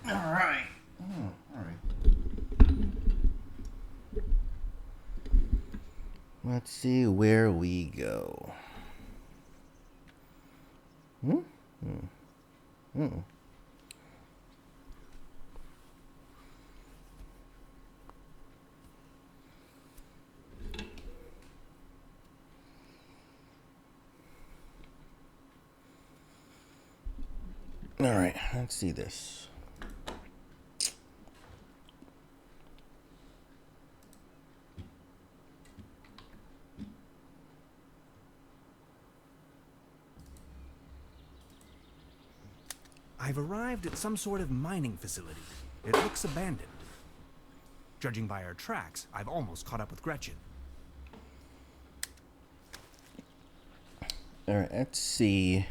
Alright. Alright. Let's see where we go. Alright, let's see this. I've arrived at some sort of mining facility. It looks abandoned. Judging by our tracks, I've almost caught up with Gretchen. Alright, let's see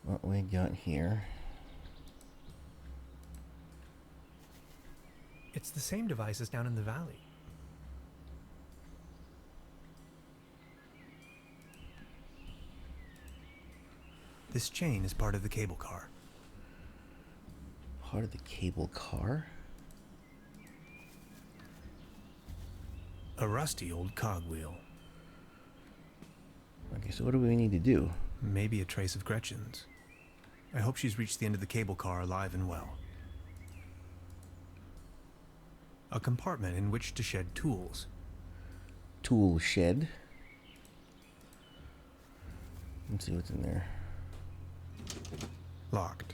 what we got here. It's the same device as down in the valley. This chain is part of the cable car. Part of the cable car? A rusty old cogwheel. Okay, so what do we need to do? Maybe a trace of Gretchen's. I hope she's reached the end of the cable car alive and well. A compartment in which to shed tools. Tool shed. Let's see what's in there. Locked.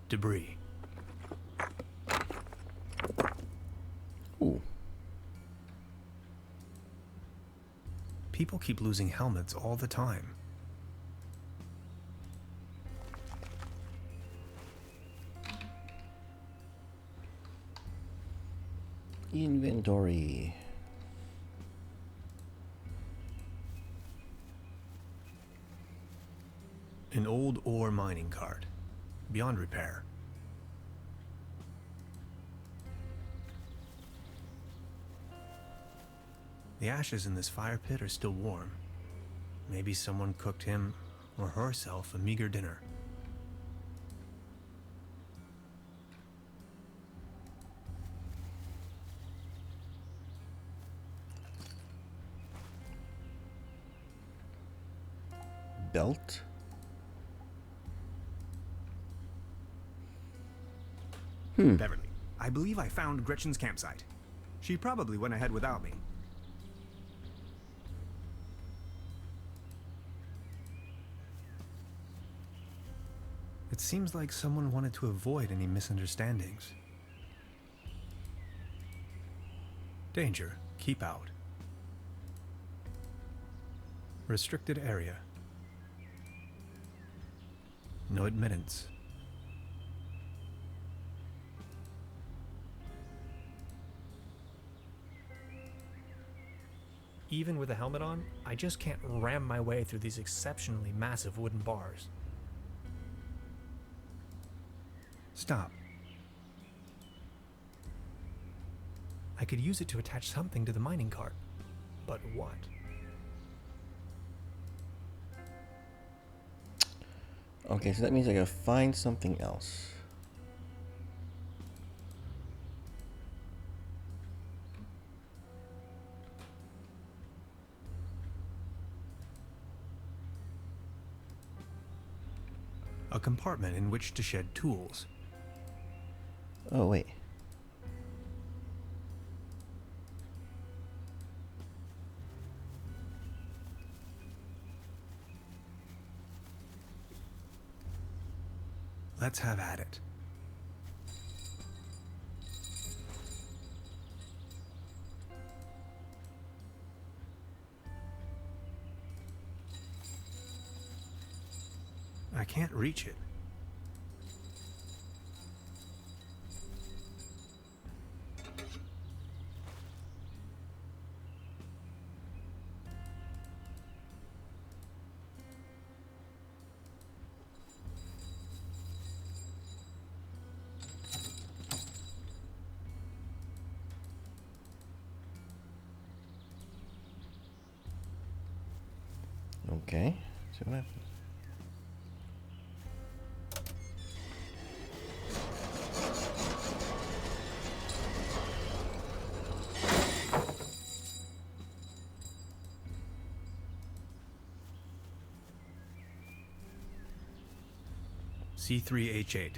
Debris. Ooh. People keep losing helmets all the time. Inventory. An old ore mining cart. Beyond repair. The ashes in this fire pit are still warm. Maybe someone cooked him or herself a meager dinner. Belt. Beverly, I believe I found Gretchen's campsite. She probably went ahead without me. It seems like someone wanted to avoid any misunderstandings. Danger. Keep out. Restricted area. No admittance. Even with a helmet on, I just can't ram my way through these exceptionally massive wooden bars. Stop. I could use it to attach something to the mining cart. But what? Okay, so that means I gotta find something else. A compartment in which to shed tools. Oh, wait. Let's have at it. I can't reach it. Okay, see what happens. C3H8.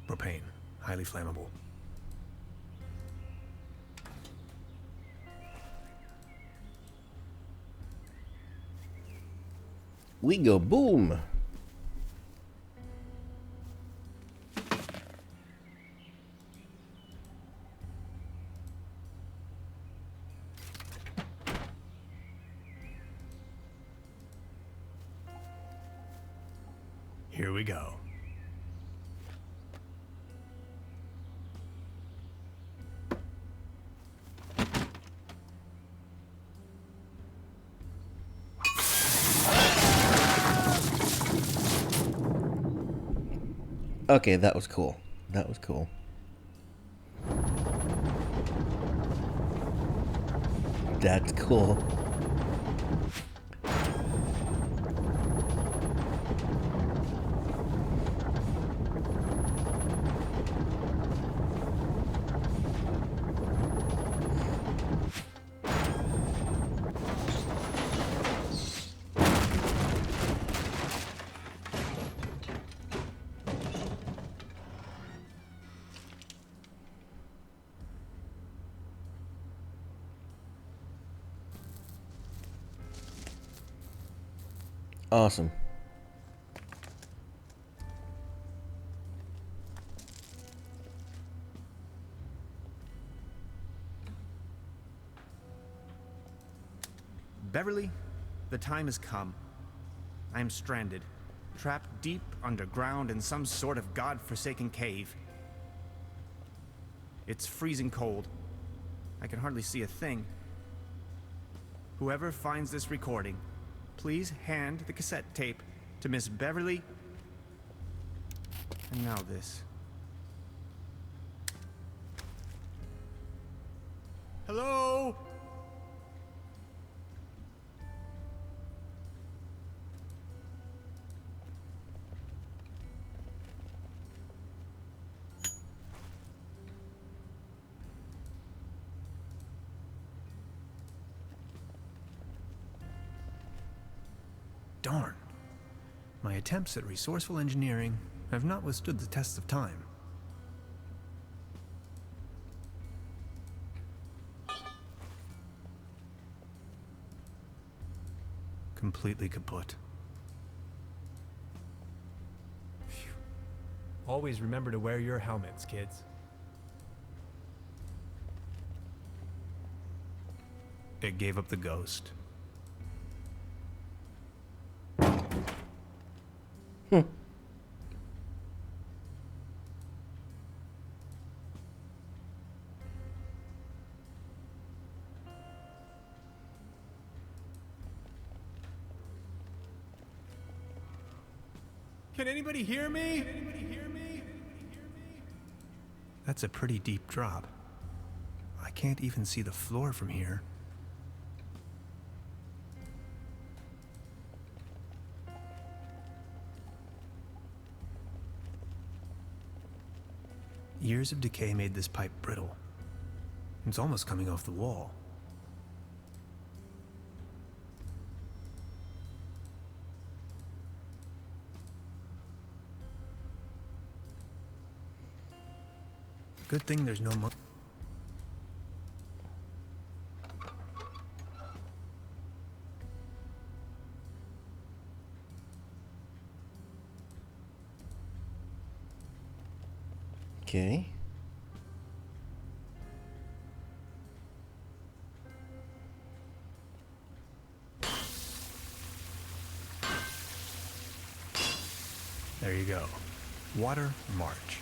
Propane. Highly flammable. We go boom! Here we go. Okay, that was cool. That was cool. That's cool. Awesome. Beverly, the time has come. I am stranded, trapped deep underground in some sort of god-forsaken cave. It's freezing cold. I can hardly see a thing. Whoever finds this recording, please hand the cassette tape to Miss Beverly. And now this. Hello? Darn. My attempts at resourceful engineering have not withstood the test of time. Completely kaput. Always remember to wear your helmets, kids. It gave up the ghost. Can anybody hear me? That's a pretty deep drop. I can't even see the floor from here. Years of decay made this pipe brittle. It's almost coming off the wall. Good thing there's no mo- Okay. There you go. Water march.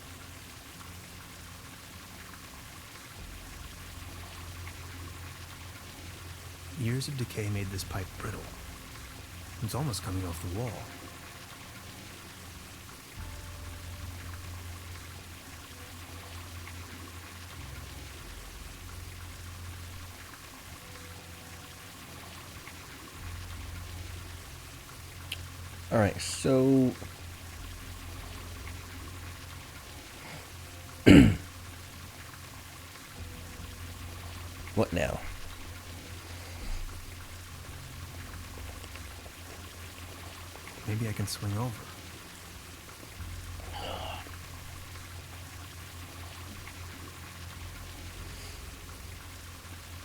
Years of decay made this pipe brittle. It's almost coming off the wall. All right, so what now? Maybe I can swing over.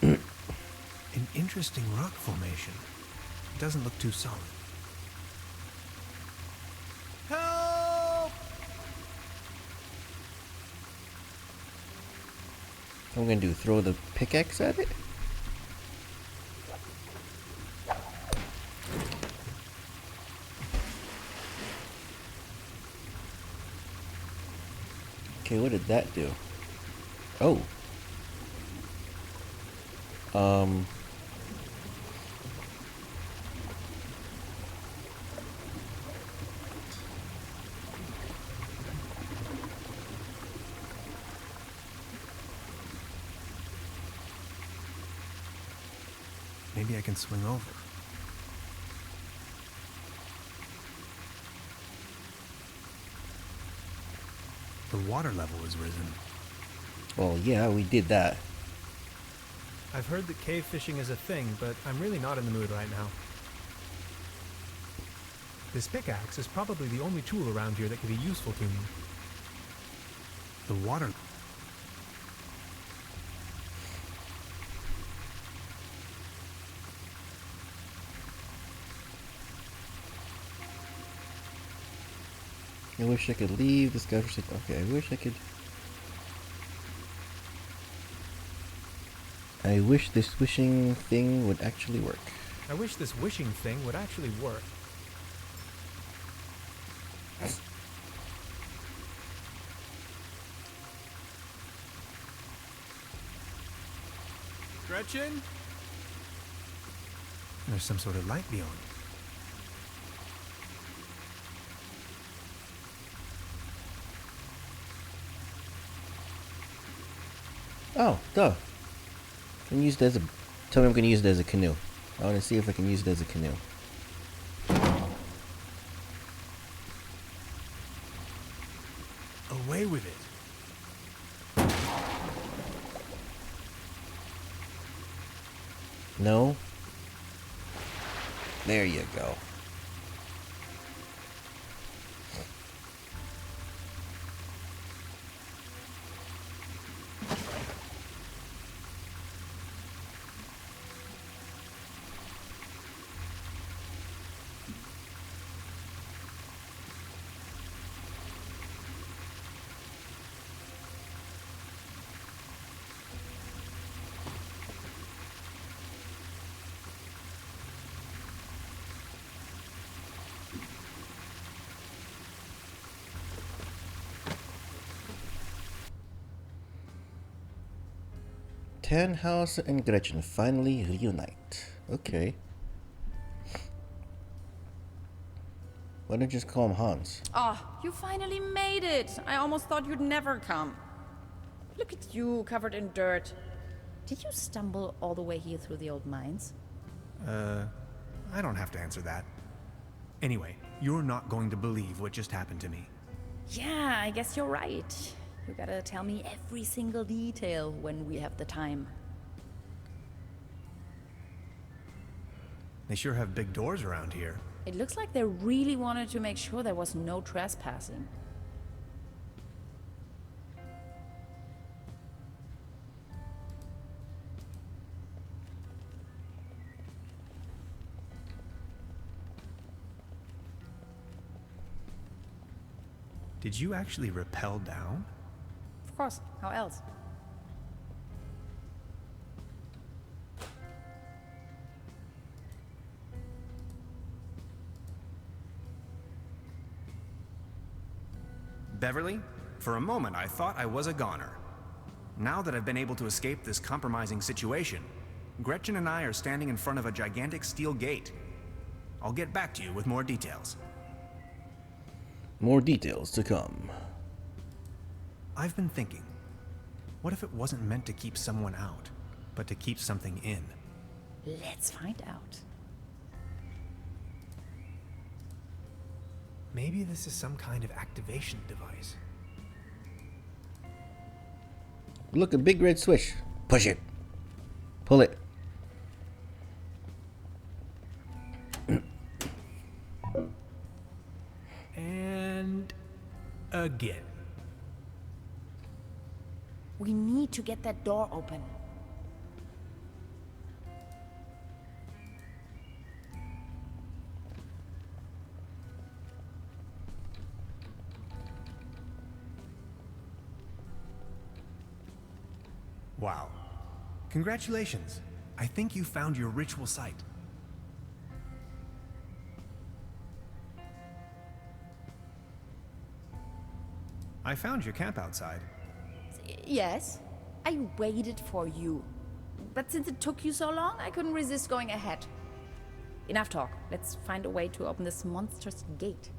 An interesting rock formation. It doesn't look too solid. Help! What I'm gonna do, throw the pickaxe at it? Okay, what did that do? Oh. Maybe I can swing over. The water level has risen. Well, yeah, we did that. I've heard that cave fishing is a thing, but I'm really not in the mood right now. This pickaxe is probably the only tool around here that could be useful to me. The water... I wish I could leave this guy for okay, I wish I could. I wish this wishing thing would actually work. I wish this wishing thing would actually work. Gretchen? There's some sort of light beyond. Oh, duh. Can use it as a. Tell me I'm gonna use it as a canoe. I want to see if I can use it as a canoe. Away with it. No. There you go. Tannhaus and Gretchen finally reunite. Okay. Why don't you just call him Hans? Oh, you finally made it. I almost thought you'd never come. Look at you, covered in dirt. Did you stumble all the way here through the old mines? I don't have to answer that. Anyway, you're not going to believe what just happened to me. Yeah, I guess you're right. You gotta tell me every single detail when we have the time. They sure have big doors around here. It looks like they really wanted to make sure there was no trespassing. Did you actually rappel down? Of course, how else? Beverly, for a moment I thought I was a goner. Now that I've been able to escape this compromising situation, Gretchen and I are standing in front of a gigantic steel gate. I'll get back to you with more details. More details to come. I've been thinking, what if it wasn't meant to keep someone out, but to keep something in? Let's find out. Maybe this is some kind of activation device. Look, a big red switch. Push it. Pull it. And again. We need to get that door open. Wow. Congratulations. I think you found your ritual site. I found your camp outside. Yes, I waited for you. But since it took you so long, I couldn't resist going ahead. Enough talk. Let's find a way to open this monstrous gate.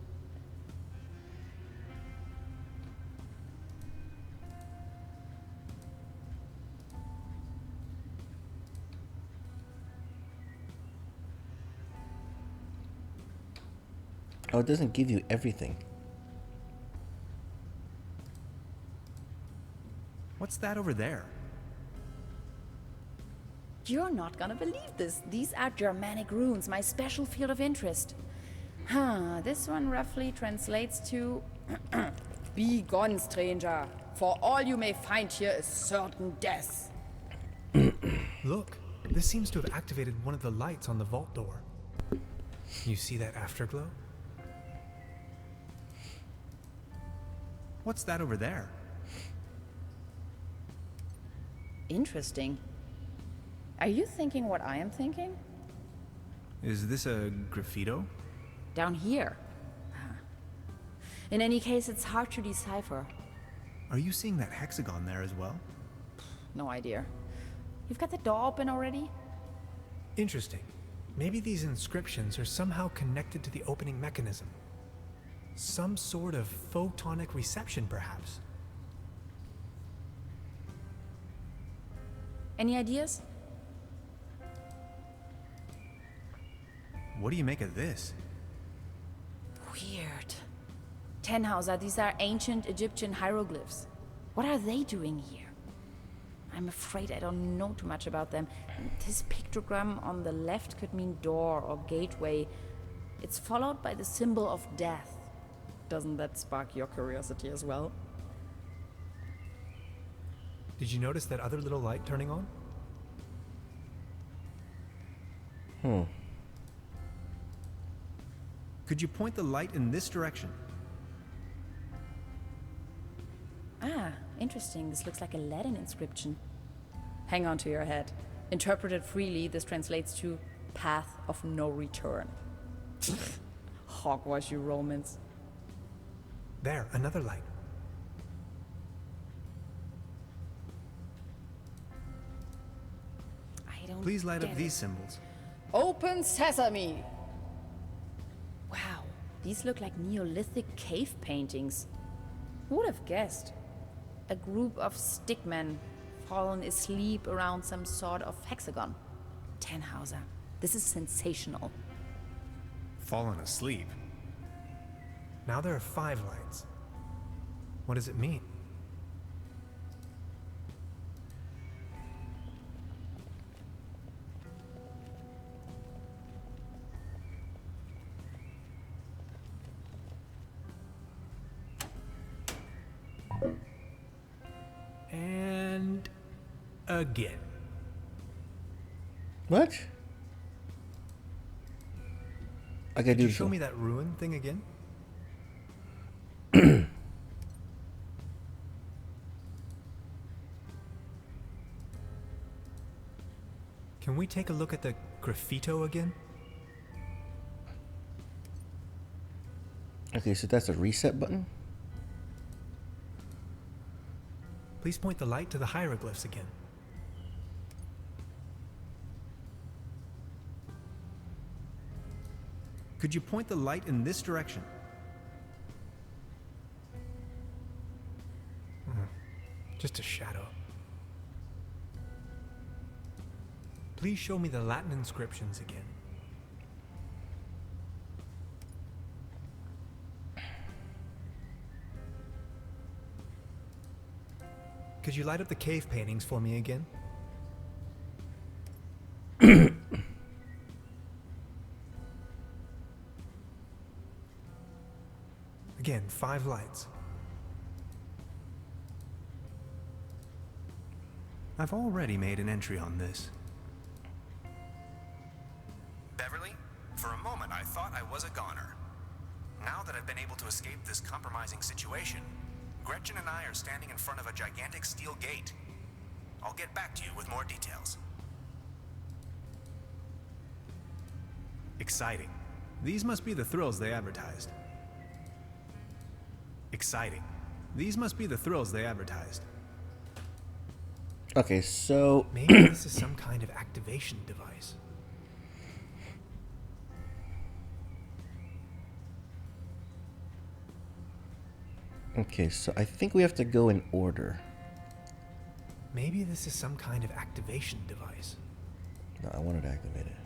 Oh, it doesn't give you everything. What's that over there? You're not gonna believe this. These are Germanic runes, my special field of interest. This one roughly translates to Be gone, stranger, for all you may find here is certain death. Look, this seems to have activated one of the lights on the vault door. You see that afterglow? What's that over there? Interesting. Are you thinking what I am thinking? Is this a graffito? Down here. In any case, it's hard to decipher. Are you seeing that hexagon there as well? No idea. You've got the door open already? Interesting. Maybe these inscriptions are somehow connected to the opening mechanism. Some sort of photonic reception, perhaps. Any ideas? What do you make of this? Weird. Tannhauser, these are ancient Egyptian hieroglyphs. What are they doing here? I'm afraid I don't know too much about them. This pictogram on the left could mean door or gateway. It's followed by the symbol of death. Doesn't that spark your curiosity as well? Did you notice that other little light turning on? Could you point the light in this direction? Ah, interesting. This looks like a Latin inscription. Hang on to your head. Interpreted freely, this translates to path of no return. Hogwash, you Romans. There, another light. I don't Please light up get these it. symbols. Open sesame! Wow, these look like Neolithic cave paintings. Who would have guessed? A group of stickmen fallen asleep around some sort of hexagon. Tannhauser, this is sensational. Fallen asleep. Now there are 5 lights. What does it mean? again. What? I gotta Could do you this show one. me that ruin thing again? Can we take a look at the graffito again? Okay, so that's a reset button. Please point the light to the hieroglyphs again. Could you point the light in this direction? Just a shadow. Please show me the Latin inscriptions again. Could you light up the cave paintings for me again? Again, 5 lights. I've already made an entry on this. Beverly, for a moment I thought I was a goner. Now that I've been able to escape this compromising situation, Gretchen and I are standing in front of a gigantic steel gate. I'll get back to you with more details. Exciting. These must be the thrills they advertised. Exciting. These must be the thrills they advertised. Okay, so Maybe this is some kind of activation device. okay, so I think we have to go in order. Maybe this is some kind of activation device. No, I wanted to activate it.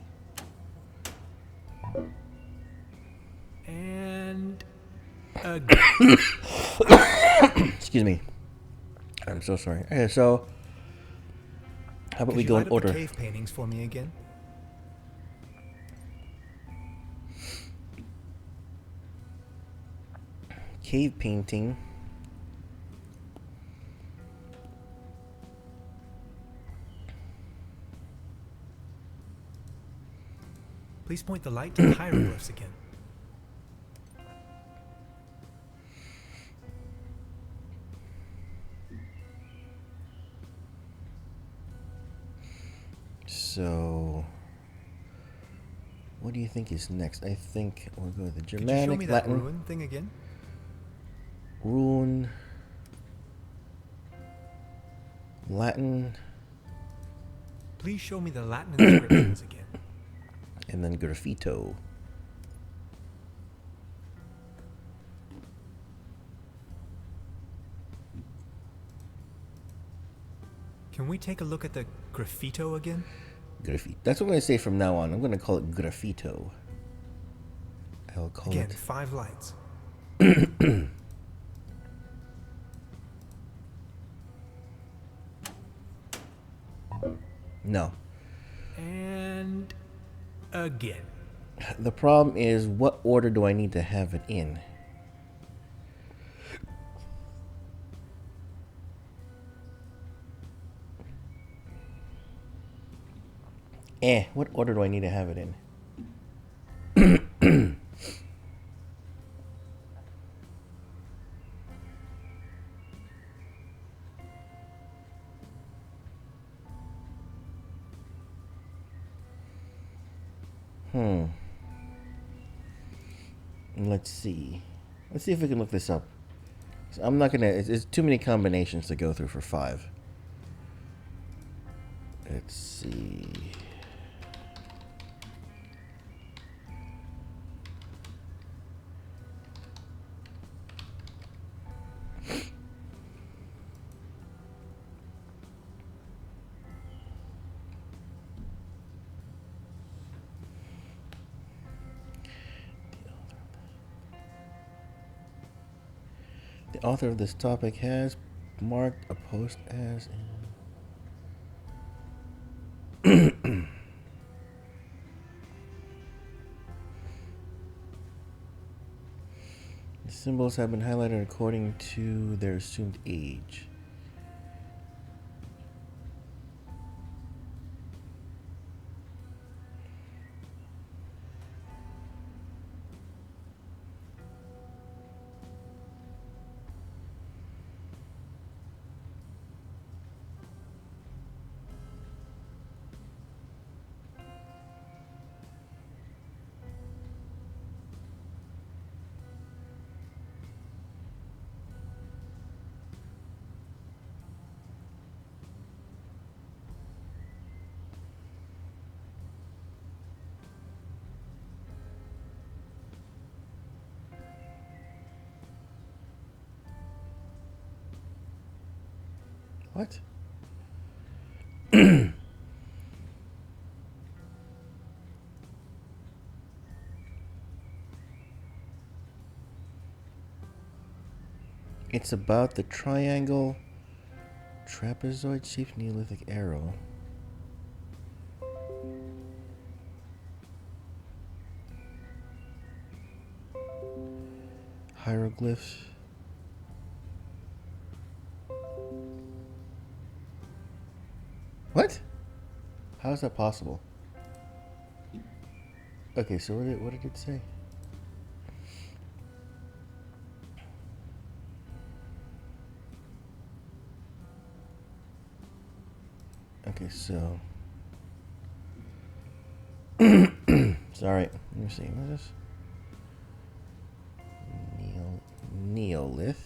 And again. Excuse me. I'm so sorry. Okay, so how about Could we you go light in up order? the cave paintings for me again? Cave painting. Please point the light to the hieroglyphs again. So, what do you think is next? I think we'll go with the Could you show Germanic, me that Latin, ruin thing again? rune, Latin, Please show me the Latin inscriptions again. and then graffito. Can we take a look at the graffito again? Graffito. That's what I'm going to say from now on. I'm going to call it graffito. I'll call Again, it. 5 lights. No. And again. The problem is, what order do I need to have it in? What order do I need to have it in? Let's see. Let's see if we can look this up. So I'm not gonna. It's too many combinations to go through for 5. Let's see. The author of this topic has marked a post as. The symbols have been highlighted according to their assumed age. What? It's about the triangle trapezoid shaped Neolithic arrow. Hieroglyphs. What? How is that possible? Okay, so what did it say? Okay, so sorry. Let me see. What is this? Neolith.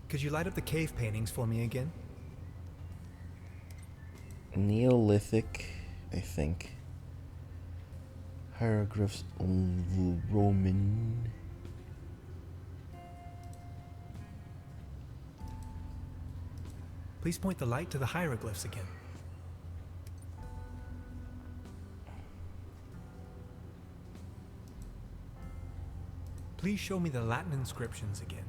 Could you light up the cave paintings for me again? Neolithic, I think. Hieroglyphs Roman. Please point the light to the hieroglyphs again. Please show me the Latin inscriptions again.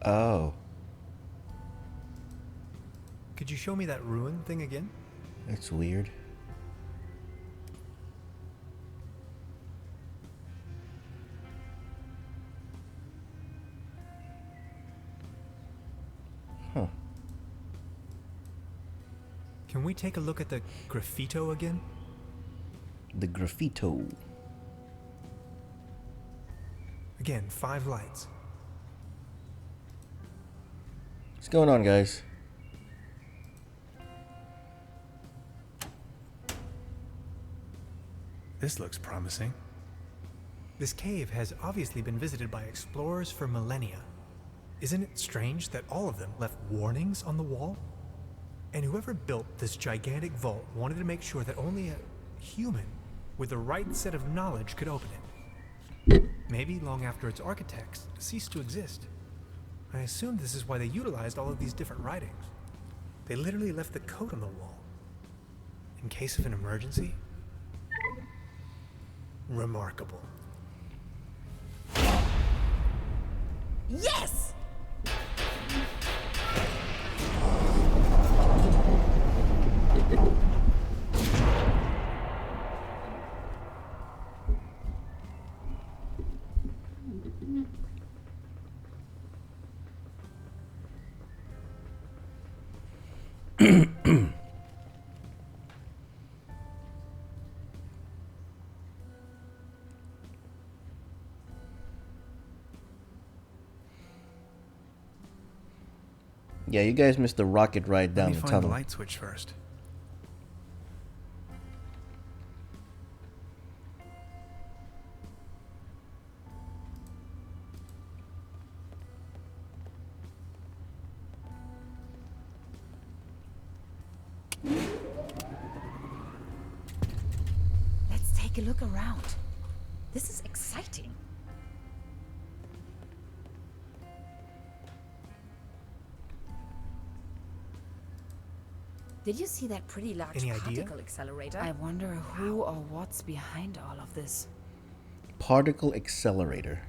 Oh. Could you show me that ruin thing again? That's weird. Huh. Can we take a look at the graffito again? The graffito. Again, 5 lights. What's going on, guys? This looks promising. This cave has obviously been visited by explorers for millennia. Isn't it strange that all of them left warnings on the wall? And whoever built this gigantic vault wanted to make sure that only a human with the right set of knowledge could open it. Maybe long after its architects ceased to exist. I assume this is why they utilized all of these different writings. They literally left the code on the wall. In case of an emergency? Remarkable. Yes! Yeah, you guys missed the rocket ride down Let me the find tunnel. the light switch first. Let's take a look around. This is exciting. Did you see that pretty large Any idea? particle accelerator? I wonder who or what's behind all of this. Particle accelerator.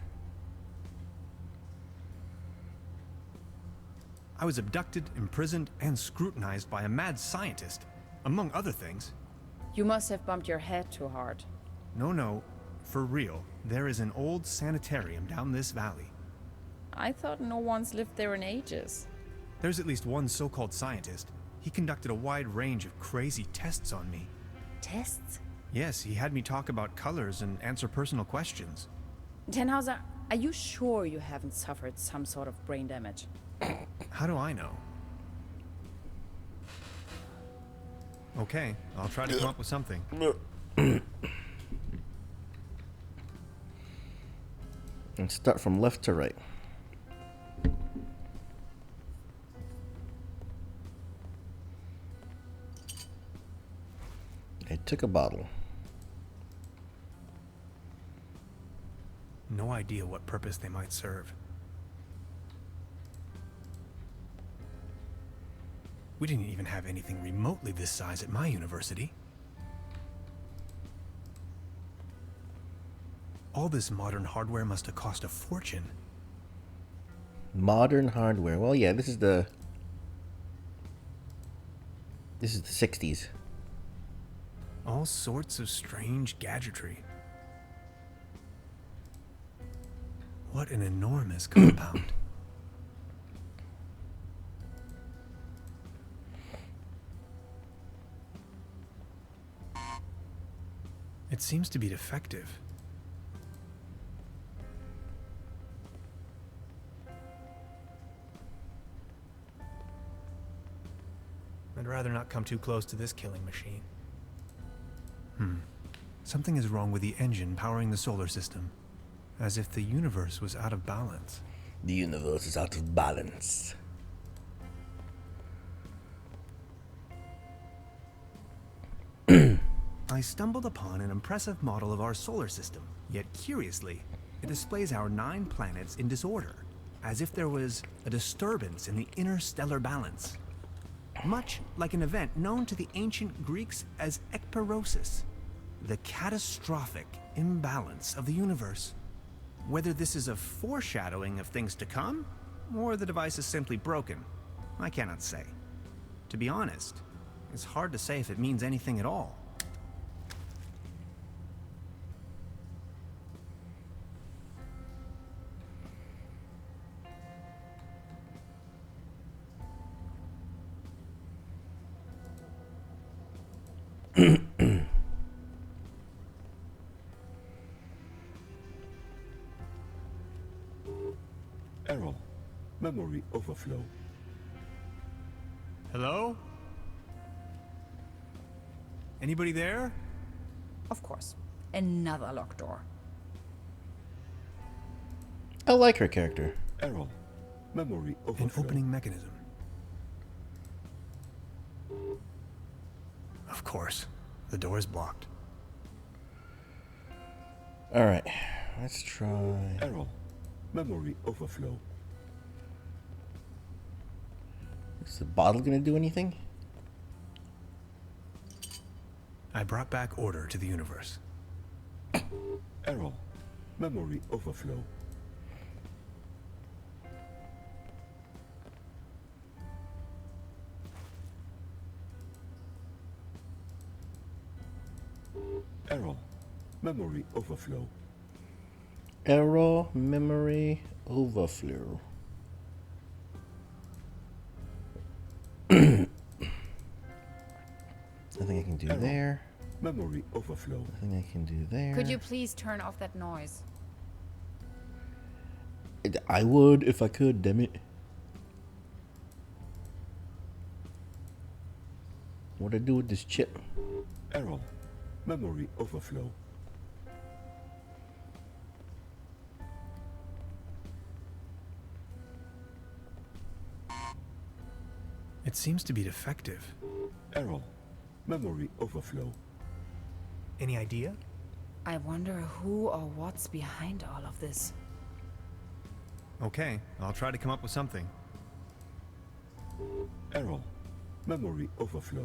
I was abducted, imprisoned, and scrutinized by a mad scientist, among other things. You must have bumped your head too hard. No, for real. There is an old sanitarium down this valley. I thought no one's lived there in ages. There's at least one so-called scientist. He conducted a wide range of crazy tests on me. Tests? Yes, he had me talk about colors and answer personal questions. Tenhauser, are you sure you haven't suffered some sort of brain damage? How do I know? Okay, I'll try to come up with something. And start from left to right. Took a bottle. No idea what purpose they might serve. We didn't even have anything remotely this size at my university. All this modern hardware must have cost a fortune. Modern hardware. Well, yeah, this is the 60s. All sorts of strange gadgetry. What an enormous compound. It seems to be defective. I'd rather not come too close to this killing machine. Something is wrong with the engine powering the solar system. As if the universe was out of balance. The universe is out of balance. I stumbled upon an impressive model of our solar system, yet curiously, it displays our 9 planets in disorder, as if there was a disturbance in the interstellar balance. Much like an event known to the ancient Greeks as ekperosis, the catastrophic imbalance of the universe. Whether this is a foreshadowing of things to come, or the device is simply broken, I cannot say. To be honest, it's hard to say if it means anything at all. Error. Memory overflow. Hello? Anybody there? Of course. Another locked door. I like her character. Error. Memory An overflow. opening mechanism. Of course. The door is blocked. Alright, let's try. Error. Memory overflow. Is the bottle gonna do anything? I brought back order to the universe. Error. Memory overflow. Error. Memory overflow. Error memory overflow. Nothing I can do Error. there. Memory overflow. Nothing I can do there. Could you please turn off that noise? I would if I could, damn it. What do I do with this chip? Error. Memory overflow. It seems to be defective. Error. Memory overflow. Any idea? I wonder who or what's behind all of this. Okay, I'll try to come up with something. Error. Memory overflow.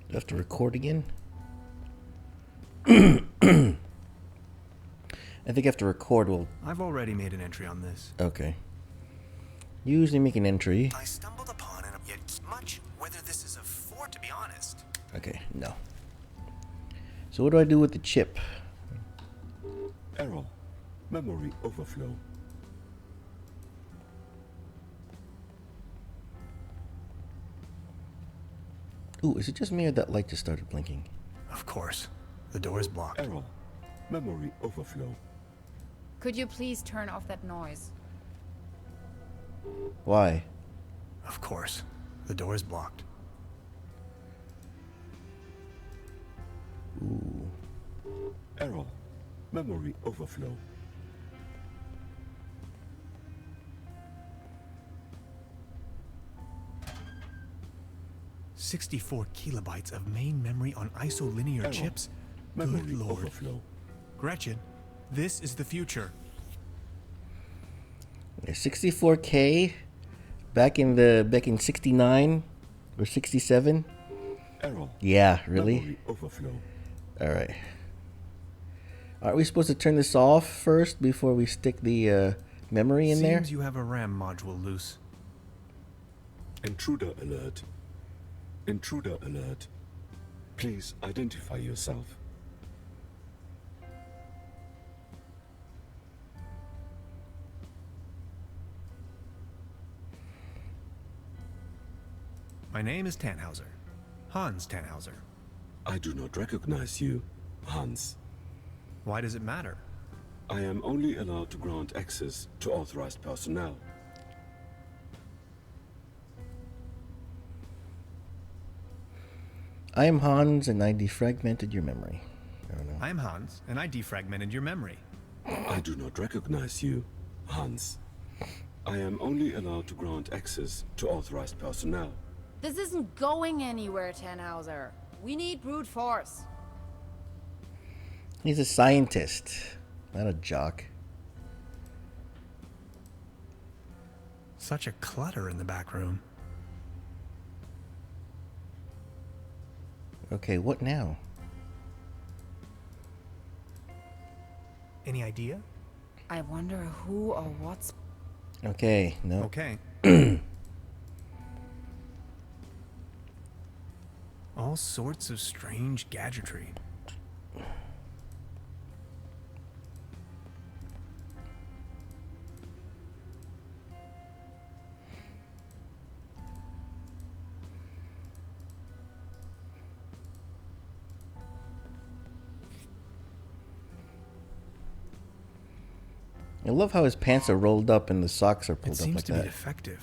Do I have to record again? I think I have to record. Well, I've already made an entry on this. okay. Usually make an entry. I stumbled upon it, yet much whether this is a fort, to be honest. Okay, no. So what do I do with the chip? Error. Memory overflow. Ooh, is it just me or that light just started blinking? Of course. The door is blocked. Error. Memory overflow. Could you please turn off that noise? Why? Of course. The door is blocked. Ooh. Error. Memory overflow. 64 kilobytes of main memory on isolinear Error. chips? Memory Good lord. overflow. Gretchen, this is the future. Yeah, 64K back in 69 or 67. Error. Yeah, really? Memory overflow. All right. Aren't we supposed to turn this off first before we stick the memory in there? Seems you have a RAM module loose. Intruder alert. Intruder alert. Please identify yourself. My name is Tannhauser. Hans Tannhauser. I do not recognize you, Hans. Why does it matter? I am only allowed to grant access to authorized personnel. I am Hans and I defragmented your memory. I don't know. I am Hans, and I defragmented your memory. I do not recognize you, Hans. I am only allowed to grant access to authorized personnel. This isn't going anywhere, Tannhauser. We need brute force. He's a scientist, not a jock. Such a clutter in the back room. Okay, what now? Any idea? I wonder who or what's... Okay, no. Okay. All sorts of strange gadgetry. I love how his pants are rolled up and the socks are It pulled up seems like to be that. defective.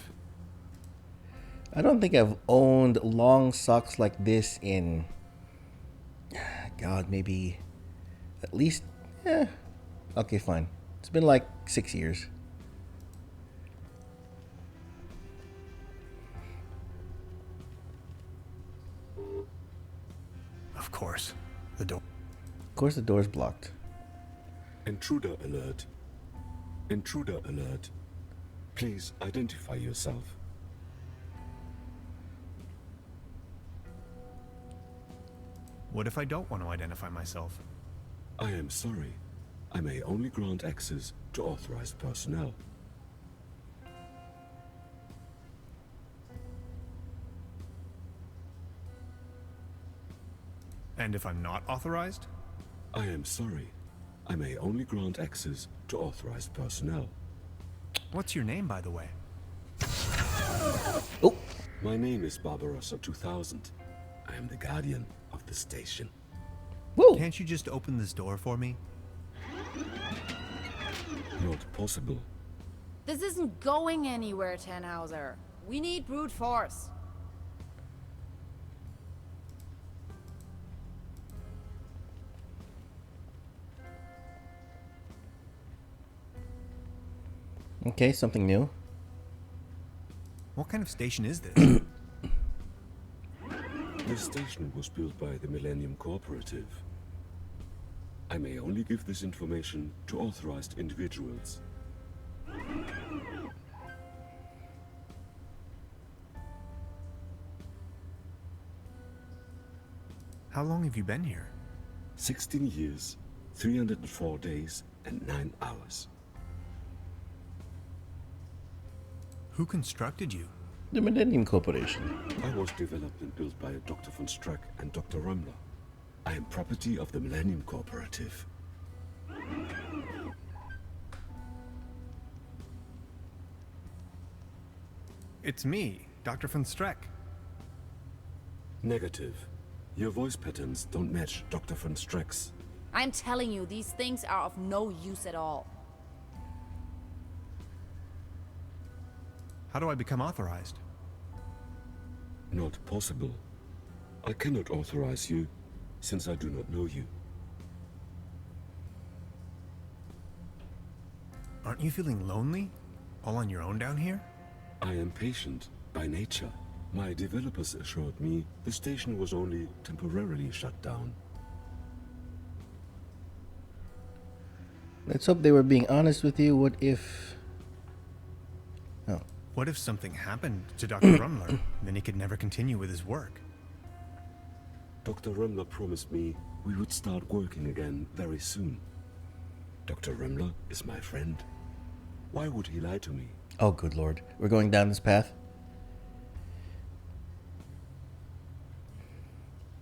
I don't think I've owned long socks like this in, God, maybe at least, okay, fine. It's been like 6 years. Of course. The door. Of course, the door's blocked. Intruder alert. Intruder alert. Please identify yourself. What if I don't want to identify myself? I am sorry. I may only grant access to authorized personnel. And if I'm not authorized? I am sorry. I may only grant access to authorized personnel. What's your name, by the way? Oh, My name is Barbarossa 2000. I am the guardian of the station. whoa! Can't you just open this door for me? Not possible. This isn't going anywhere, Tannhauser. We need brute force. Okay, something new. What kind of station is this? This station was built by the Millennium Cooperative. I may only give this information to authorized individuals. How long have you been here? 16 years, 304 days, and 9 hours. Who constructed you? The Millennium Corporation. I was developed and built by Dr. von Struck and Dr. Römmler. I am property of the Millennium Cooperative. It's me, Dr. von Streck. Negative. Your voice patterns don't match Dr. von Streck's. I'm telling you, these things are of no use at all. How do I become authorized? Not possible. I cannot authorize you, since I do not know you. Aren't you feeling lonely? All on your own down here? I am patient by nature. My developers assured me the station was only temporarily shut down. Let's hope they were being honest with you. What if... Oh. What if something happened to Dr. Rumler? Then he could never continue with his work. Dr. Rumler promised me we would start working again very soon. Dr. Rumler is my friend. Why would he lie to me? Oh, good lord. We're going down this path?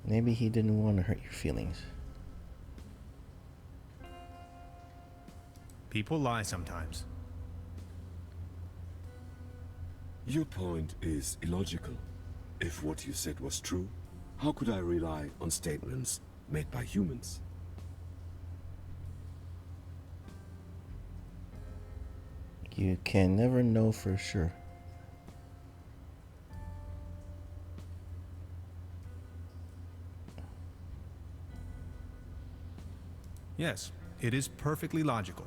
Maybe he didn't want to hurt your feelings. People lie sometimes. Your point is illogical. If what you said was true, how could I rely on statements made by humans? You can never know for sure. Yes, it is perfectly logical.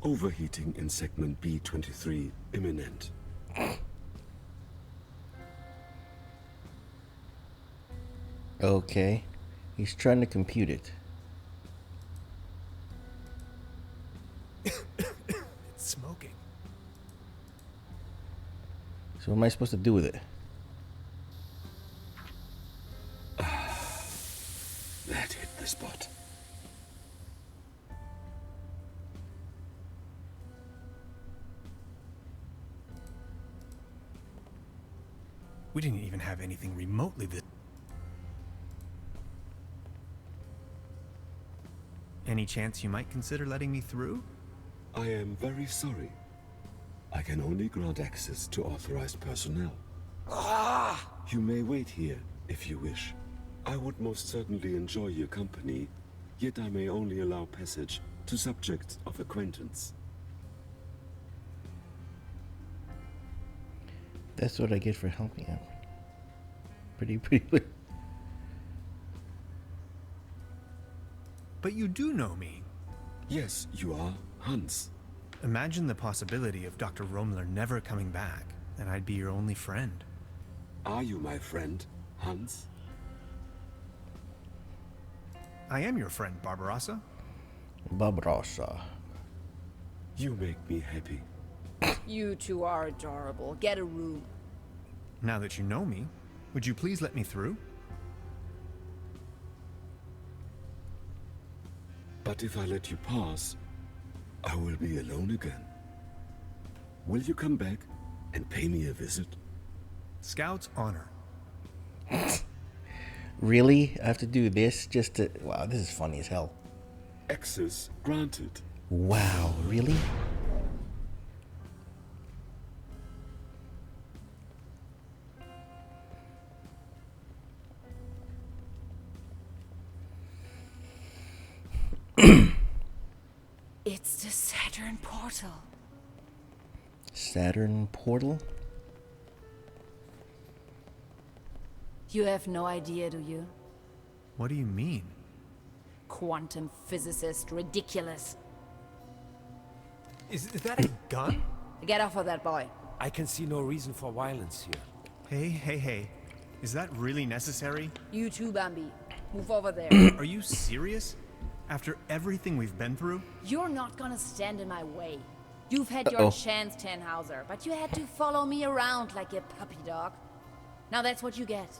Overheating in segment B23 imminent. Okay. He's trying to compute it. It's smoking. So what am I supposed to do with it? That hit the spot. We didn't even have anything remotely that... Any chance you might consider letting me through? I am very sorry. I can only grant access to authorized personnel. You may wait here if you wish. I would most certainly enjoy your company, yet I may only allow passage to subjects of acquaintance. That's what I get for helping out. Pretty. But you do know me. Yes, you are Hans. Imagine the possibility of Dr. Rumler never coming back, and I'd be your only friend. Are you my friend, Hans? I am your friend, Barbarossa. Barbarossa. You make me happy. You two are adorable. Get a room. Now that you know me, would you please let me through? But if I let you pass, I will be alone again. Will you come back and pay me a visit? Scout's honor. Really? I have to do this just to... Wow, this is funny as hell. Access granted. Wow, really? It's the Saturn portal. Saturn portal? You have no idea, do you? What do you mean? Quantum physicist, ridiculous. Is that a gun? Get off of that boy. I can see no reason for violence here. Hey. Is that really necessary? You too, Bambi. Move over there. Are you serious? After everything we've been through? You're not gonna stand in my way. You've had your chance, Tannhauser, but you had to follow me around like a puppy dog. Now that's what you get.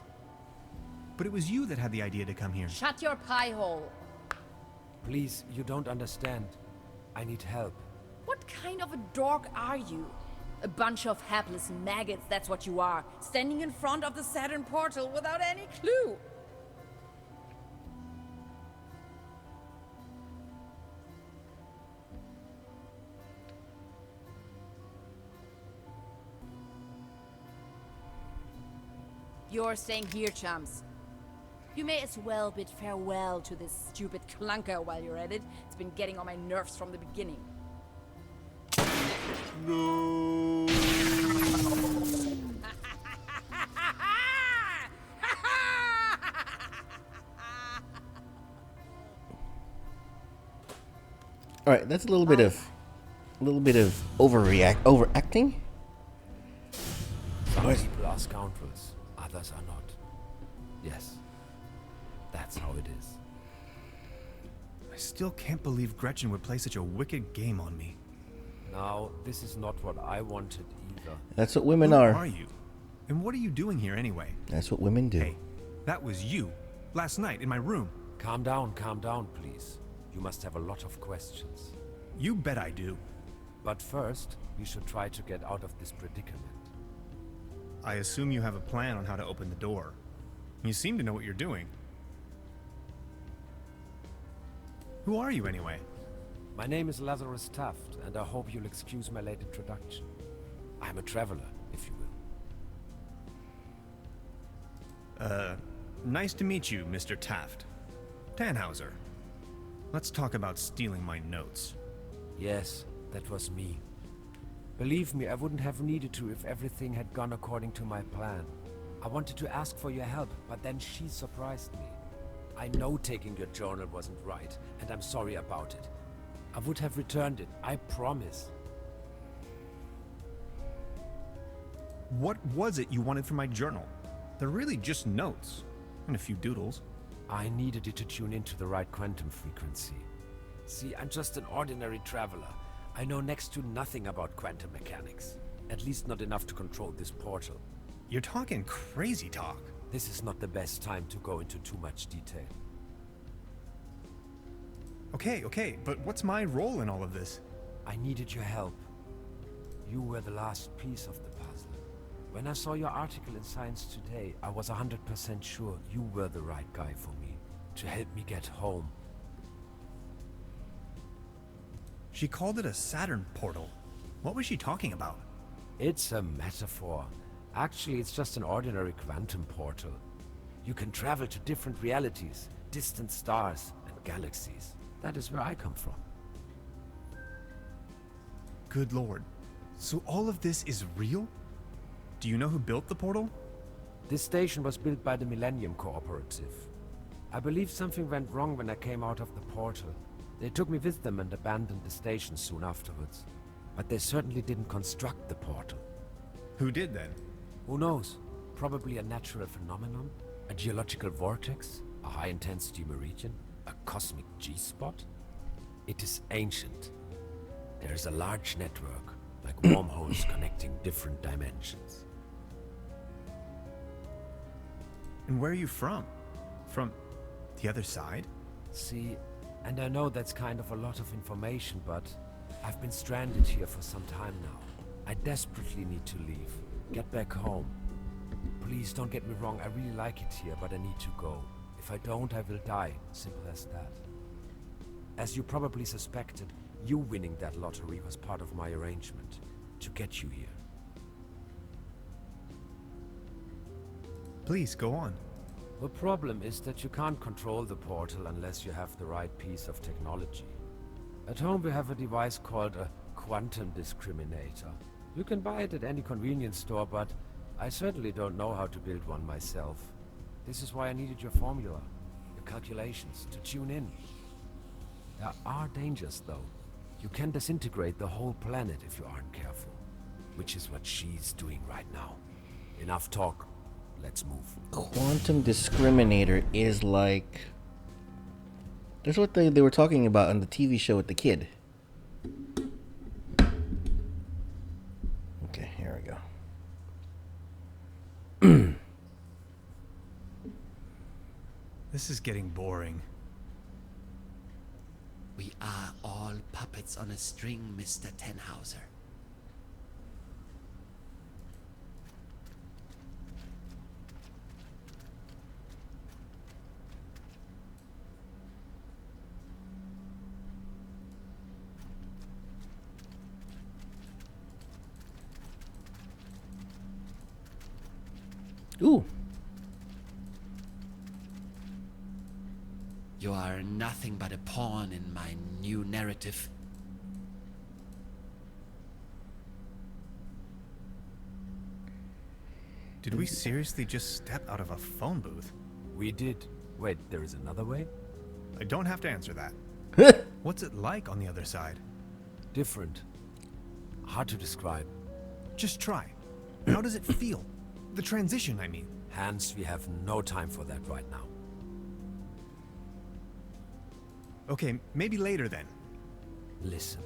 But it was you that had the idea to come here. Shut your pie hole. Please, you don't understand. I need help. What kind of a dork are you? A bunch of hapless maggots, that's what you are. Standing in front of the Saturn portal without any clue. You're staying here, chums. You may as well bid farewell to this stupid clunker while you're at it. It's been getting on my nerves from the beginning. No. All right, that's a little bit of overacting. Some people are scoundrels, others are not. Yes, that's how it is. I still can't believe Gretchen would play such a wicked game on me. Now, this is not what I wanted either. That's what women Who are. are you? And what are you doing here anyway? That's what women do. Hey, that was you. Last night in my room. Calm down, please. You must have a lot of questions. You bet I do. But first, we should try to get out of this predicament. I assume you have a plan on how to open the door. You seem to know what you're doing. Who are you anyway? My name is Lazarus Taft, and I hope you'll excuse my late introduction. I'm a traveler, if you will. Nice to meet you, Mr. Taft. Tannhauser. Let's talk about stealing my notes. Yes, that was me. Believe me, I wouldn't have needed to if everything had gone according to my plan. I wanted to ask for your help, but then she surprised me. I know taking your journal wasn't right, and I'm sorry about it. I would have returned it, I promise. What was it you wanted from my journal? They're really just notes, and a few doodles. I needed it to tune into the right quantum frequency. See, I'm just an ordinary traveler. I know next to nothing about quantum mechanics. At least not enough to control this portal. You're talking crazy talk. This is not the best time to go into too much detail. Okay, but what's my role in all of this? I needed your help. You were the last piece of the puzzle. When I saw your article in Science Today, I was 100% sure you were the right guy for me, to help me get home. She called it a Saturn portal. What was she talking about? It's a metaphor. Actually, it's just an ordinary quantum portal. You can travel to different realities, distant stars, and galaxies. That is where I come from. Good lord. So all of this is real? Do you know who built the portal? This station was built by the Millennium Cooperative. I believe something went wrong when I came out of the portal. They took me with them and abandoned the station soon afterwards. But they certainly didn't construct the portal. Who did then? Who knows? Probably a natural phenomenon? A geological vortex? A high-intensity meridian? A cosmic G-spot? It is ancient. There is a large network, like wormholes connecting different dimensions. And where are you from? From the other side? See, and I know that's kind of a lot of information, but I've been stranded here for some time now. I desperately need to leave. Get back home. Please don't get me wrong, I really like it here, but I need to go. If I don't, I will die. Simple as that. As you probably suspected, you winning that lottery was part of my arrangement to get you here. Please, go on. The problem is that you can't control the portal unless you have the right piece of technology. At home we have a device called a quantum discriminator. You can buy it at any convenience store, but I certainly don't know how to build one myself. This is why I needed your formula, your calculations, to tune in. There are dangers, though. You can disintegrate the whole planet if you aren't careful, which is what she's doing right now. Enough talk. Let's move. Quantum discriminator is like... That's what they were talking about on the TV show with the kid. Okay, here we go. This is getting boring. We are all puppets on a string, Mr. Tannhauser. Ooh. You are nothing but a pawn in my new narrative. Did we seriously just step out of a phone booth? We did. Wait, there is another way? I don't have to answer that. What's it like on the other side? Different. Hard to describe. Just try. How does it feel? The transition, I mean. Hans, we have no time for that right now. Okay, maybe later then. Listen,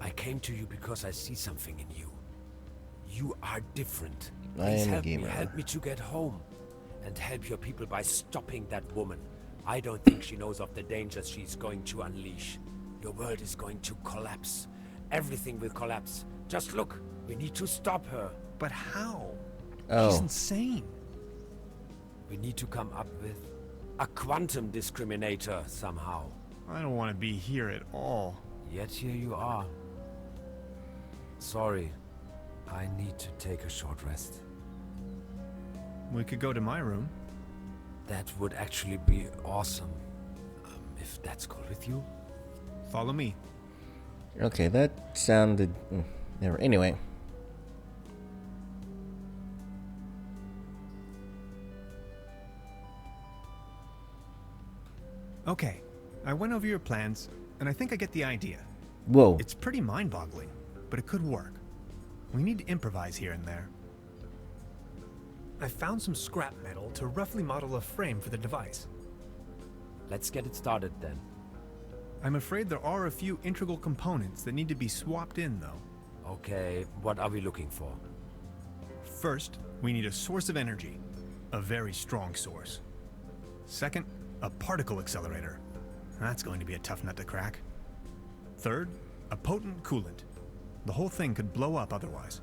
I came to you because I see something in you. You are different. I Please am a help me, gamer. help me to get home. And help your people by stopping that woman. I don't think she knows of the dangers she's going to unleash. Your world is going to collapse. Everything will collapse. Just look, we need to stop her. But how? Oh. She's insane. We need to come up with a quantum discriminator somehow. I don't want to be here at all. Yet here you are. Sorry, I need to take a short rest. We could go to my room. That would actually be awesome. If that's cool with you. Follow me. Okay, that sounded... never. Anyway. Okay, I went over your plans, and I think I get the idea. Whoa. It's pretty mind-boggling, but it could work. We need to improvise here and there. I found some scrap metal to roughly model a frame for the device. Let's get it started then. I'm afraid there are a few integral components that need to be swapped in, though. Okay, what are we looking for? First, we need a source of energy. A very strong source. Second, a particle accelerator. That's going to be a tough nut to crack. Third, a potent coolant. The whole thing could blow up otherwise.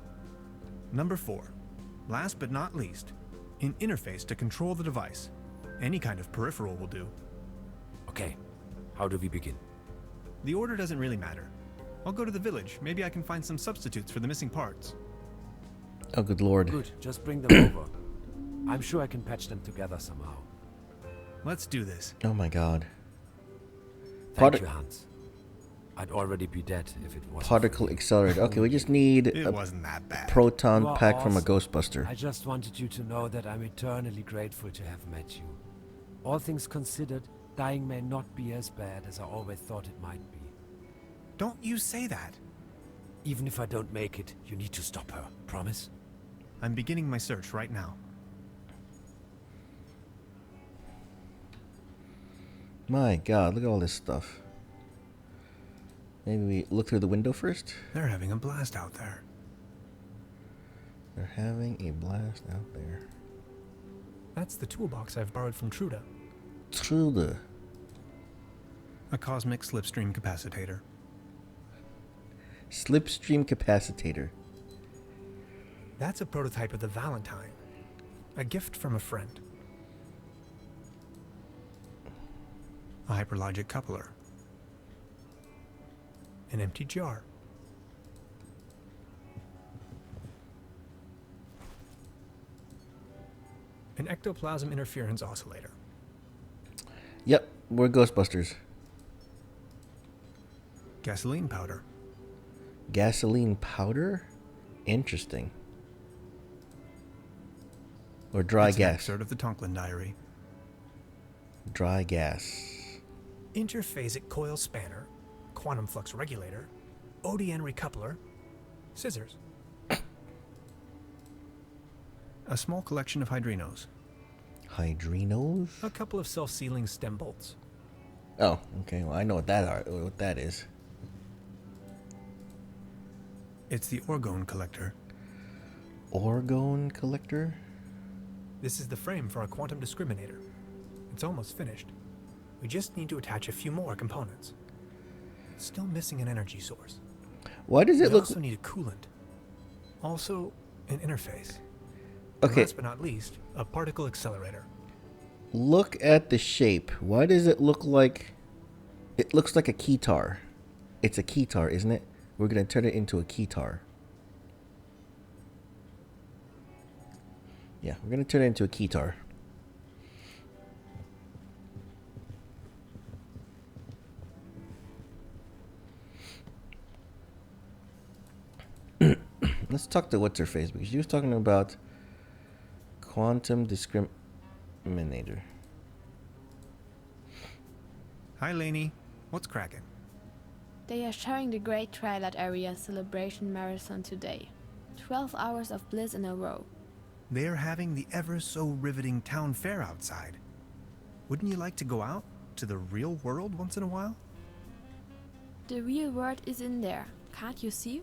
Number 4, last but not least, an interface to control the device. Any kind of peripheral will do. Okay, how do we begin? The order doesn't really matter. I'll go to the village. Maybe I can find some substitutes for the missing parts. Oh, good lord. Good, just bring them over. I'm sure I can patch them together somehow. Let's do this. Oh my god. Thank you, Hans. I'd already be dead if it wasn't. Particle accelerator. Okay, we just need It a wasn't that bad. proton You are pack from a awesome. Ghostbuster. I just wanted you to know that I'm eternally grateful to have met you. All things considered, dying may not be as bad as I always thought it might be. Don't you say that. Even if I don't make it, you need to stop her. Promise? I'm beginning my search right now. My god, look at all this stuff. Maybe we look through the window first? They're having a blast out there. They're having a blast out there. That's the toolbox I've borrowed from Truda. Trude. A cosmic slipstream capacitator. Slipstream capacitator. That's a prototype of the Valentine. A gift from a friend. A hyperlogic coupler. An empty jar. An ectoplasm interference oscillator. Yep, we're Ghostbusters. Gasoline powder. Gasoline powder? Interesting. Or dry It's an gas. excerpt of the Tonklin diary. Dry gas. Interphasic coil spanner. Quantum flux regulator. ODN recoupler. Scissors. A small collection of hydrinos. Hydrinos? A couple of self-sealing stem bolts. Oh, okay. Well, I know what that is. It's the orgone collector. Orgone collector? This is the frame for our quantum discriminator. It's almost finished. We just need to attach a few more components. Still missing an energy source. Why does it We look... also need a coolant. Also, an interface. And Okay, last but not least, a particle accelerator. look at the shape. Why does it look like... It looks like a keytar. It's a keytar, isn't it? We're going to turn it into a keytar. Yeah, we're going to turn it into a keytar. Let's talk to what's her face because she was talking about quantum discriminator. Hi, Lainey. What's cracking? They are sharing the Great Twilight Area Celebration Marathon today. 12 hours of bliss in a row. They are having the ever so riveting town fair outside. Wouldn't you like to go out to the real world once in a while? The real world is in there. Can't you see?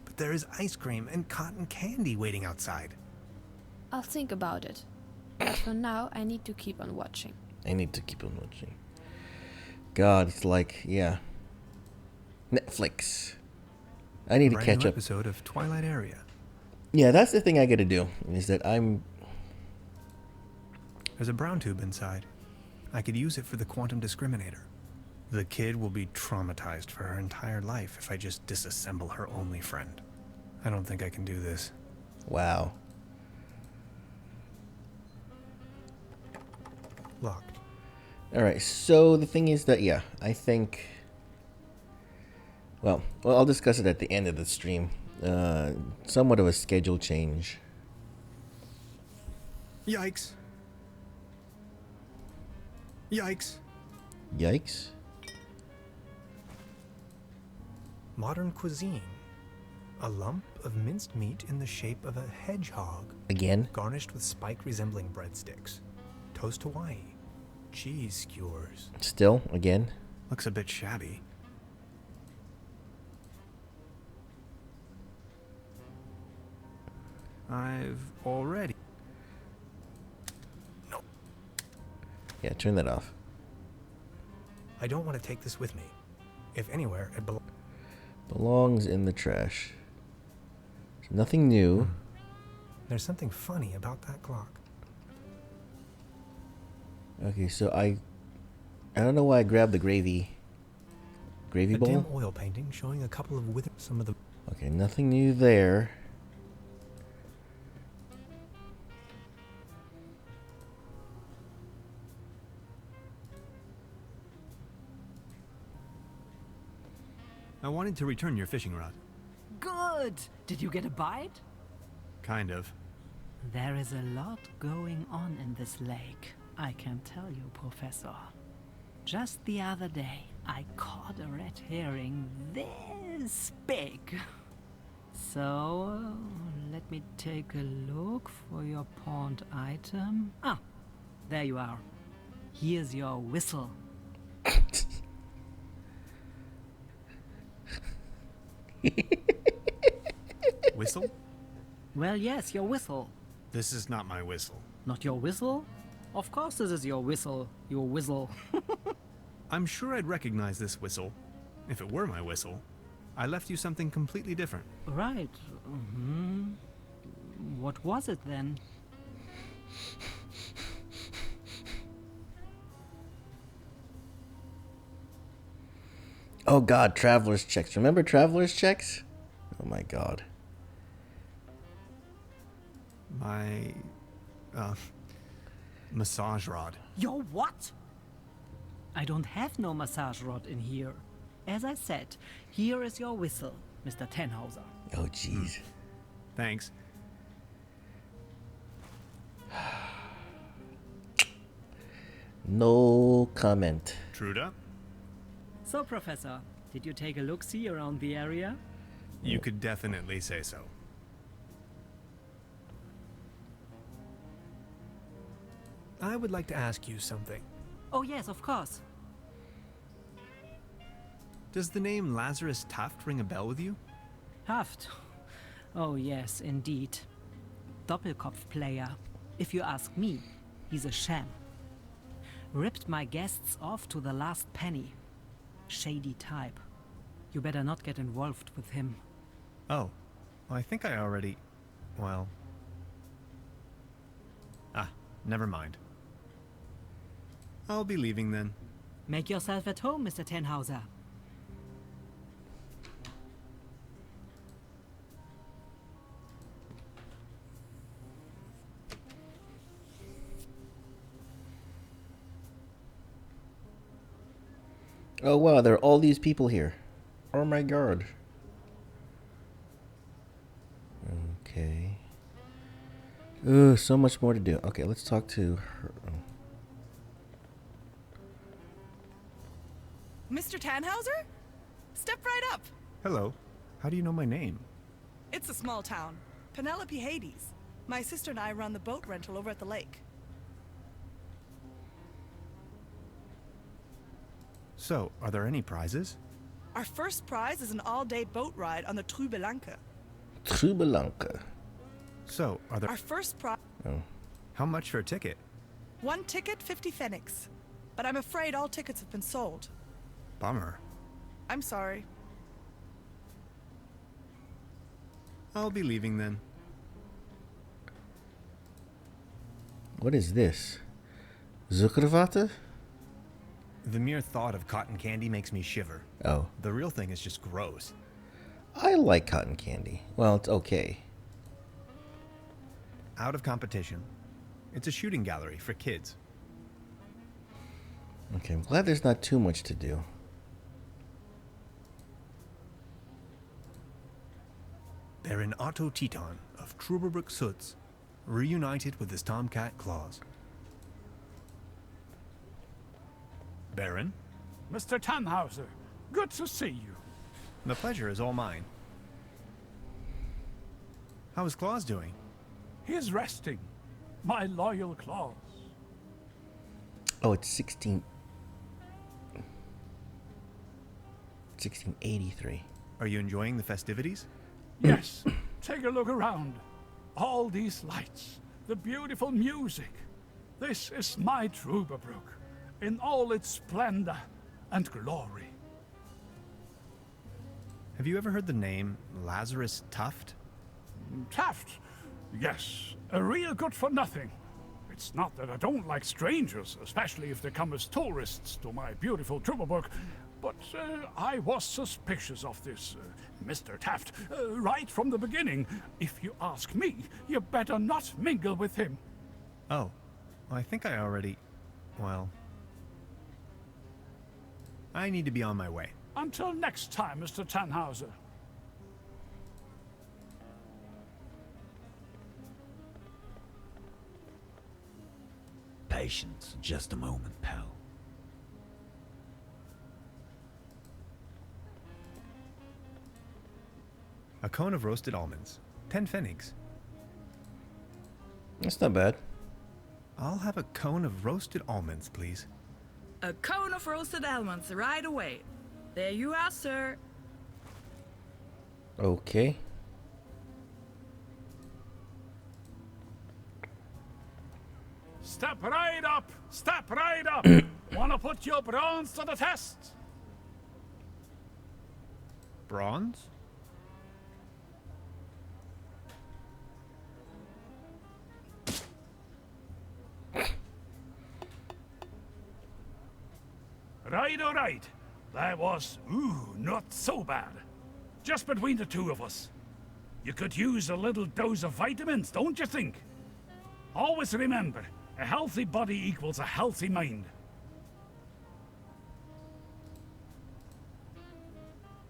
But there is ice cream and cotton candy waiting outside. I'll think about it. But for now, I need to keep on watching. I need to keep on watching. God, it's like, yeah. Netflix. I need to Brand catch new up. Episode of Twilight Area. Yeah, that's the thing I gotta do. Is that There's a brown tube inside. I could use it for the quantum discriminator. The kid will be traumatized for her entire life if I just disassemble her only friend. I don't think I can do this. Wow. Locked. Alright, so the thing is that, yeah, I think... Well, I'll discuss it at the end of the stream. Somewhat of a schedule change. Yikes. Yikes. Yikes. Modern cuisine. A lump of minced meat in the shape of a hedgehog. Again? Garnished with spike resembling breadsticks. Toast Hawaii. Cheese skewers. Still? Again? Looks a bit shabby. I've already... No. Yeah, turn that off. I don't want to take this with me. If anywhere, it Belongs in the trash. So nothing new. There's something funny about that clock. Okay, so I don't know why I grabbed the gravy A bowl. dim oil painting showing a couple of some of the... Okay, nothing new there. I wanted to return your fishing rod. Good! Did you get a bite? Kind of. There is a lot going on in this lake, I can tell you, Professor. Just the other day, I caught a red herring this big. So, let me take a look for your pawned item. Ah, there you are. Here's your whistle. Whistle? Well, yes, your whistle. This is not my whistle. Not your whistle? Of course this is your whistle, your whistle. I'm sure I'd recognize this whistle if it were my whistle. I left you something completely different. Right. What was it then? Oh God, traveler's checks. Remember traveler's checks? Oh my God. My, massage rod. Your what? I don't have no massage rod in here. As I said, here is your whistle, Mr. Tannhauser. Oh jeez. Thanks. No comment. Truda? So, Professor, did you take a look-see around the area? You could definitely say so. I would like to ask you something. Oh yes, of course. Does the name Lazarus Taft ring a bell with you? Haft. Oh yes, indeed. Doppelkopf player. If you ask me, he's a sham. Ripped my guests off to the last penny. Shady type. You better not get involved with him. Oh, I think I already... well... Ah, never mind. I'll be leaving then. Make yourself at home, Mr. Tannhauser. Oh wow, there are all these people here. Oh my God. Okay. So much more to do. Okay, let's talk to her. Tannhauser? Step right up. Hello. How do you know my name? It's a small town. Penelope Hades. My sister and I run the boat rental over at the lake. So, are there any prizes? Our first prize is an all-day boat ride on the Trüberbrook. Truberbrook. So, are there... Our first prize... Oh. How much for a ticket? One ticket, 50 pfennigs. But I'm afraid all tickets have been sold. Bummer. I'm sorry. I'll be leaving then. What is this? Zuckerwatte? The mere thought of cotton candy makes me shiver. Oh. The real thing is just gross. I like cotton candy. Well, it's okay. Out of competition. It's a shooting gallery for kids. Okay, I'm glad there's not too much to do. Baron Otto Teton of Trüberbrook Suds, reunited with his tomcat claws. Baron? Mr. Tannhauser, good to see you. The pleasure is all mine. How is Claus doing? He is resting. My loyal Claus. Oh, it's 1683. Are you enjoying the festivities? Yes, take a look around. All these lights, the beautiful music. This is my Truberbrook, in all its splendor and glory. Have you ever heard the name Lazarus Tuft? Taft, yes, a real good for nothing. It's not that I don't like strangers, especially if they come as tourists to my beautiful Truberbrook, but I was suspicious of this Mr. Taft right from the beginning. If you ask me, you better not mingle with him. Oh, I think I already... well... I need to be on my way. Until next time, Mr. Tannhauser. Patience, just a moment, pal. A cone of roasted almonds. 10 pfennigs. That's not bad. I'll have a cone of roasted almonds, please. A cone of roasted almonds right away. There you are, sir. Okay. Step right up! Step right up! Wanna put your bronze to the test? Bronze? Right, all right. That was, not so bad. Just between the two of us. You could use a little dose of vitamins, don't you think? Always remember, a healthy body equals a healthy mind.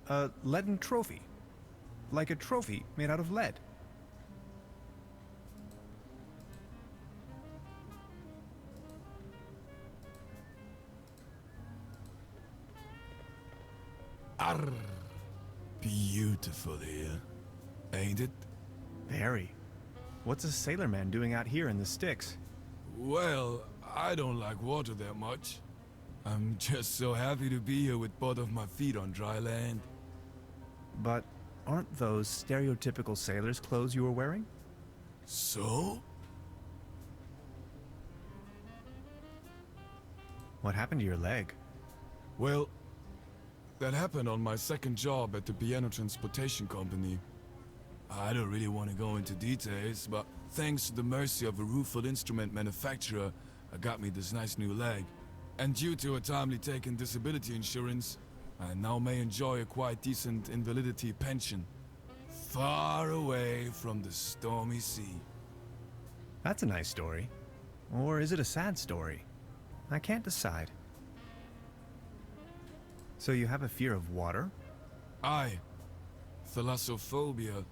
A leaden trophy. Like a trophy made out of lead. Arr, beautiful here, ain't it? Very. What's a sailorman doing out here in the sticks? Well, I don't like water that much. I'm just so happy to be here with both of my feet on dry land. But aren't those stereotypical sailor's clothes you were wearing? So? What happened to your leg? Well, that happened on my second job at the piano transportation company. I don't really want to go into details, but thanks to the mercy of a rueful instrument manufacturer, I got me this nice new leg. And due to a timely taken disability insurance, I now may enjoy a quite decent invalidity pension. Far away from the stormy sea. That's a nice story. Or is it a sad story? I can't decide. So you have a fear of water? Aye. Thalassophobia.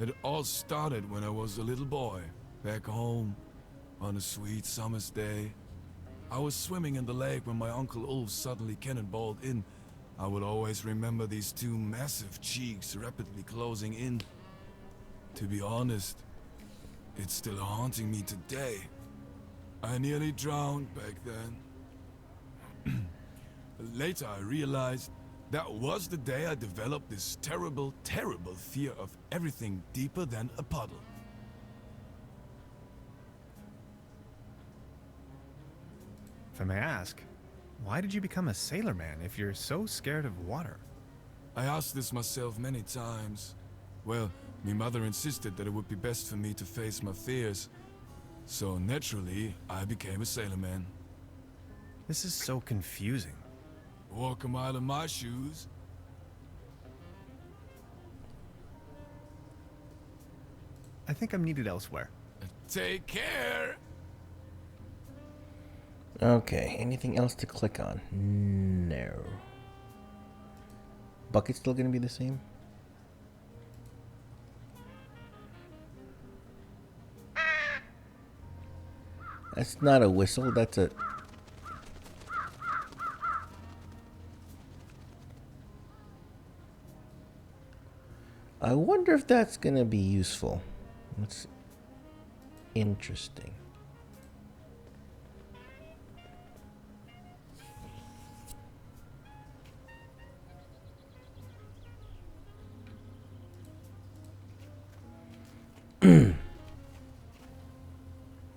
It all started when I was a little boy, back home, on a sweet summer's day. I was swimming in the lake when my Uncle Ulf suddenly cannonballed in I will always remember these two massive cheeks rapidly closing in. To be honest, it's still haunting me today. I nearly drowned back then. Later I realized that was the day I developed this terrible, terrible fear of everything deeper than a puddle. If I may ask, why did you become a sailorman if you're so scared of water? I asked this myself many times. Well, my mother insisted that it would be best for me to face my fears. So naturally, I became a sailorman. This is so confusing. Walk a mile in my shoes. I think I'm needed elsewhere. Take care! Okay, anything else to click on? No. Bucket's still gonna be the same? That's not a whistle, that's a... I wonder if that's gonna be useful. That's interesting.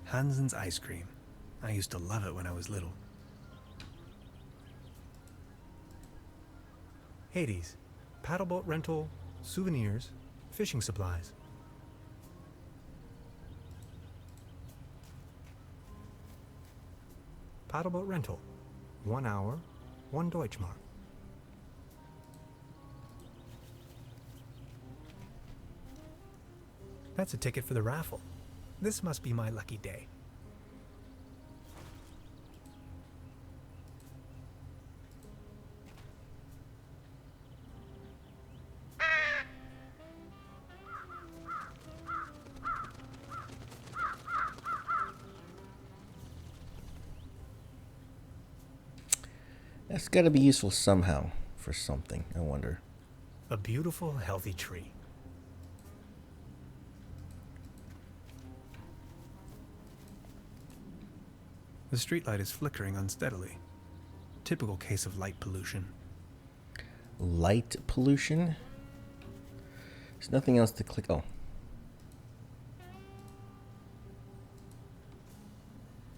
Hansen's ice cream. I used to love it when I was little. Hades. Paddleboat rental, souvenirs, fishing supplies. Paddleboat rental. 1 hour, 1 Deutschmark. That's a ticket for the raffle. This must be my lucky day. That's got to be useful somehow for something, I wonder. A beautiful, healthy tree. The streetlight is flickering unsteadily. Typical case of light pollution. Light pollution? There's nothing else to click. Oh.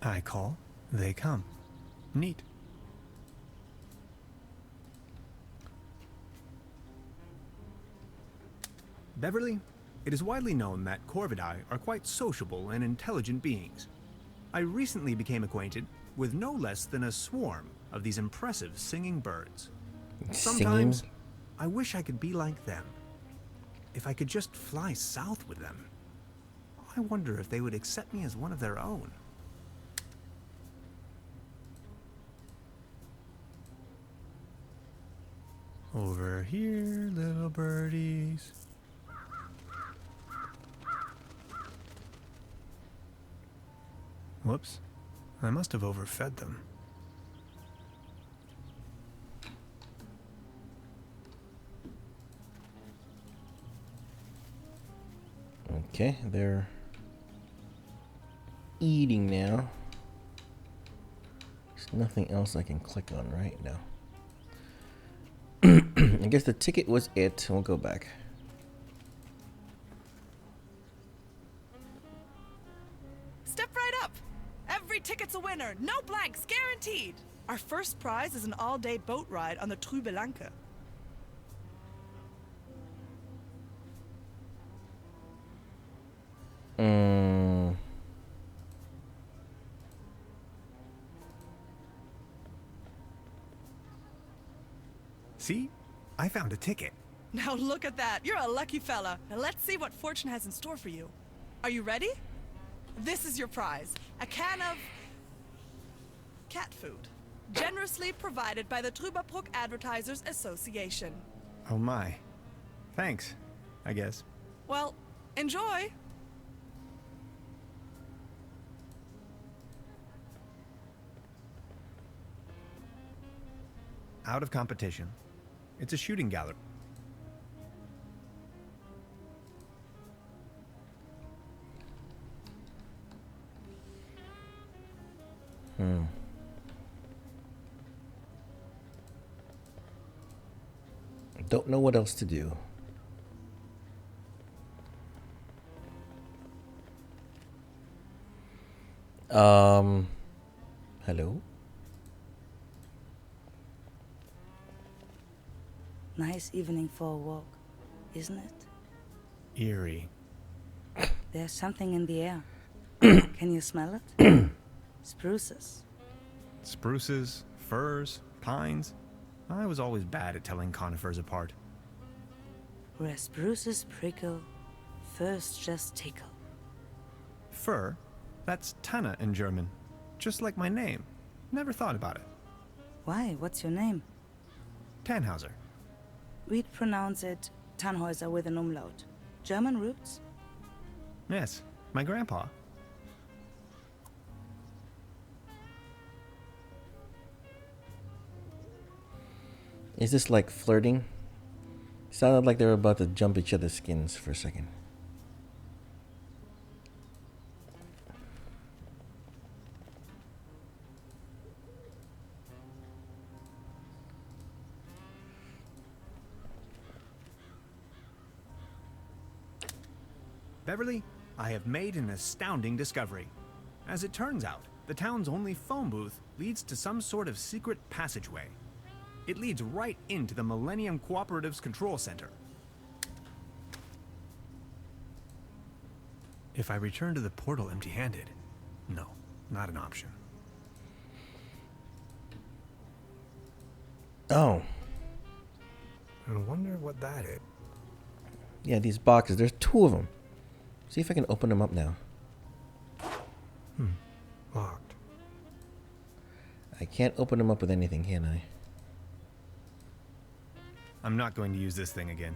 I call, they come. Neat. Beverly, it is widely known that Corvidae are quite sociable and intelligent beings. I recently became acquainted with no less than a swarm of these impressive singing birds. Sometimes, I wish I could be like them. If I could just fly south with them. I wonder if they would accept me as one of their own. Over here, little birdies. Whoops. I must have overfed them. Okay, they're eating now. There's nothing else I can click on right now. I guess the ticket was it. We'll go back. Step right up. Every ticket's a winner. No blanks, guaranteed. Our first prize is an all-day boat ride on the Trüberbrook. See? I found a ticket. Now look at that. You're a lucky fella. Now let's see what fortune has in store for you. Are you ready? This is your prize. A can of cat food. Generously provided by the Trüberbrook Advertisers Association. Oh my. Thanks, I guess. Well, enjoy. Out of competition. It's a shooting gallery. Don't know what else to do. Hello? Nice evening for a walk, isn't it? Eerie. There's something in the air. Can you smell it? Spruces. Spruces, firs, pines. I was always bad at telling conifers apart. Where spruces prickle, firs just tickle. Fir? That's Tanne in German. Just like my name. Never thought about it. Why? What's your name? Tannhauser. We'd pronounce it Tannhäuser with an umlaut. German roots? Yes, my grandpa. Is this like flirting? Sounded like they were about to jump each other's skins for a second. Beverly, I have made an astounding discovery. As it turns out, the town's only phone booth leads to some sort of secret passageway. It leads right into the Millennium Cooperative's control center. If I return to the portal empty-handed, no, not an option. Oh. I wonder what that is. Yeah, these boxes. There's two of them. See if I can open them up now. Locked. I can't open them up with anything, can I? I'm not going to use this thing again.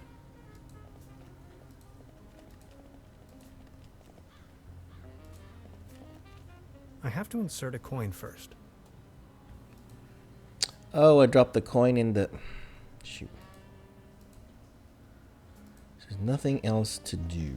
I have to insert a coin first. Oh, I dropped the coin in the... Shoot. There's nothing else to do.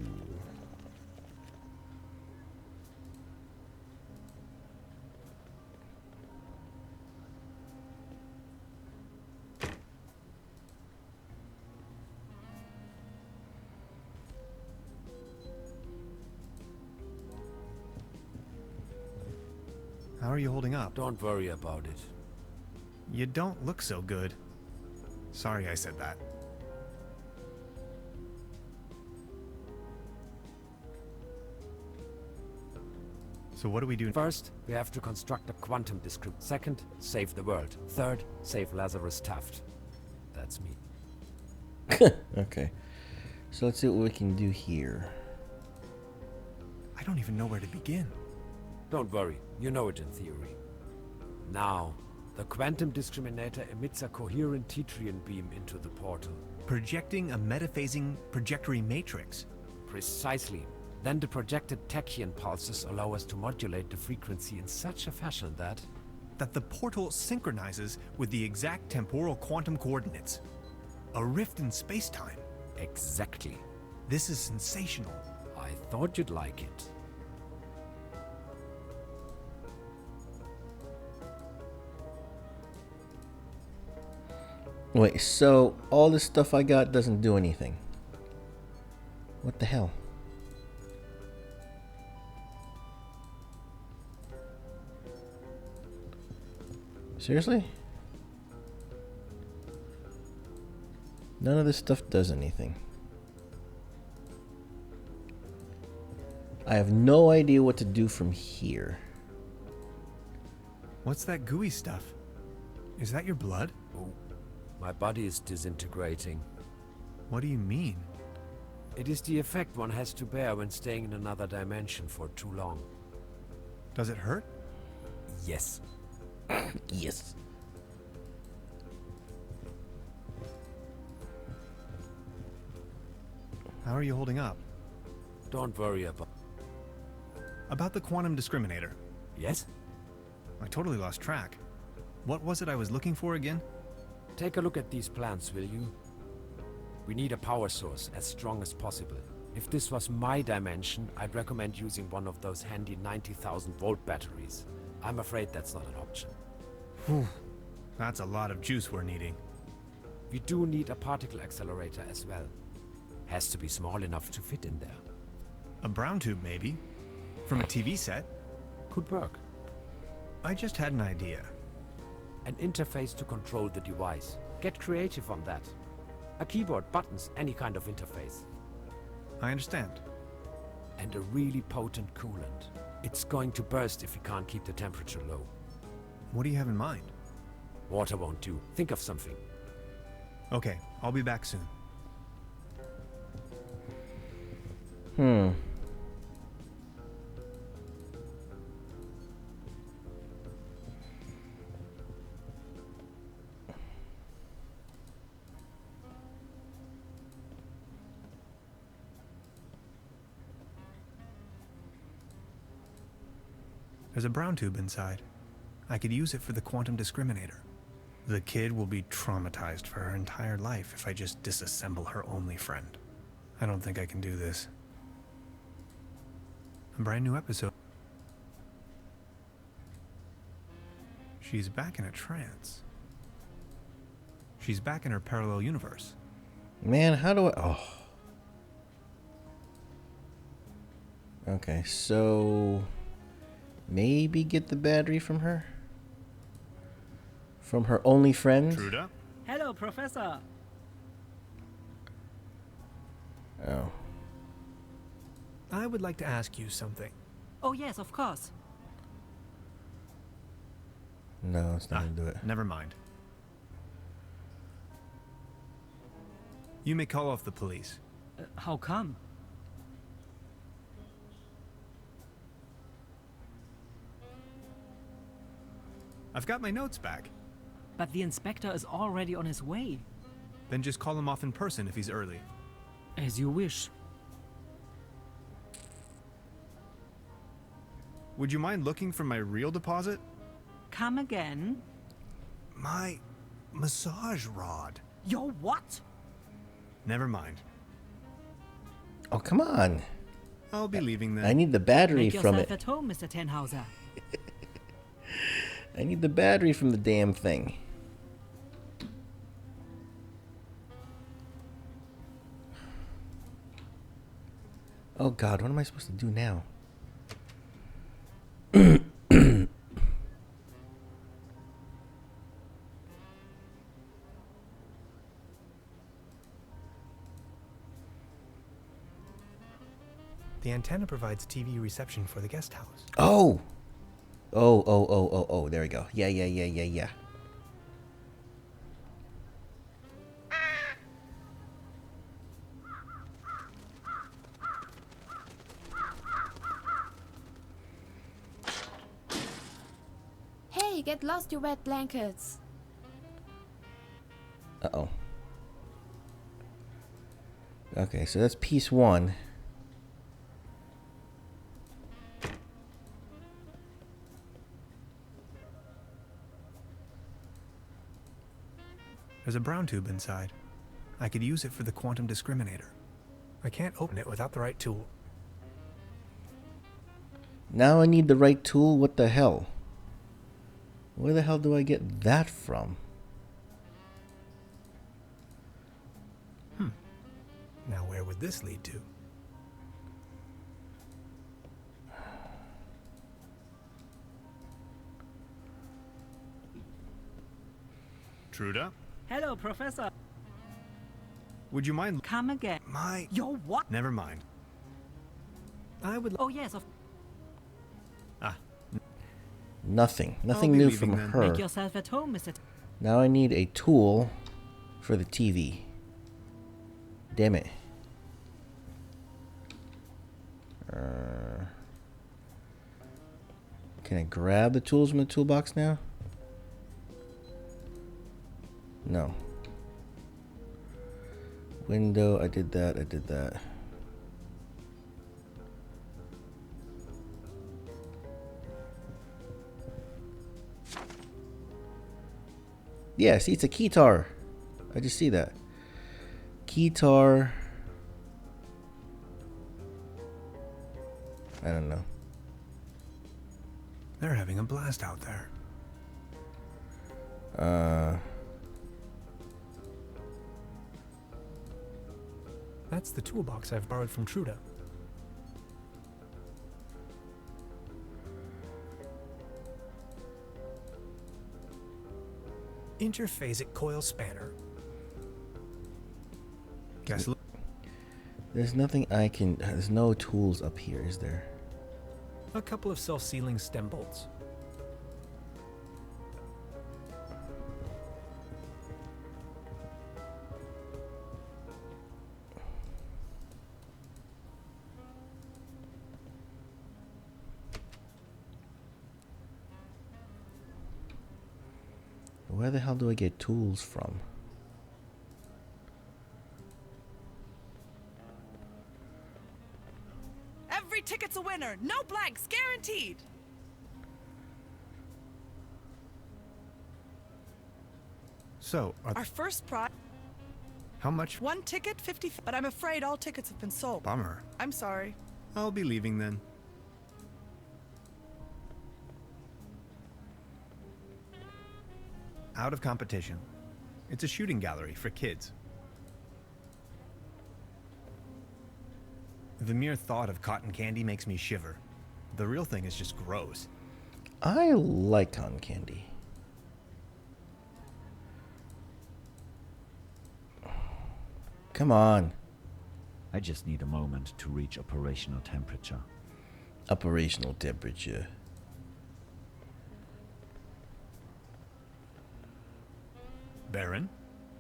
How are you holding up? Don't worry about it. You don't look so good. Sorry I said that. So what do we do? First, we have to construct a quantum discrim. Second, save the world. Third, save Lazarus Taft. That's me. Okay. So let's see what we can do here. I don't even know where to begin. Don't worry, you know it in theory. Now, the quantum discriminator emits a coherent Tetrian beam into the portal. Projecting a metaphasing trajectory matrix. Precisely. Then the projected tachyon pulses allow us to modulate the frequency in such a fashion that the portal synchronizes with the exact temporal quantum coordinates. A rift in space-time. Exactly. This is sensational. I thought you'd like it. Wait, so all this stuff I got doesn't do anything. What the hell? Seriously? None of this stuff does anything. I have no idea what to do from here. What's that gooey stuff? Is that your blood? Oh, my body is disintegrating. What do you mean? It is the effect one has to bear when staying in another dimension for too long. Does it hurt? Yes. Yes. How are you holding up? Don't worry about the quantum discriminator. Yes? I totally lost track. What was it I was looking for again? Take a look at these plans, will you? We need a power source as strong as possible. If this was my dimension, I'd recommend using one of those handy 90,000 volt batteries. I'm afraid that's not an option. Whew. That's a lot of juice we're needing. We do need a particle accelerator as well. Has to be small enough to fit in there. A brown tube, maybe? From a TV set? Could work. I just had an idea. An interface to control the device. Get creative on that. A keyboard, buttons, any kind of interface. I understand. And a really potent coolant. It's going to burst if we can't keep the temperature low. What do you have in mind? Water won't do. Think of something. Okay, I'll be back soon. There's a brown tube inside. I could use it for the quantum discriminator. The kid will be traumatized for her entire life if I just disassemble her only friend. I don't think I can do this. A brand new episode. She's back in a trance. She's back in her parallel universe. Man, how do I... Oh. Okay, so... Maybe get the battery from her? From her only friend? Truda? Hello, Professor. Oh. I would like to ask you something. Oh, yes, of course. No, it's not gonna do it. Never mind. You may call off the police. How come? I've got my notes back. But the inspector is already on his way. Then just call him off in person if he's early. As you wish. Would you mind looking for my real deposit? Come again? My massage rod. Your what? Never mind. Oh, come on. I'll be leaving then. I need the battery Make from yourself it. at home, Mr. Tenhauser. I need the battery from the damn thing. Oh God, what am I supposed to do now? The antenna provides TV reception for the guest house. Oh! Oh, there we go. Yeah. Hey, get lost, you wet blankets. Uh-oh. Okay, so that's piece one. There's a brown tube inside. I could use it for the quantum discriminator. I can't open it without the right tool. Now I need the right tool? What the hell? Where the hell do I get that from? Now where would this lead to? Truda? Hello, Professor. Would you mind... Come again. My... Your what? Never mind. I would... Oh, yes, of... Nothing I'll be new leaving from then. her. Make yourself at home, Mr. Now I need a tool for the TV. Damn it. Can I grab the tools from the toolbox now? No. Window, I did that. Yeah, see, it's a keytar. I just see that. Keytar. I don't know. They're having a blast out there. That's the toolbox I've borrowed from Truda. Interphasic coil spanner. Guess. There's nothing I can. There's no tools up here, is there? A couple of self-sealing stem bolts. Where the hell do I get tools from? Every ticket's a winner. No blanks, guaranteed. So, Our first prize. how much? One ticket, 50. But I'm afraid all tickets have been sold. Bummer. I'm sorry. I'll be leaving then. Out of competition. It's a shooting gallery for kids. The mere thought of cotton candy makes me shiver. The real thing is just gross. I like cotton candy. Come on. I just need a moment to reach operational temperature. Operational temperature. Baron?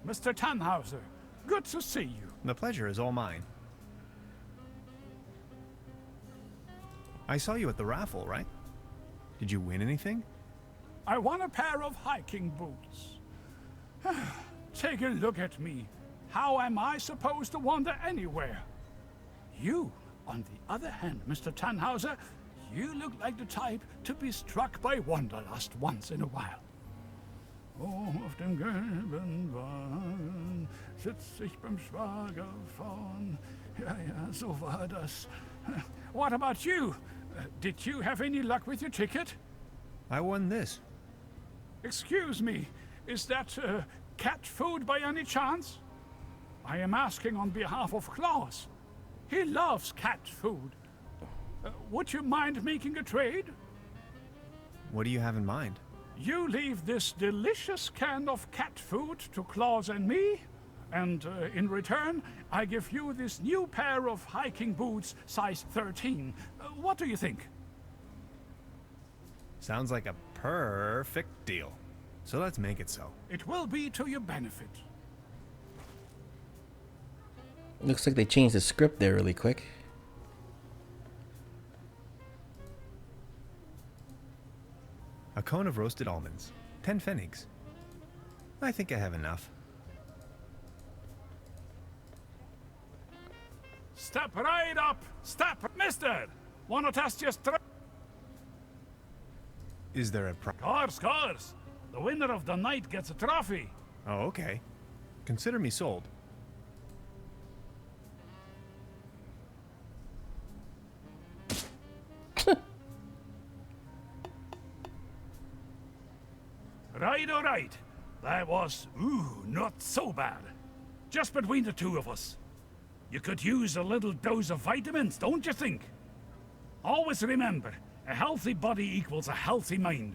Mr. Tannhauser, good to see you. The pleasure is all mine. I saw you at the raffle, right? Did you win anything? I won a pair of hiking boots. Take a look at me. How am I supposed to wander anywhere? You, on the other hand, Mr. Tannhauser, you look like the type to be struck by wanderlust once in a while. Oh, auf dem gelben Wagen sitz ich beim Schwager vorn. Ja, so war das. What about you? Did you have any luck with your ticket? I won this. Excuse me, is that cat food by any chance? I am asking on behalf of Klaus. He loves cat food. Would you mind making a trade? What do you have in mind? You leave this delicious can of cat food to Klaus and me, and in return, I give you this new pair of hiking boots, size 13. What do you think? Sounds like a perfect deal. So let's make it so. It will be to your benefit. Looks like they changed the script there really quick. A cone of roasted almonds. 10 pfennigs. I think I have enough. Step right up! Step, mister! Wanna test your strength? Is there a Scores! The winner of the night gets a trophy. Oh, okay. Consider me sold. Right, all right. That was, not so bad. Just between the two of us. You could use a little dose of vitamins, don't you think? Always remember, a healthy body equals a healthy mind.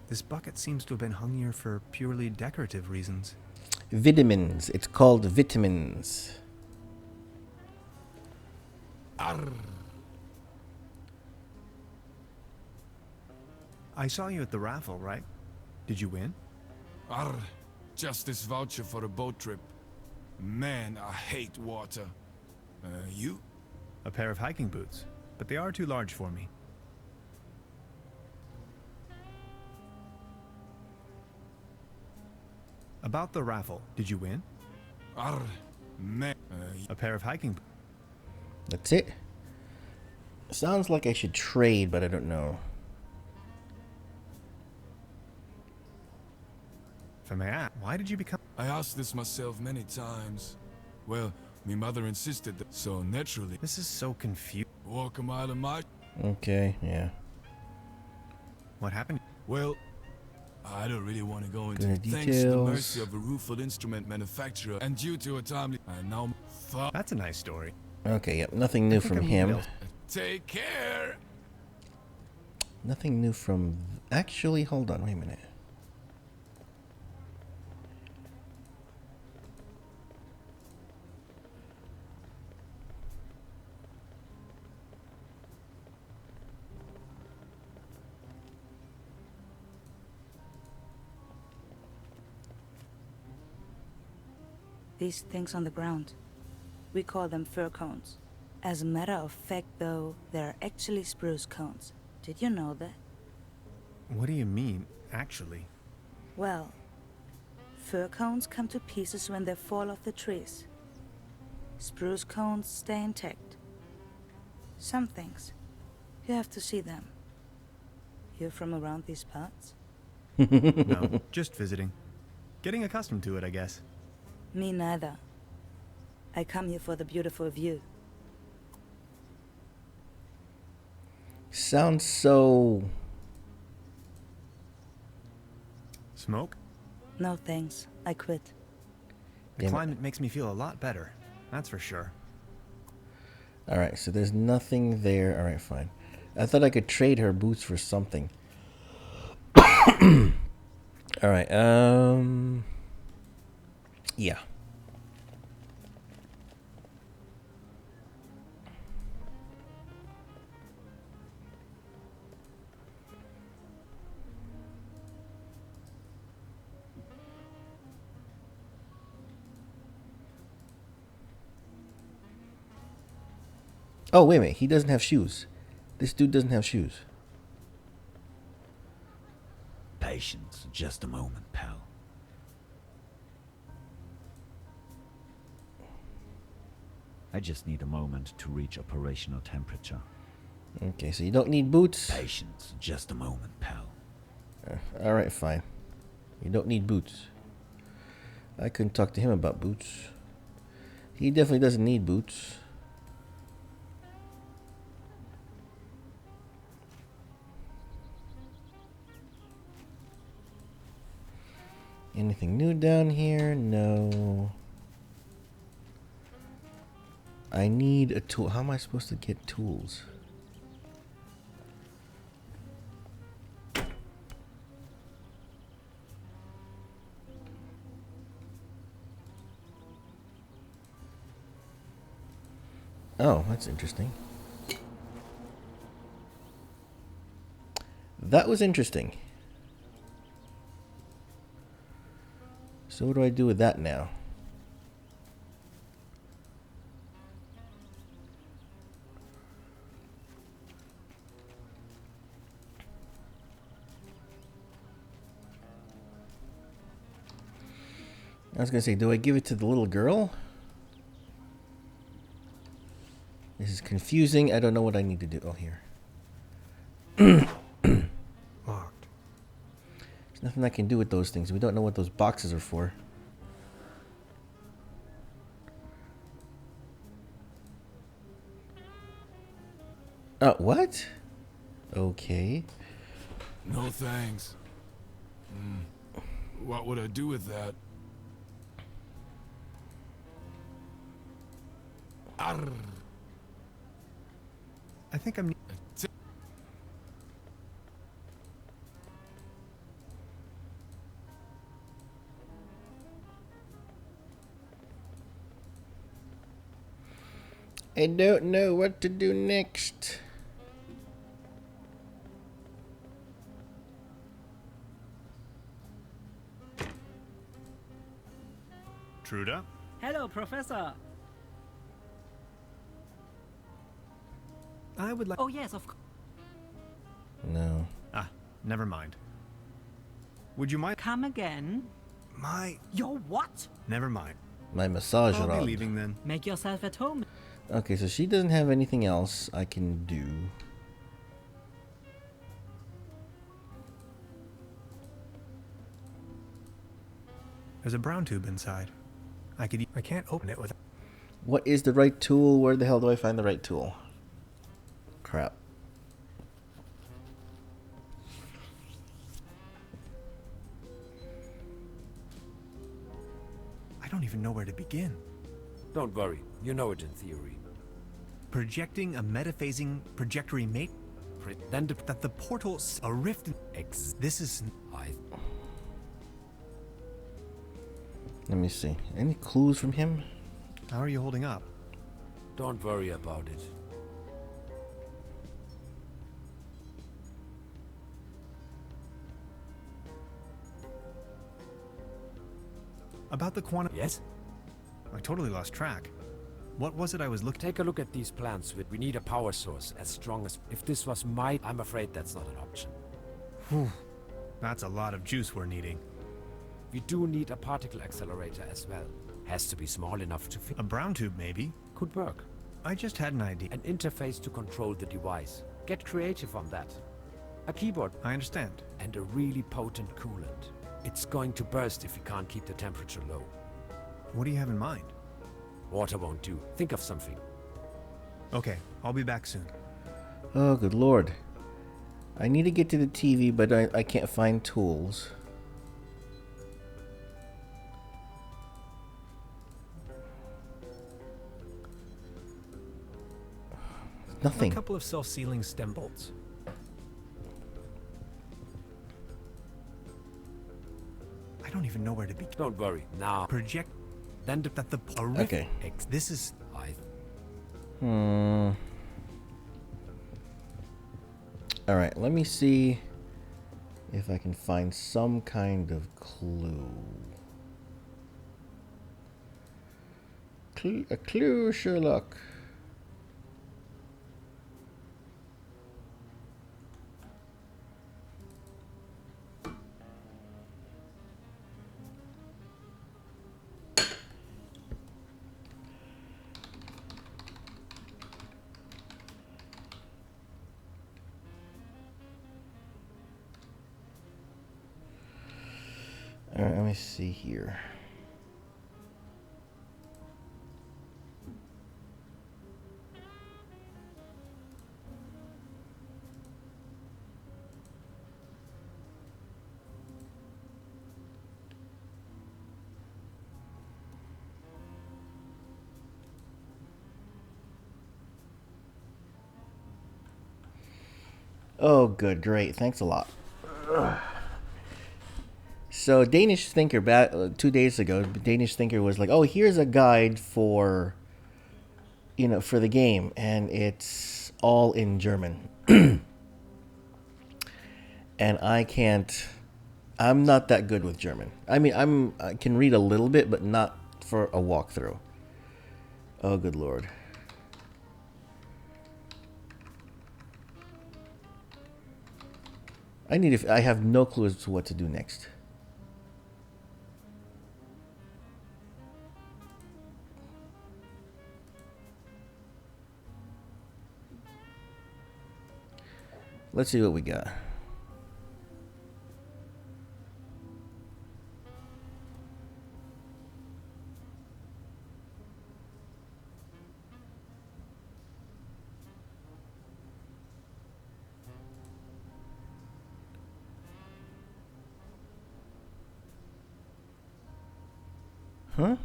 This bucket seems to have been hung here for purely decorative reasons. Vitamins. It's called vitamins. Arr. I saw you at the raffle, right? Did you win? Arr, just this voucher for a boat trip. Man, I hate water. You? A pair of hiking boots, but they are too large for me. About the raffle, did you win? Arr, man. A pair of hiking boots. That's it. Sounds like I should trade, but I don't know. If I may ask, why did you become... I asked this myself many times. Well, me mother insisted that, so naturally... This is so confusing. Walk a mile a mile. Okay, yeah. What happened? Well, I don't really want to go into the Thanks to the details. mercy of a rueful instrument manufacturer, and due to a timely... And now... That's a nice story. Okay, yep, nothing new from him. Take care! Nothing new from... Actually, hold on, wait a minute. These things on the ground. We call them fir cones. As a matter of fact, though, they're actually spruce cones. Did you know that? What do you mean, actually? Well, fir cones come to pieces when they fall off the trees. Spruce cones stay intact. Some things, you have to see them. You're from around these parts? No, just visiting. Getting accustomed to it, I guess. Me neither. I come here for the beautiful view. Sounds so... Smoke? No thanks, I quit. The climate makes me feel a lot better, that's for sure. Alright, so there's nothing there. Alright, fine. I thought I could trade her boots for something. Alright, yeah. Oh, wait a minute. He doesn't have shoes. This dude doesn't have shoes. Patience. Just a moment, pal. I just need a moment to reach operational temperature. Okay, so you don't need boots. Patience. Just a moment, pal. Alright, fine. You don't need boots. I couldn't talk to him about boots. He definitely doesn't need boots. Anything new down here? No. I need a tool. How am I supposed to get tools? Oh, that's interesting. That was interesting. So what do I do with that now? I was gonna say, do I give it to the little girl? This is confusing. I don't know what I need to do. Oh, here. Locked. There's nothing I can do with those things. We don't know what those boxes are for. What? Okay. No thanks. What would I do with that? Arr. I think I'm... I don't know what to do next. Truda? Hello, Professor. I would like... Oh, yes, of course. No. Ah, never mind. Would you mind... Come again? My... Your what? Never mind. My massage I'll rod. be leaving then. Make yourself at home. Okay, so she doesn't have anything else I can do. There's a brown tube inside. I can't open it without... What is the right tool? Where the hell do I find the right tool? Crap. I don't even know where to begin. Don't worry, you know it in theory. Projecting a metaphasing trajectory mate? Then that the portal's a rift... This is... Let me see. Any clues from him? How are you holding up? Don't worry about it. About the quantum... Yes? I totally lost track. What was it I was looking... Take a look at these plans. We need a power source as strong as... If this was my... I'm afraid that's not an option. Whew. That's a lot of juice we're needing. We do need a particle accelerator as well. Has to be small enough to fit. A brown tube, maybe? Could work. I just had an idea. An interface to control the device. Get creative on that. A keyboard. I understand. And a really potent coolant. It's going to burst if you can't keep the temperature low. What do you have in mind? Water won't do. Think of something. Okay, I'll be back soon. Oh, good lord. I need to get to the TV, but I can't find tools. Nothing. A couple of self-sealing stem bolts. I don't even know where to begin. Don't worry. Now project. Then that the okay. This is. All right. Let me see if I can find some kind of clue. A clue, Sherlock. Alright, let me see here. Oh, good, great. Thanks a lot. Ugh. So Danish Thinker, back 2 days ago, Danish Thinker was like, "Oh, here's a guide for, for the game, and it's all in German." And I'm not that good with German. I mean, I can read a little bit, but not for a walkthrough. Oh, good lord. I have no clue as to what to do next. Let's see what we got. Huh?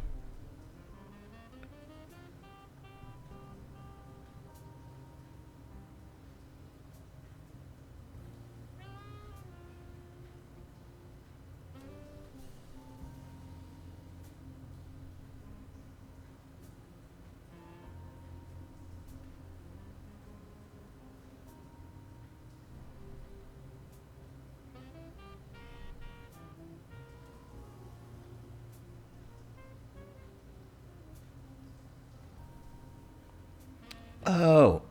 Oh,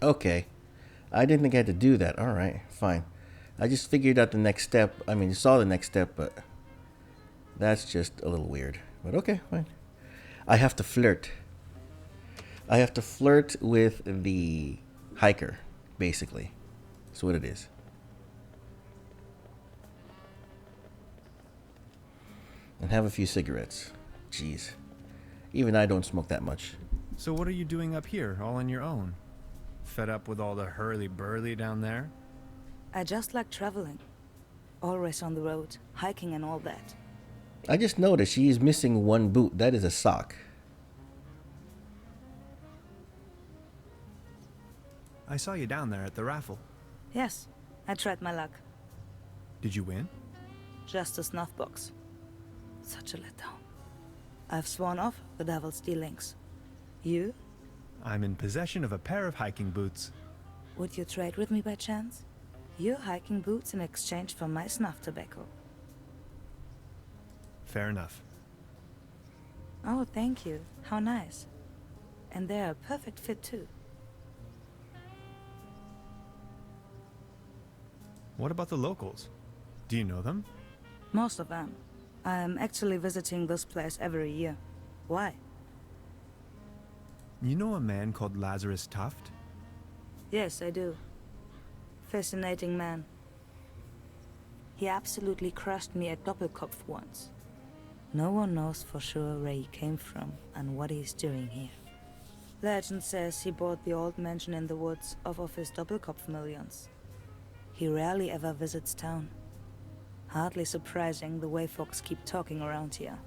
okay. I didn't think I had to do that. All right, fine. I just figured out the next step. I mean, you saw the next step, but that's just a little weird. But okay, fine. I have to flirt. I have to flirt with the hiker, basically. That's what it is. And have a few cigarettes. Jeez. Even I don't smoke that much. So what are you doing up here, all on your own? Fed up with all the hurly-burly down there? I just like traveling. Always on the road, hiking and all that. I just noticed she is missing one boot. That is a sock. I saw you down there at the raffle. Yes, I tried my luck. Did you win? Just a snuff box. Such a letdown. I've sworn off the devil's dealings. You? I'm in possession of a pair of hiking boots. Would you trade with me by chance? Your hiking boots in exchange for my snuff tobacco. Fair enough. Oh, thank you. How nice. And they're a perfect fit too. What about the locals? Do you know them? Most of them. I'm actually visiting this place every year. Why? You know a man called Lazarus Tuft? Yes, I do. Fascinating man. He absolutely crushed me at Doppelkopf once. No one knows for sure where he came from and what he's doing here. Legend says he bought the old mansion in the woods off of his Doppelkopf millions. He rarely ever visits town. Hardly surprising the way folks keep talking around here.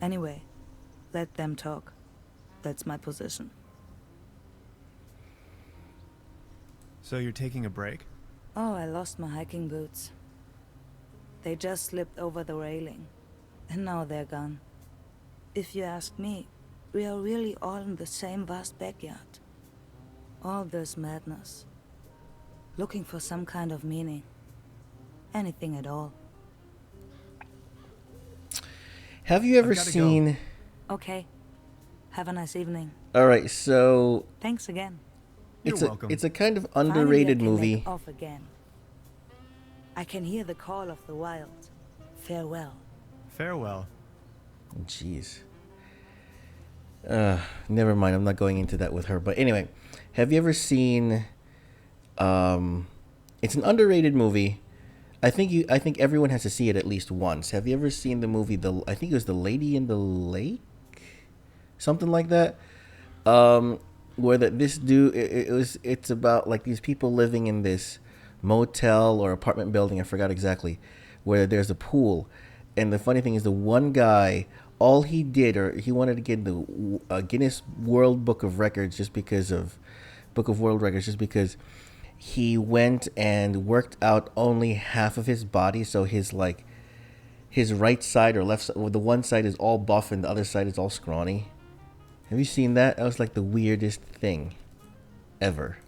Anyway, let them talk. That's my position. So you're taking a break? Oh, I lost my hiking boots. They just slipped over the railing. And now they're gone. If you ask me, we are really all in the same vast backyard. All this madness. Looking for some kind of meaning. Anything at all. Have you ever seen... Okay. Have a nice evening. Alright, so... Thanks again. It's a kind of underrated movie. Off again. I can hear the call of the wild. Farewell. Farewell. Jeez. Never mind. I'm not going into that with her. But anyway, have you ever seen? It's an underrated movie. I think everyone has to see it at least once. Have you ever seen the movie? I think it was The Lady in the Lake, something like that. Where this dude, it's about like these people living in this motel or apartment building. I forgot exactly. Where there's a pool. And the funny thing is, the one guy, all he did, or he wanted to get the Guinness World Book of Records just because he went and worked out only half of his body. So his right side or left side, the one side is all buff and the other side is all scrawny. Have you seen that? That was like the weirdest thing ever.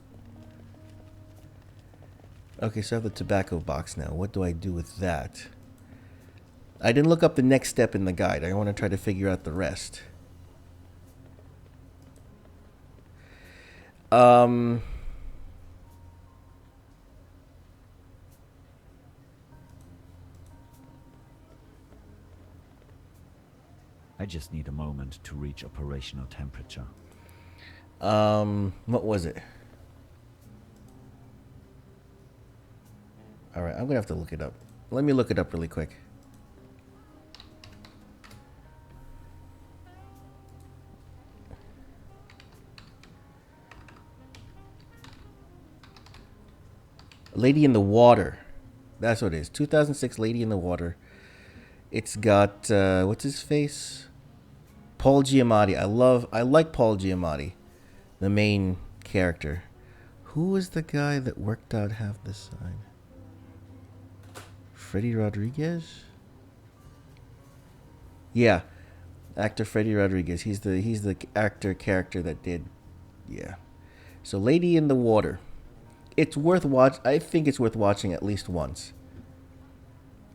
Okay, so I have the tobacco box now. What do I do with that? I didn't look up the next step in the guide. I want to try to figure out the rest. I just need a moment to reach operational temperature. What was it? Alright, I'm gonna have to look it up. Let me look it up really quick. Lady in the Water. That's what it is. 2006 Lady in the Water. It's got, what's his face? Paul Giamatti. I like Paul Giamatti, the main character. Who was the guy that worked out half the side? Freddy Rodriguez? Yeah. Actor Freddy Rodriguez. He's the character that did, yeah. So Lady in the Water. It's worth I think it's worth watching at least once.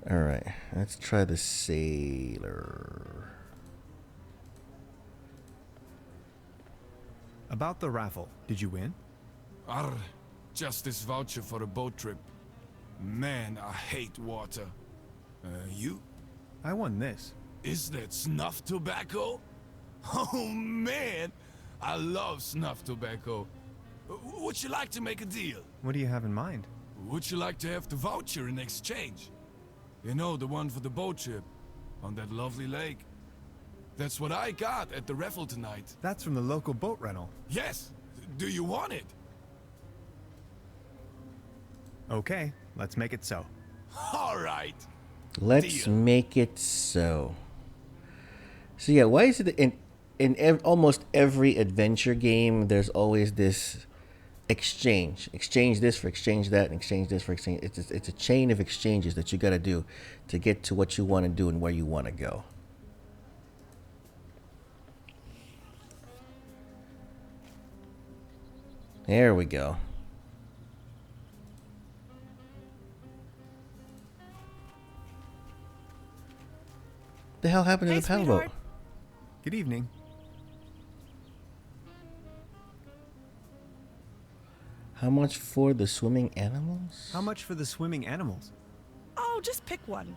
Alright, let's try the Sailor. About the raffle, did you win? Arr, just this voucher for a boat trip. Man, I hate water. You? I won this. Is that snuff tobacco? Oh man, I love snuff tobacco. Would you like to make a deal? What do you have in mind? Would you like to have the voucher in exchange? You know, the one for the boat trip. on that lovely lake. That's what I got at the raffle tonight. That's from the local boat rental. Yes! Do you want it? Okay, let's make it so. All right. Let's make it so. So yeah, why is it in almost every adventure game there's always this exchange this for exchange that, and exchange this for exchange. It's a chain of exchanges that you got to do to get to what you want to do and where you want to go. There we go. The hell happened to the paddle boat? Good evening. How much for the swimming animals? How much for the swimming animals? Oh, just pick one.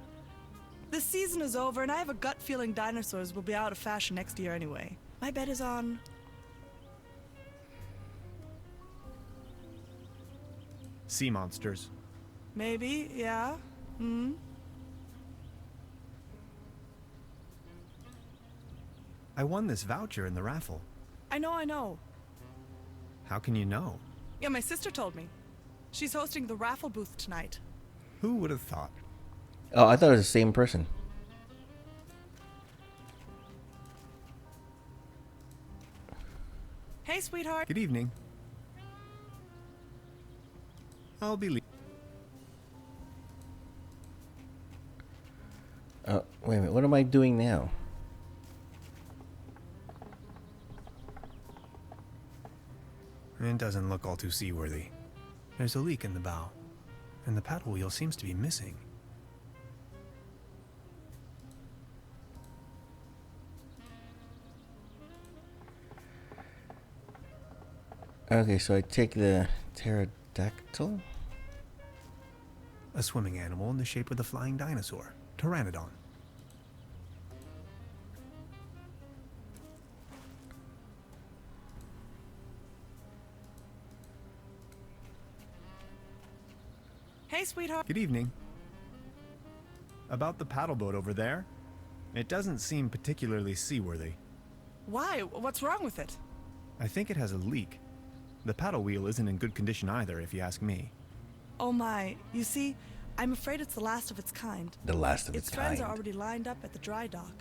The season is over, and I have a gut feeling dinosaurs will be out of fashion next year anyway. My bet is on... Sea monsters. Maybe, yeah. I won this voucher in the raffle. I know. How can you know? Yeah, my sister told me. She's hosting the raffle booth tonight. Who would have thought? Oh, I thought it was the same person. Hey, sweetheart. Good evening. I'll be leaving. Wait a minute. What am I doing now? It doesn't look all too seaworthy. There's a leak in the bow, and the paddle wheel seems to be missing. Okay, so I take the pterodactyl. A swimming animal in the shape of the flying dinosaur, Pteranodon. Hey, sweetheart. Good evening. About the paddle boat over there, it doesn't seem particularly seaworthy. Why? What's wrong with it? I think it has a leak. The paddle wheel isn't in good condition either, if you ask me. Oh my. You see, I'm afraid it's the last of its kind. The last of its Its friends kind. are already lined up at the dry dock.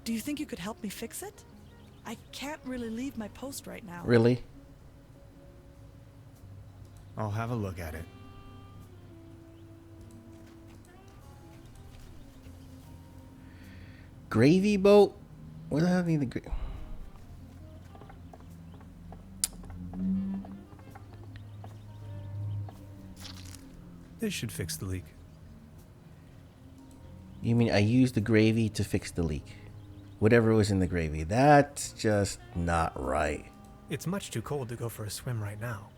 Do you think you could help me fix it? I can't really leave my post right now. Really? I'll have a look at it. Gravy boat? Where the hell need the gravy? This should fix the leak. You mean I used the gravy to fix the leak? Whatever was in the gravy. That's just not right. It's much too cold to go for a swim right now.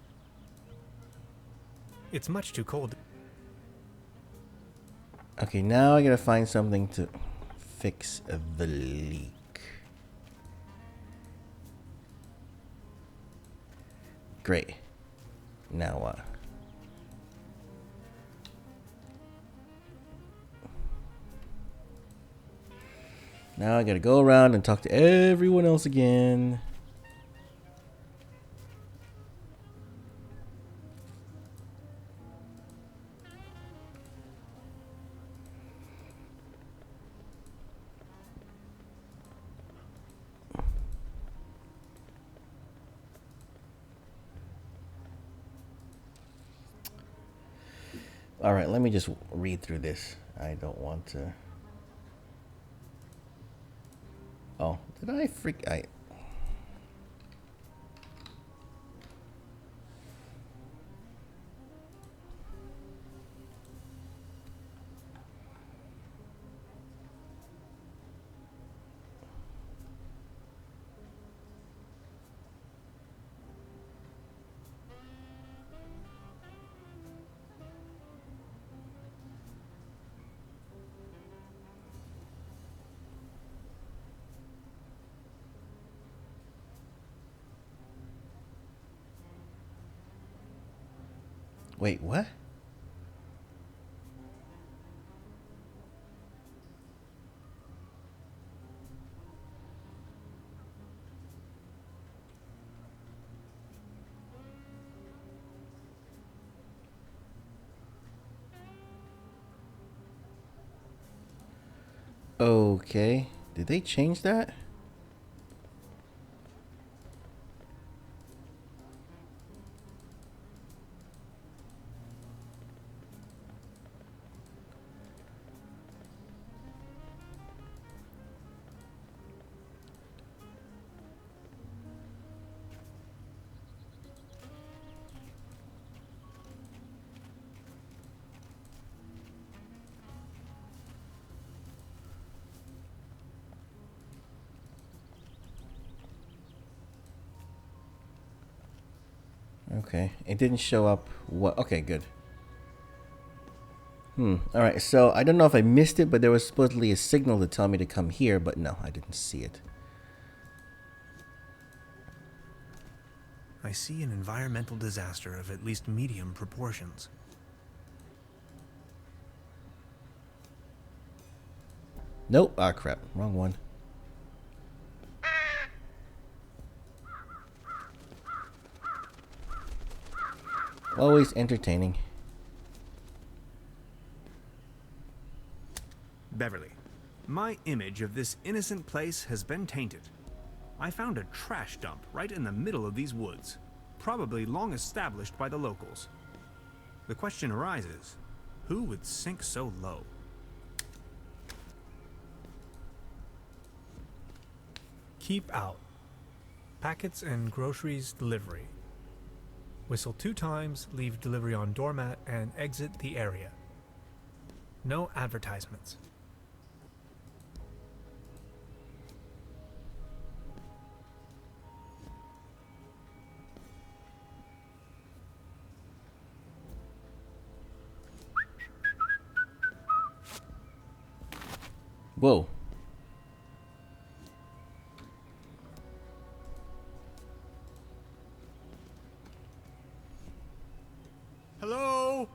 It's much too cold. Okay, now I gotta find something to fix the leak. Great. Now what? Now I gotta go around and talk to everyone else again. All right, let me just read through this. I don't want to. Oh, did I freak? Wait, what? Okay. Did they change that? Okay, it didn't show up. What? Okay, good. All right, so I don't know if I missed it, but there was supposedly a signal to tell me to come here, but no, I didn't see it. I see an environmental disaster of at least medium proportions. Nope. Ah, crap. Wrong one. Always entertaining. Beverly, my image of this innocent place has been tainted. I found a trash dump right in the middle of these woods, probably long established by the locals. The question arises, who would sink so low? Keep out. Packets and groceries delivery. Whistle 2 times, leave delivery on doormat, and exit the area. No advertisements. Whoa. Hello?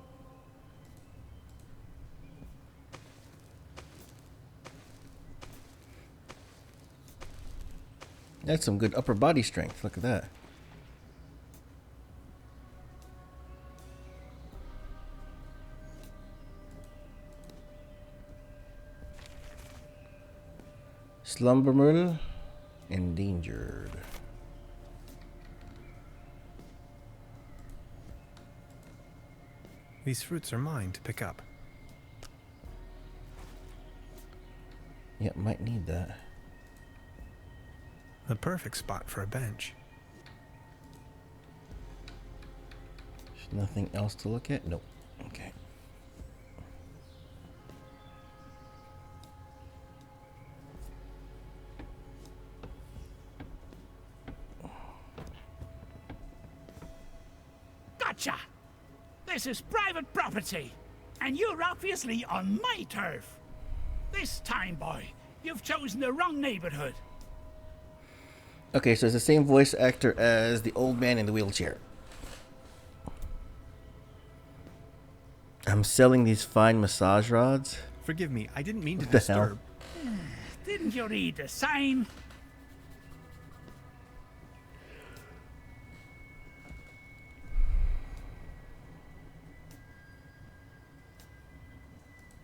That's some good upper body strength. Look at that. Slumbermull endangered. These fruits are mine to pick up. Yep, might need that. The perfect spot for a bench. There's nothing else to look at? Nope. Okay. Gotcha! This is private property, and you're obviously on my turf. This time, boy, you've chosen the wrong neighborhood. Okay, so it's the same voice actor as the old man in the wheelchair. I'm selling these fine massage rods. Forgive me, I didn't mean to What the disturb. Didn't you read the sign?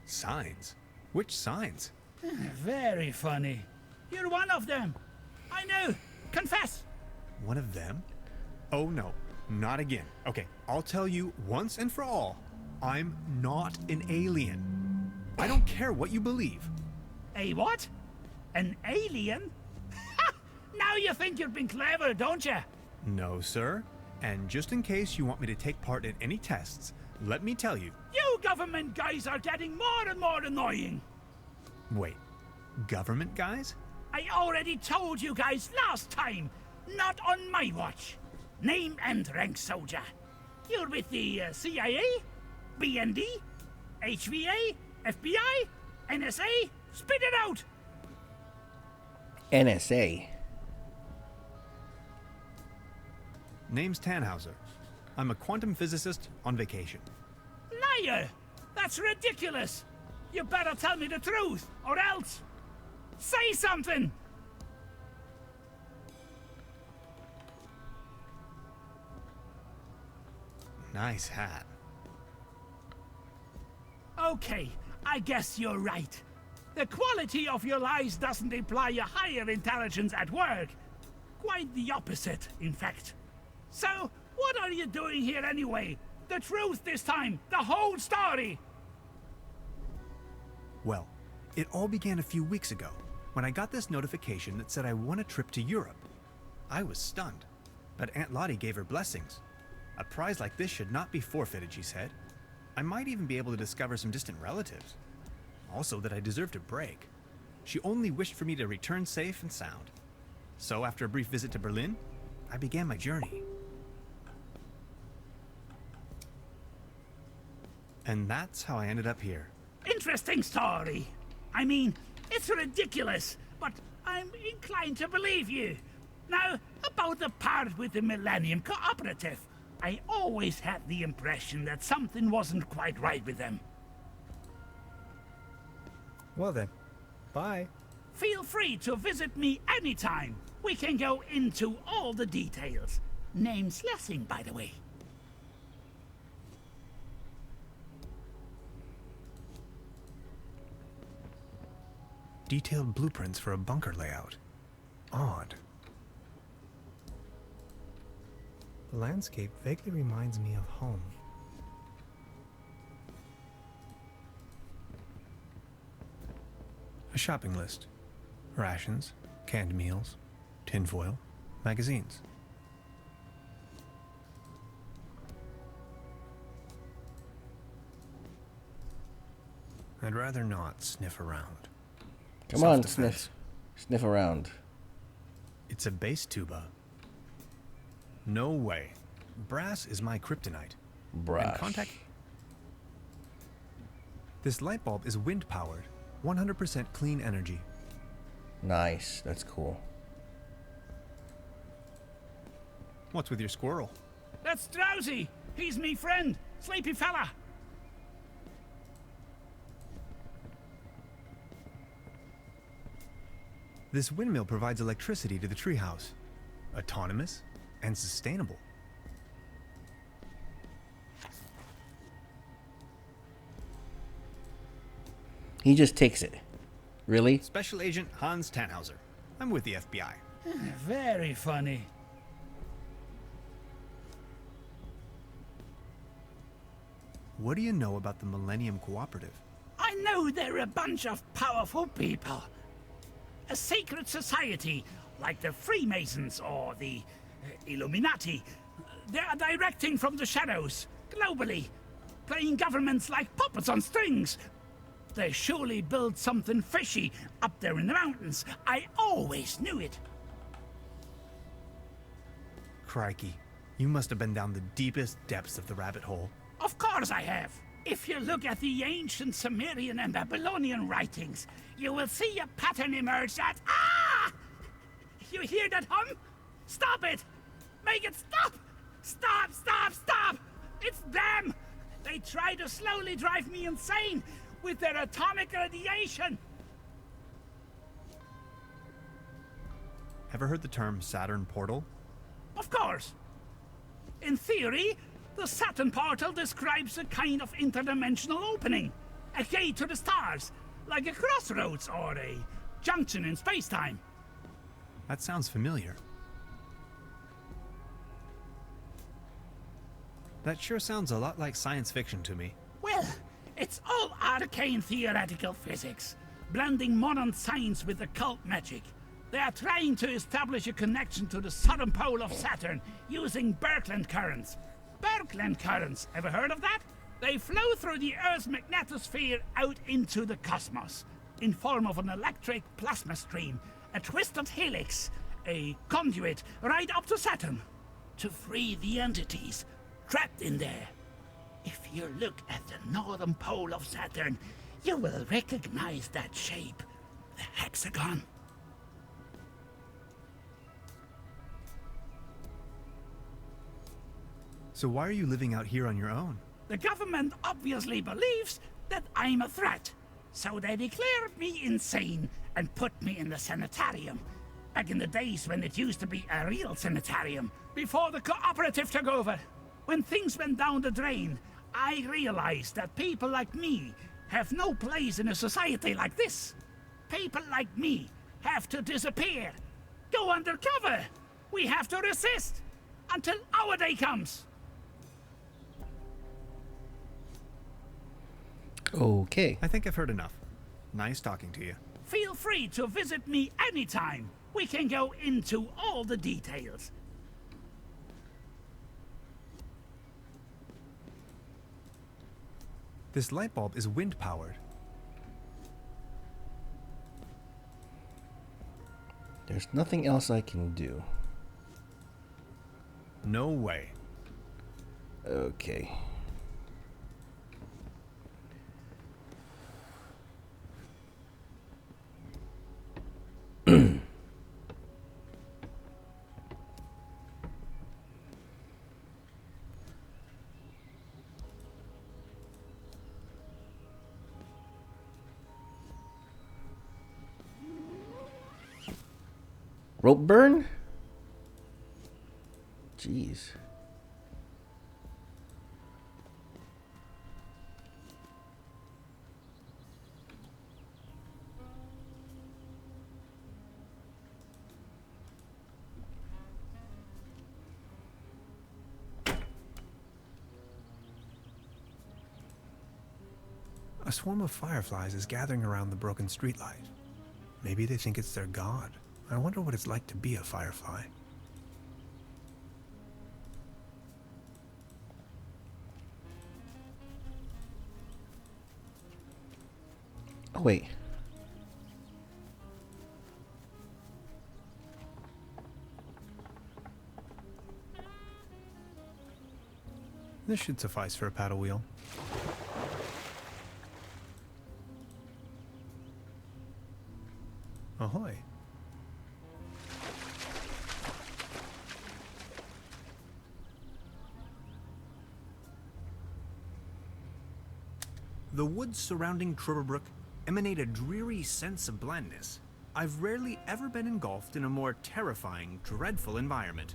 Signs? Which signs? Very funny. You're one of them. I know. Confess. One of them? Oh no, not again. Okay, I'll tell you once and for all. I'm not an alien. I don't care what you believe. A what? An alien? Ha! Now you think you've been clever, don't you? No, sir. And just in case you want me to take part in any tests, let me tell you. You government guys are getting more and more annoying. Wait, government guys? I already told you guys last time. Not on my watch. Name and rank soldier. You're with the CIA? BND? HVA? FBI? NSA? Spit it out! NSA. Name's Tannhauser. I'm a quantum physicist on vacation. Liar! That's ridiculous! You better tell me the truth, or else... Say something! Nice hat. Okay, I guess you're right. The quality of your lies doesn't imply a higher intelligence at work. Quite the opposite, in fact. So, what are you doing here anyway? The truth this time, the whole story! Well, it all began a few weeks ago, when I got this notification that said I won a trip to Europe. I was stunned, but Aunt Lottie gave her blessings. A prize like this should not be forfeited, she said. I might even be able to discover some distant relatives. Also that I deserved a break. She only wished for me to return safe and sound. So after a brief visit to Berlin, I began my journey. And that's how I ended up here. Interesting story. I mean, it's ridiculous, but I'm inclined to believe you. Now, about the part with the Millennium Cooperative. I always had the impression that something wasn't quite right with them. Well then, bye. Feel free to visit me anytime. We can go into all the details. Name's Lessing, by the way. Detailed blueprints for a bunker layout. Odd. The landscape vaguely reminds me of home. A shopping list. Rations, canned meals, tinfoil, magazines. I'd rather not sniff around. Come on, sniff. Sniff around. It's a bass tuba. No way. Brass is my kryptonite. Brass. And contact... This light bulb is wind-powered. 100% clean energy. Nice. That's cool. What's with your squirrel? That's Drowsy. He's me friend. Sleepy fella. This windmill provides electricity to the treehouse. Autonomous and sustainable. He just takes it. Really? Special Agent Hans Tannhauser. I'm with the FBI. Very funny. What do you know about the Millennium Cooperative? I know they're a bunch of powerful people. A secret society, like the Freemasons or the Illuminati. They're directing from the shadows, globally, playing governments like puppets on strings. They surely built something fishy up there in the mountains. I always knew it. Crikey, you must have been down the deepest depths of the rabbit hole. Of course I have. If you look at the ancient Sumerian and Babylonian writings, you will see a pattern emerge that... Ah! You hear that hum? Stop it! Make it stop! Stop, stop, stop! It's them! They try to slowly drive me insane with their atomic radiation! Ever heard the term Saturn portal? Of course. In theory, the Saturn portal describes a kind of interdimensional opening. A gate to the stars, like a crossroads or a junction in space-time. That sounds familiar. That sure sounds a lot like science fiction to me. Well, it's all arcane theoretical physics, blending modern science with occult magic. They are trying to establish a connection to the southern pole of Saturn using Birkeland currents. Birkeland currents, ever heard of that? They flow through the Earth's magnetosphere out into the cosmos, in form of an electric plasma stream, a twisted helix, a conduit right up to Saturn, to free the entities trapped in there. If you look at the northern pole of Saturn, you will recognize that shape, the hexagon. So why are you living out here on your own? The government obviously believes that I'm a threat, so they declared me insane and put me in the sanitarium. Back in the days when it used to be a real sanitarium, before the cooperative took over. When things went down the drain, I realized that people like me have no place in a society like this. people like me have to disappear. Go undercover. We have to resist until our day comes. Okay. I think I've heard enough. Nice talking to you. Feel free to visit me anytime. We can go into all the details. This light bulb is wind-powered. There's nothing else I can do. No way. Okay. Rope burn? Jeez. A swarm of fireflies is gathering around the broken streetlight. Maybe they think it's their god. I wonder what it's like to be a firefly. Oh, wait. This should suffice for a paddle wheel. Ahoy. The woods surrounding Trüberbrook emanate a dreary sense of blandness. I've rarely ever been engulfed in a more terrifying, dreadful environment.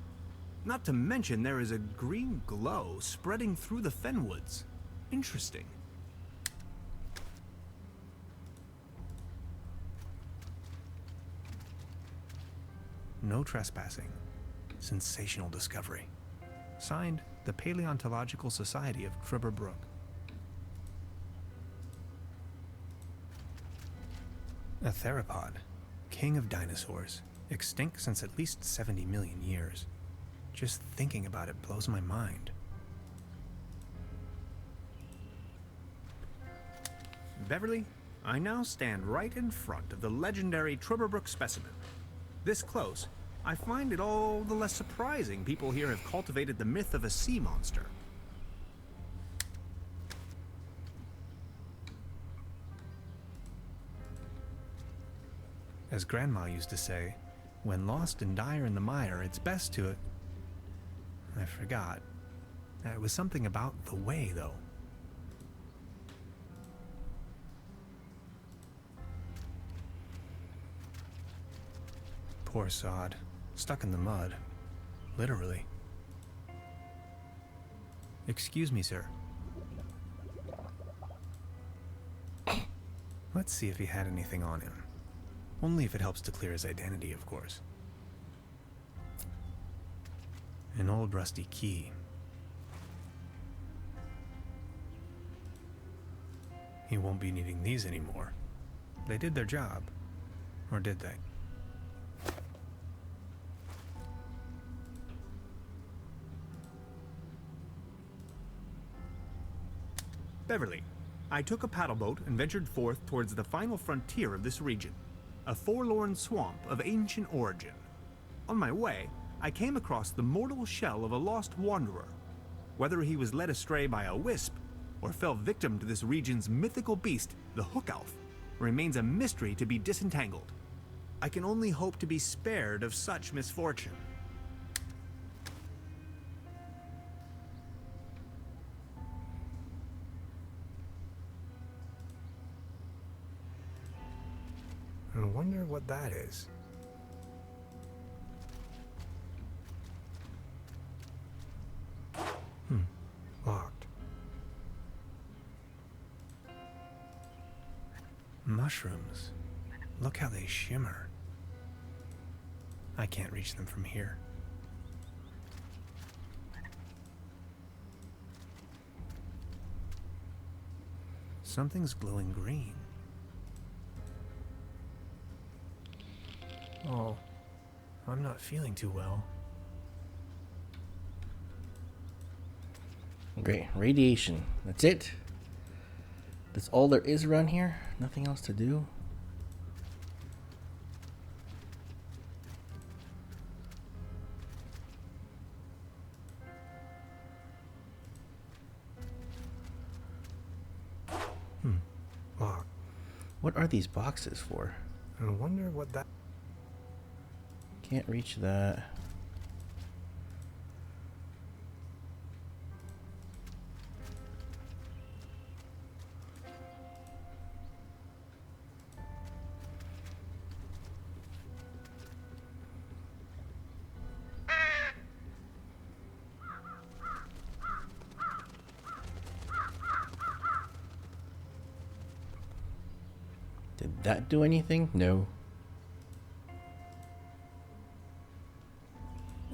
Not to mention there is a green glow spreading through the fenwoods. Interesting. No trespassing. Sensational discovery. Signed, the Paleontological Society of Truberbrook. A theropod, king of dinosaurs, extinct since at least 70 million years. Just thinking about it blows my mind. Beverly, I now stand right in front of the legendary Truberbrook specimen. This close, I find it all the less surprising people here have cultivated the myth of a sea monster. As Grandma used to say, when lost and dire in the mire, it's best to... I forgot. It was something about the way, though. Poor sod. Stuck in the mud. Literally. Excuse me, sir. Let's see if he had anything on him. Only if it helps to clear his identity, of course. An old rusty key. He won't be needing these anymore. They did their job. Or did they? Beverly, I took a paddle boat and ventured forth towards the final frontier of this region, a forlorn swamp of ancient origin. On my way, I came across the mortal shell of a lost wanderer. Whether he was led astray by a wisp or fell victim to this region's mythical beast, the Hook Elf, remains a mystery to be disentangled. I can only hope to be spared of such misfortune. I wonder what that is. Locked. Mushrooms. Look how they shimmer. I can't reach them from here. Something's glowing green. Oh, I'm not feeling too well. Great. Radiation. That's it? That's all there is around here? Nothing else to do? Lock. What are these boxes for? I wonder what that... Can't reach that. Did that do anything? No.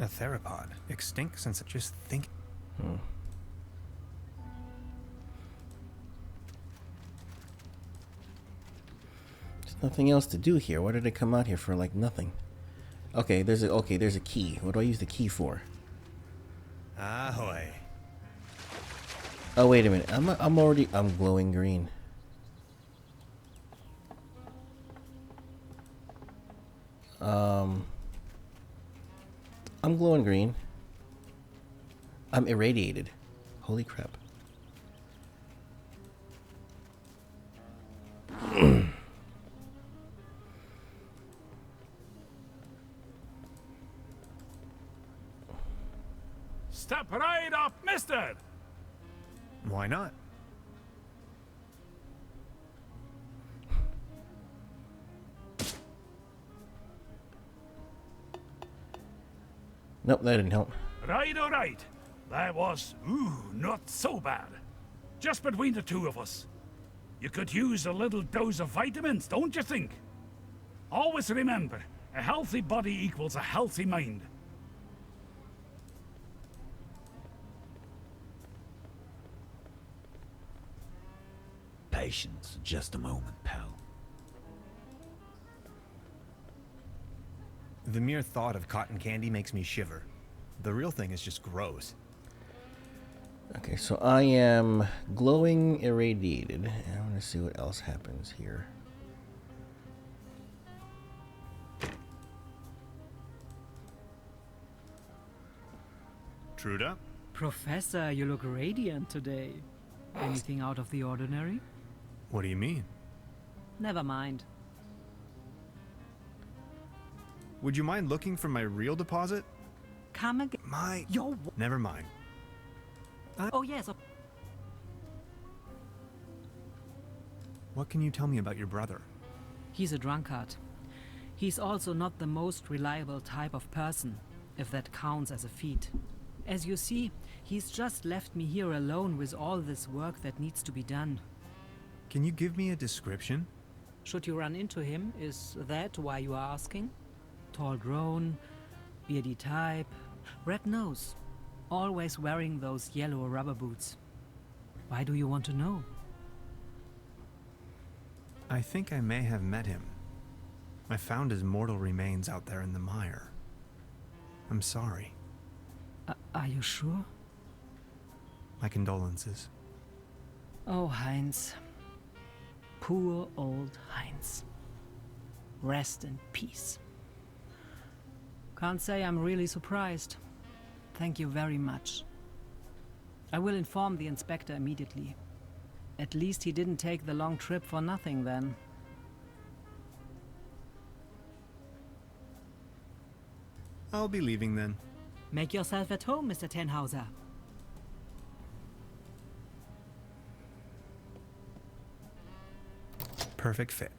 A theropod. Extinct since I just think... Hmm. There's nothing else to do here. Why did I come out here for like nothing? Okay, there's a key. What do I use the key for? Ahoy. Oh wait a minute. I'm glowing green. I'm glowing green. I'm irradiated. Holy crap. Step right up, mister! Why not? Nope, that didn't help. Right, all right. That was, not so bad. Just between the two of us. You could use a little dose of vitamins, don't you think? Always remember, a healthy body equals a healthy mind. Patience, just a moment, pal. The mere thought of cotton candy makes me shiver. The real thing is just gross. Okay, so I am glowing irradiated. I want to see what else happens here. Truda? Professor, you look radiant today. Anything out of the ordinary? What do you mean? Never mind. Would you mind looking for my real deposit? Come again. Yo. Never mind. Oh yes. What can you tell me about your brother? He's a drunkard. He's also not the most reliable type of person, if that counts as a feat. As you see, he's just left me here alone with all this work that needs to be done. Can you give me a description? Should you run into him, is that why you are asking? Tall grown, beardy type, red nose, always wearing those yellow rubber boots. Why do you want to know? I think I may have met him. I found his mortal remains out there in the mire. I'm sorry. Are you sure? My condolences. Oh, Heinz. Poor old Heinz. Rest in peace. Can't say I'm really surprised. Thank you very much. I will inform the inspector immediately. At least he didn't take the long trip for nothing then. I'll be leaving then. Make yourself at home, Mr. Tenhauser. Perfect fit.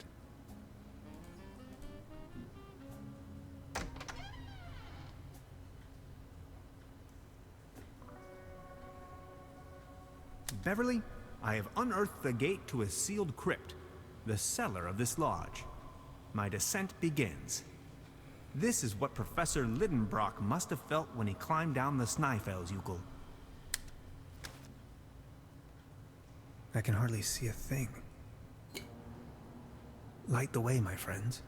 Beverly, I have unearthed the gate to a sealed crypt, the cellar of this lodge. my descent begins. This is what Professor Lidenbrock must have felt when he climbed down the Snæfellsjökull. I can hardly see a thing. Light the way, my friends.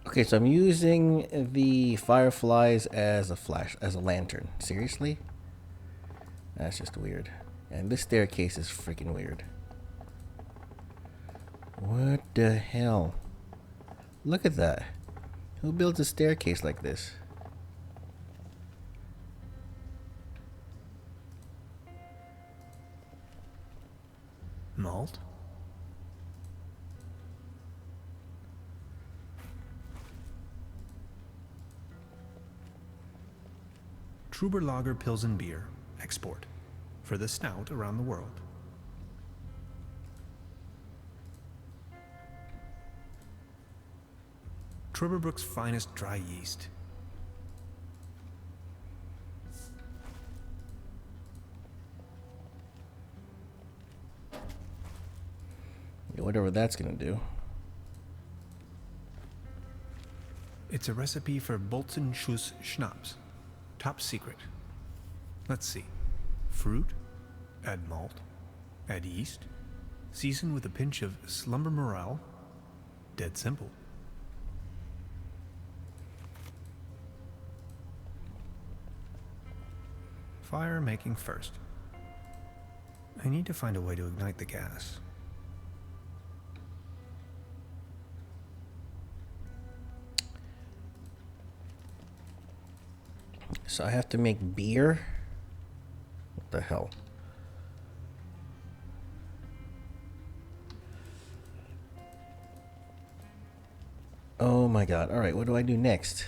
Okay, so I'm using the fireflies as a lantern. Seriously? That's just weird. And this staircase is freaking weird. What the hell? Look at that. Who builds a staircase like this? Malt? Trüberbrook Pilsen beer, export, for the snout around the world. Truberbrook's finest dry yeast. Yeah, whatever that's gonna do. It's a recipe for Bolzenschuss Schnapps. Top secret. Let's see. Fruit, add malt, add yeast, season with a pinch of slumber morale. Dead simple. Fire making first. I need to find a way to ignite the gas. So I have to make beer? What the hell? Oh my god. Alright, what do I do next?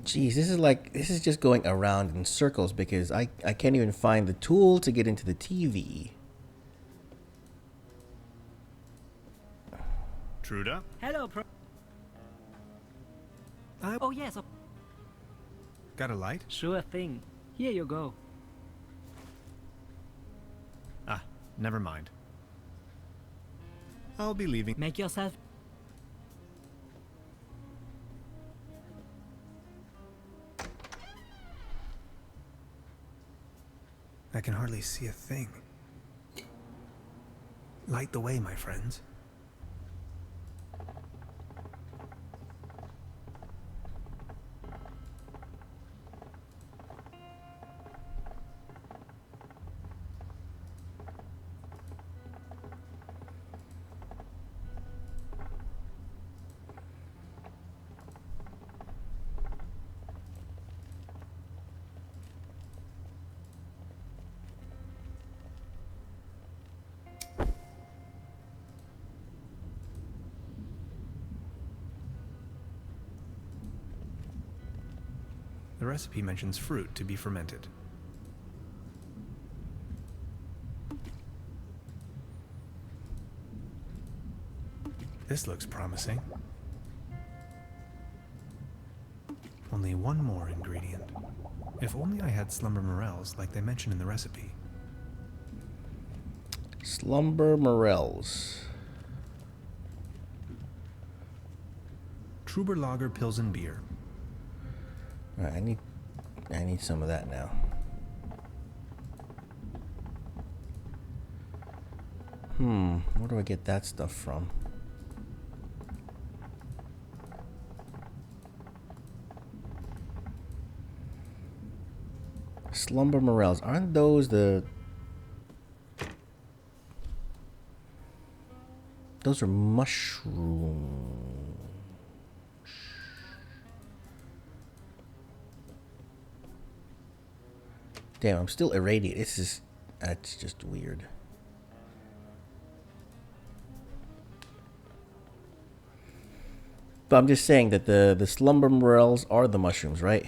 Jeez, this is just going around in circles because I can't even find the tool to get into the TV. Truda? Hello, Oh, yes. Got a light? Sure thing. Here you go. Ah, never mind. I'll be leaving. Make yourself... I can hardly see a thing. Light the way, my friends. The recipe mentions fruit to be fermented. This looks promising. Only one more ingredient. If only I had slumber morels like they mention in the recipe. Slumber morels. Trüberbrook Pilsen beer. Alright, I need some of that now. Where do I get that stuff from? Slumber morels. Aren't those the... Those are mushrooms. Damn, I'm still irradiated. That's just weird. But I'm just saying that the slumber morels are the mushrooms, right?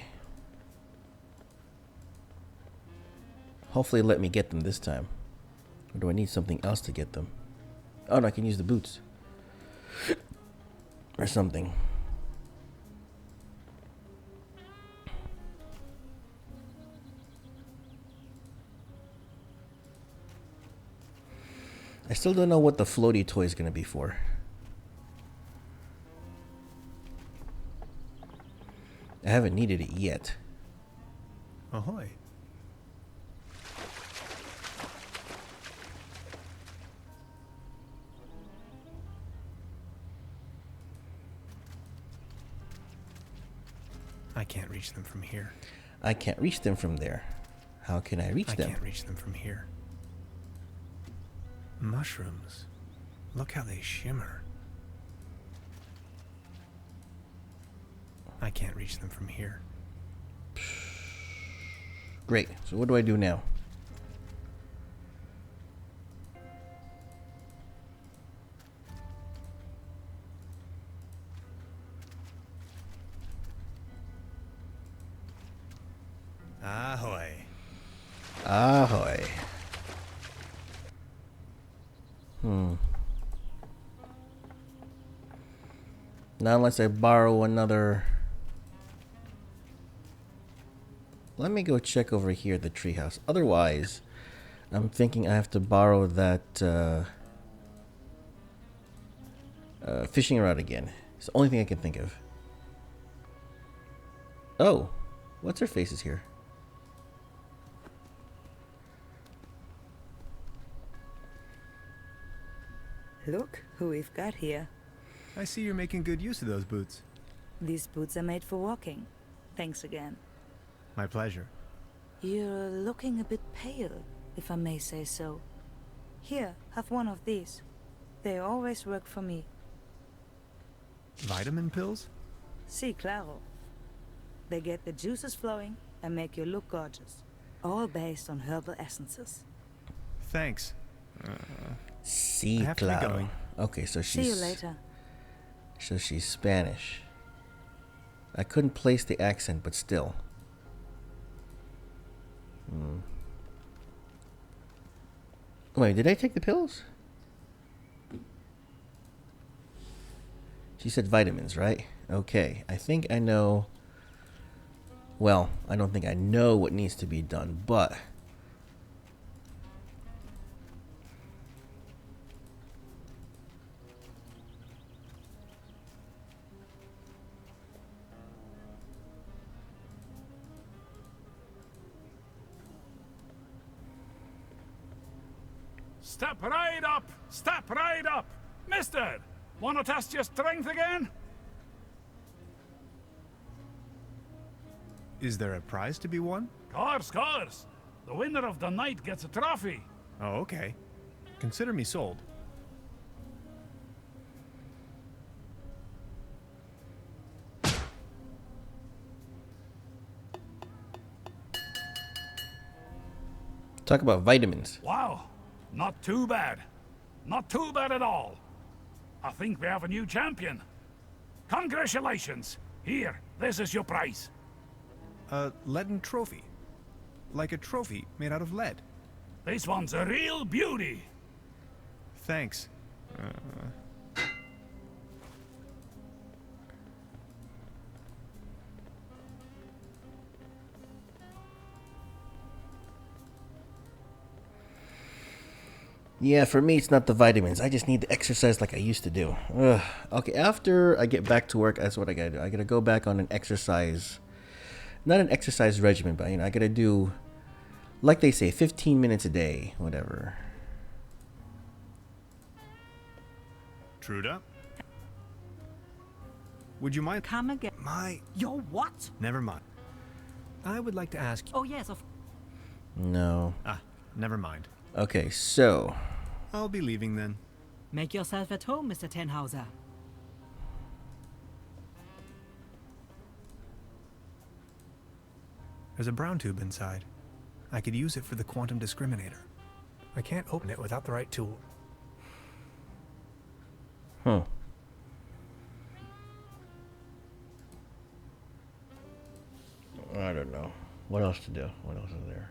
Hopefully let me get them this time. Or do I need something else to get them? Oh, no, I can use the boots. Or something. I still don't know what the floaty toy is going to be for. I haven't needed it yet. Ahoy. I can't reach them from here. I can't reach them from there. How can I reach them? I can't reach them from here. Mushrooms. Look how they shimmer. I can't reach them from here. Great. So what do I do now? Ahoy. Ahoy. Not unless I borrow another. Let me go check over here at the treehouse. Otherwise, I'm thinking I have to borrow that fishing rod again. It's the only thing I can think of. Oh, what's her face is here? Look who we've got here. I see you're making good use of those boots. These boots are made for walking. Thanks again. My pleasure. You're looking a bit pale, if I may say so. Here, have one of these. They always work for me. Vitamin pills? Si, claro. They get the juices flowing and make you look gorgeous. All based on herbal essences. Thanks. Si, I have to be claro. going. Okay, so she's... See you later. So she's Spanish. I couldn't place the accent, but still. Wait, did I take the pills? She said vitamins, right? Okay, I think I know. Well, I don't think I know what needs to be done, but Step right up! Step right up! Mister, wanna test your strength again? Is there a prize to be won? Course. The winner of the night gets a trophy. Oh, okay. Consider me sold. talk about vitamins. Wow, not too bad. Not too bad at all. I think we have a new champion. Congratulations. Here, this is your prize. A leaden trophy. Like a trophy made out of lead. This one's a real beauty. Thanks. Yeah, for me, it's not the vitamins. I just need to exercise like I used to do. Ugh. Okay, after I get back to work, that's what I gotta do. I gotta go back on an exercise, not an exercise regimen, but I gotta do, like they say, 15 minutes a day, whatever. Truda? Would you mind? Come again. Your what? Never mind. I would like to ask. Oh, yes, of... No. Never mind. Okay, so... I'll be leaving then. Make yourself at home, Mr. Tenhauser. There's a brown tube inside. I could use it for the quantum discriminator. I can't open it without the right tool. I don't know. What else to do? What else is there?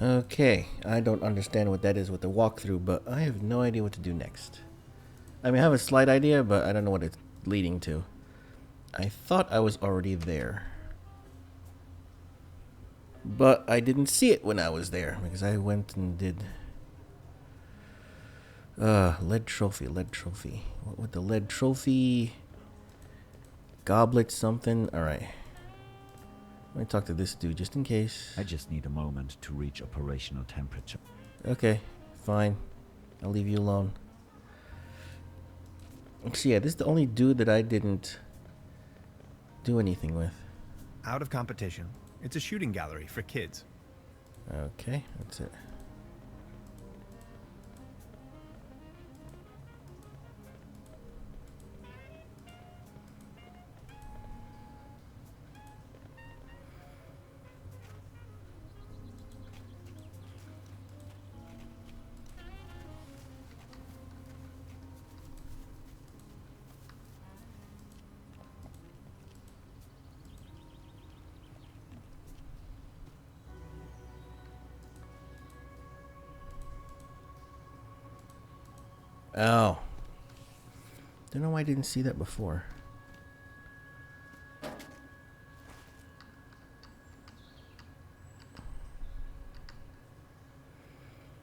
Okay, I don't understand what that is with the walkthrough, but I have no idea what to do next. I mean, I have a slight idea, but I don't know what it's leading to. I thought I was already there. But I didn't see it when I was there, because I went and did... lead trophy. What with the lead trophy? Goblet something? Alright. Let me talk to this dude just in case. I just need a moment to reach operational temperature. Okay, fine. I'll leave you alone. So yeah, this is the only dude that I didn't do anything with. Out of competition. It's a shooting gallery for kids. Okay, that's it. Oh. Don't know why I didn't see that before.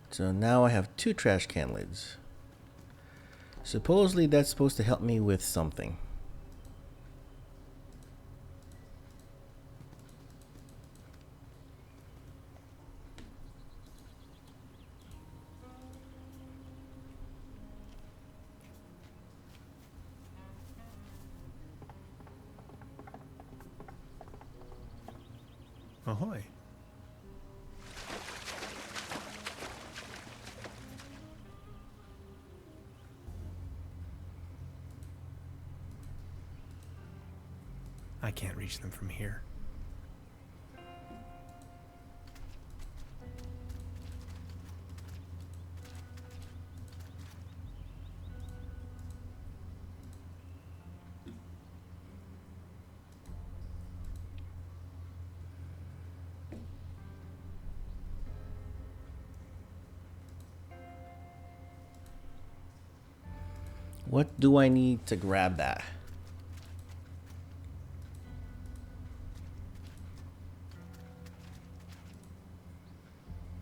So now I have 2 trash can lids. Supposedly that's supposed to help me with something. Ahoy. I can't reach them from here. What do I need to grab that?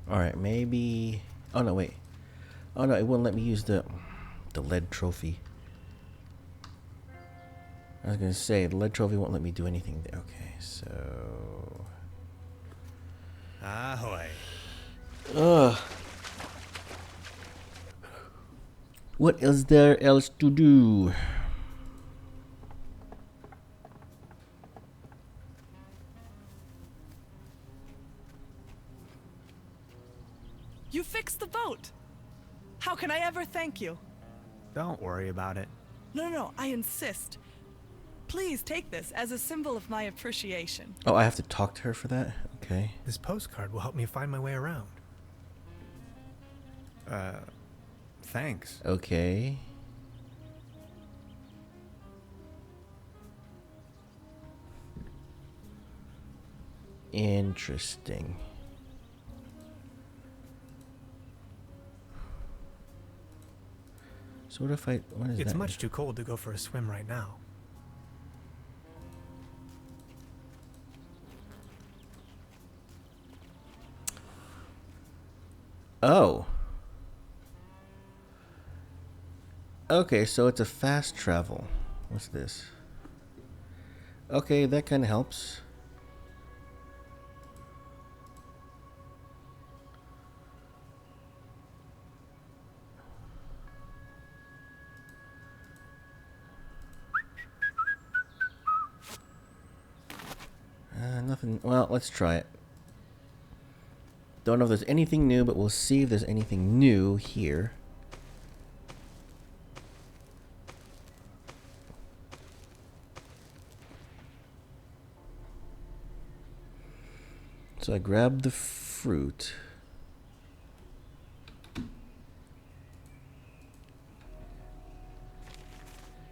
Alright, maybe... Oh no, wait. Oh no, it wouldn't let me use the lead trophy. I was gonna say, the lead trophy won't let me do anything there. Okay, so... Ahoy. Ugh. What is there else to do? You fixed the boat! How can I ever thank you? Don't worry about it. No, I insist. Please take this as a symbol of my appreciation. Oh, I have to talk to her for that? Okay. This postcard will help me find my way around. Thanks. Okay. Interesting. So what if I... What is It's that? much too cold to go for a swim right now. Oh. Okay, so it's a fast travel. What's this? Okay, that kind of helps. Nothing. Well, let's try it. Don't know if there's anything new, but we'll see if there's anything new here. So I grabbed the fruit.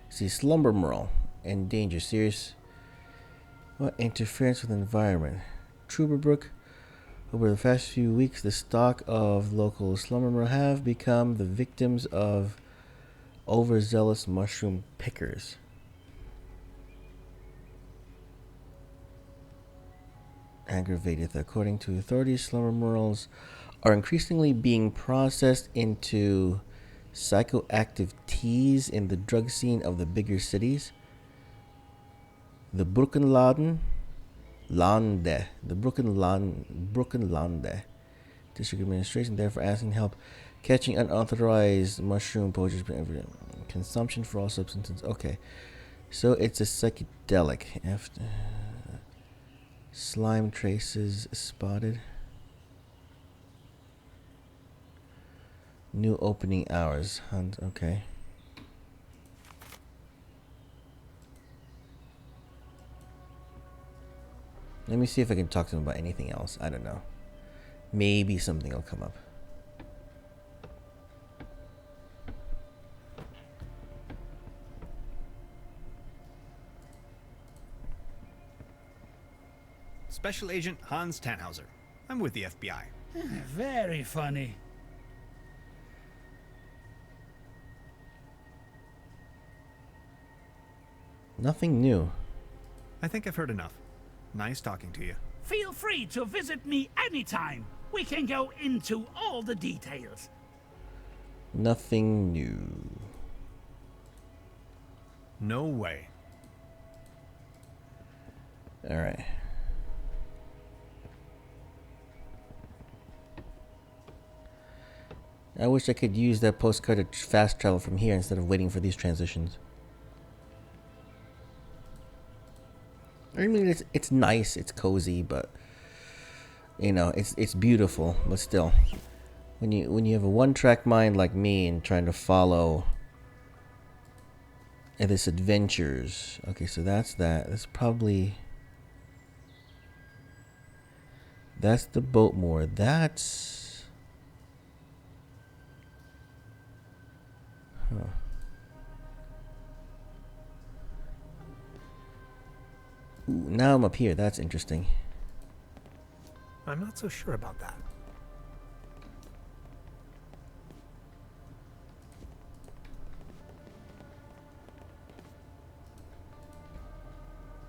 See, slumber merle and danger. Serious interference with the environment. Trüberbrook. Over the past few weeks, the stock of local slumber merle have become the victims of overzealous mushroom pickers. Aggravated. According to authorities, slumber merles are increasingly being processed into psychoactive teas in the drug scene of the bigger cities. The Brookenlande District Administration therefore asking help catching unauthorized mushroom poachers, consumption for all substances. Okay, so it's a psychedelic. After slime traces spotted. New opening hours. Hunt. Okay. Let me see if I can talk to him about anything else. I don't know. Maybe something will come up. Special Agent Hans Tannhauser. I'm with the FBI. Very funny. Nothing new. I think I've heard enough. Nice talking to you. Feel free to visit me anytime. We can go into all the details. Nothing new. No way. All right. I wish I could use that postcard to fast travel from here instead of waiting for these transitions. I mean, it's nice, it's cozy, but you know, it's beautiful. But still, when you have a one-track mind like me and trying to follow this adventures. Okay, so that's that. That's probably that's the Boatmore. That's huh. Ooh, now I'm up here. That's interesting. I'm not so sure about that.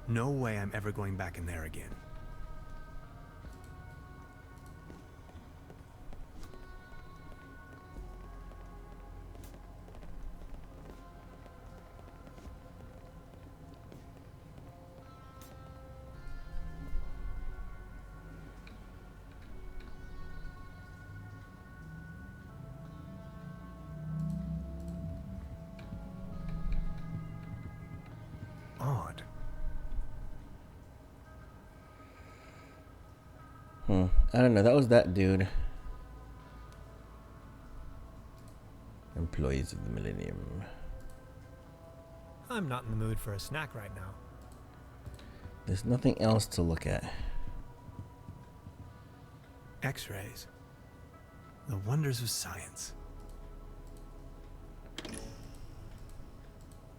No way I'm ever going back in there again. Odd. I don't know. That was that dude. Employees of the Millennium. I'm not in the mood for a snack right now. There's nothing else to look at. X-rays. The wonders of science.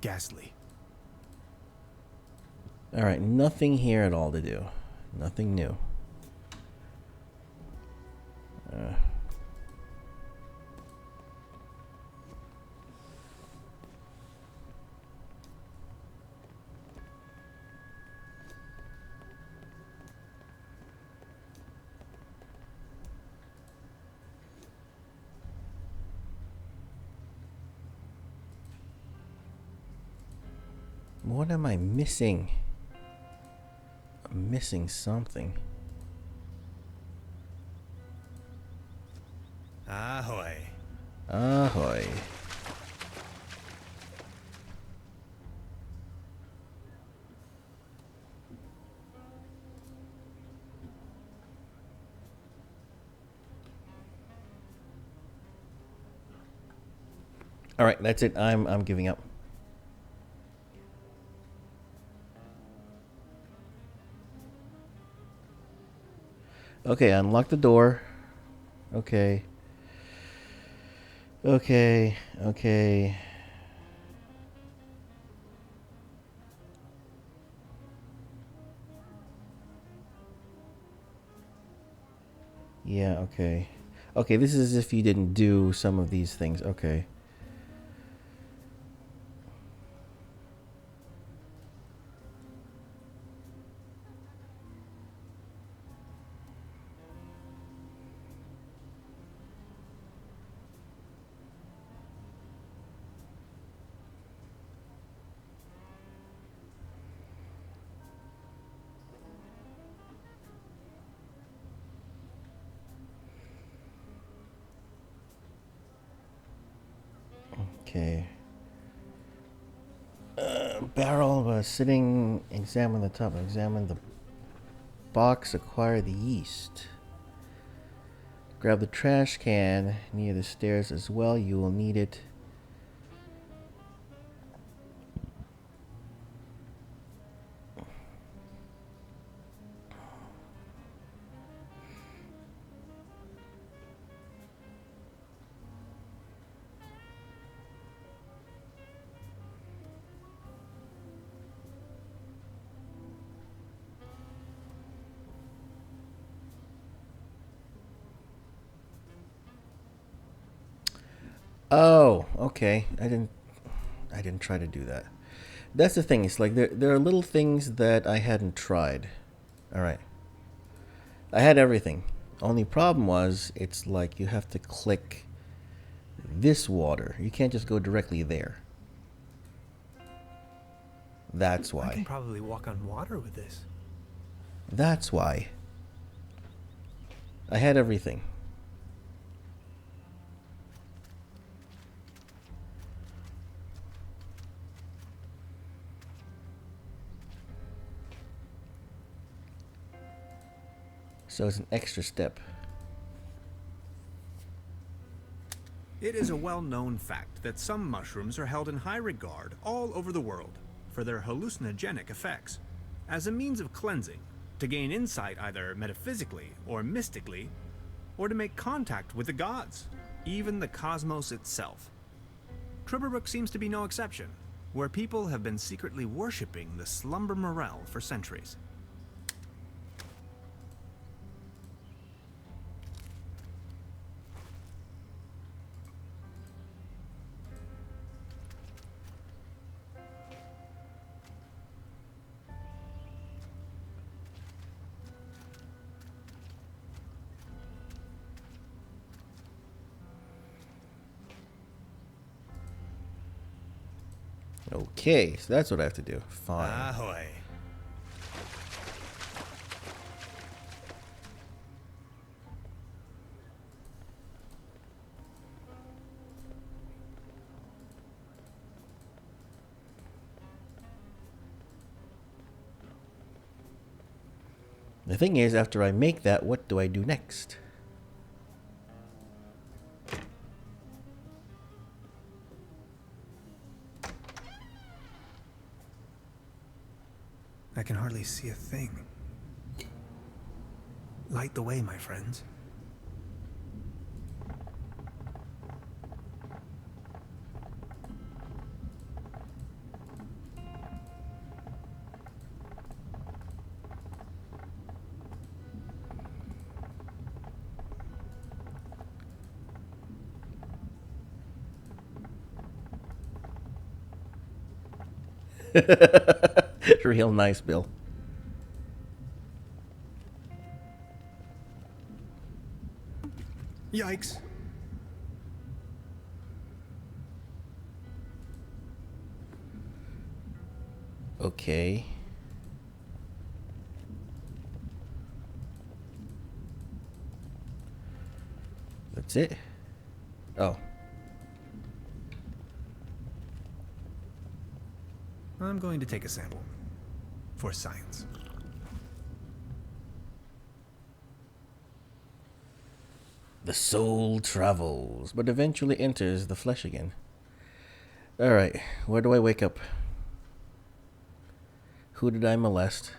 Ghastly. Alright, nothing here at all to do. Nothing new. What am I missing? I'm missing something. Ahoy. Ahoy. All right, that's it. I'm giving up. Okay, unlock the door. Okay. Okay. Okay. Yeah, okay. Okay, this is as if you didn't do some of these things. Okay. Okay. Barrel sitting, examine the top, examine the box, acquire the yeast. Grab the trash can near the stairs as well, you will need it. Oh, okay. I didn't try to do that. That's the thing. It's like there are little things that I hadn't tried. All right. I had everything. Only problem was it's like you have to click this water. You can't just go directly there. That's I why. can probably walk on water with this. That's why. I had everything. So it's an extra step. It is a well-known fact that some mushrooms are held in high regard all over the world for their hallucinogenic effects. As a means of cleansing, to gain insight either metaphysically or mystically, or to make contact with the gods, even the cosmos itself. Trüberbrook seems to be no exception, where people have been secretly worshipping the slumber morel for centuries. Okay, so that's what I have to do. Fine. Ahoy. The thing is, after I make that, what do I do next? I can hardly see a thing. Light the way, my friends. Real nice, Bill. Yikes. Okay. That's it. Oh. I'm going to take a sample. For science. The soul travels, but eventually enters the flesh again. Alright, where do I wake up? Who did I molest?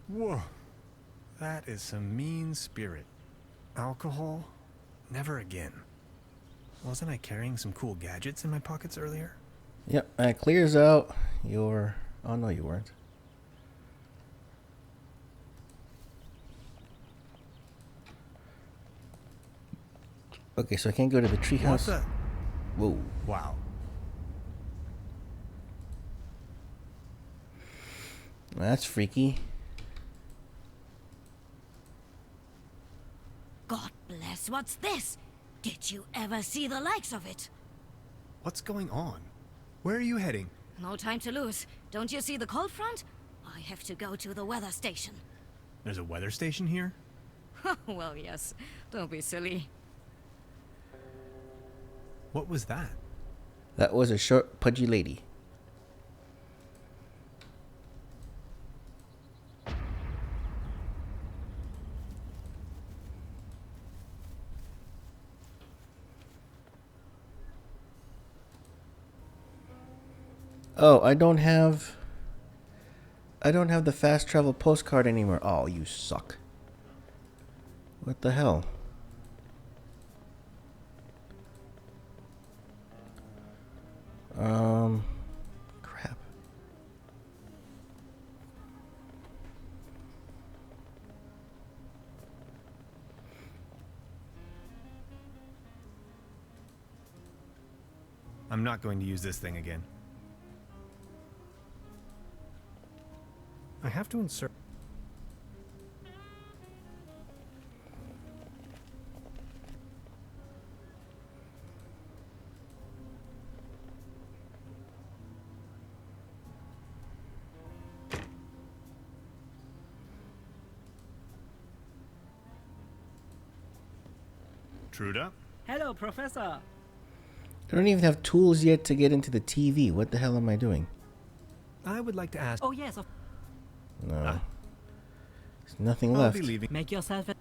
Whoa. That is some mean spirit. Alcohol? Never again. Wasn't I carrying some cool gadgets in my pockets earlier? Yep, that clears out your... Oh, no, you weren't. Okay, so I can't go to the treehouse. What's that? Whoa. Wow. That's freaky. God bless, what's this? Did you ever see the likes of it? What's going on? Where are you heading? No time to lose. Don't you see the cold front? I have to go to the weather station. There's a weather station here? Well, yes. Don't be silly. What was that? That was a short, pudgy lady. Oh, I don't have the fast travel postcard anymore. Oh, you suck. What the hell? Crap. I'm not going to use this thing again. I have to insert... Truda? Hello, Professor. I don't even have tools yet to get into the TV. What the hell am I doing? I would like to ask... Oh, yes. No. There's nothing I'll left. be leaving. Make yourself at...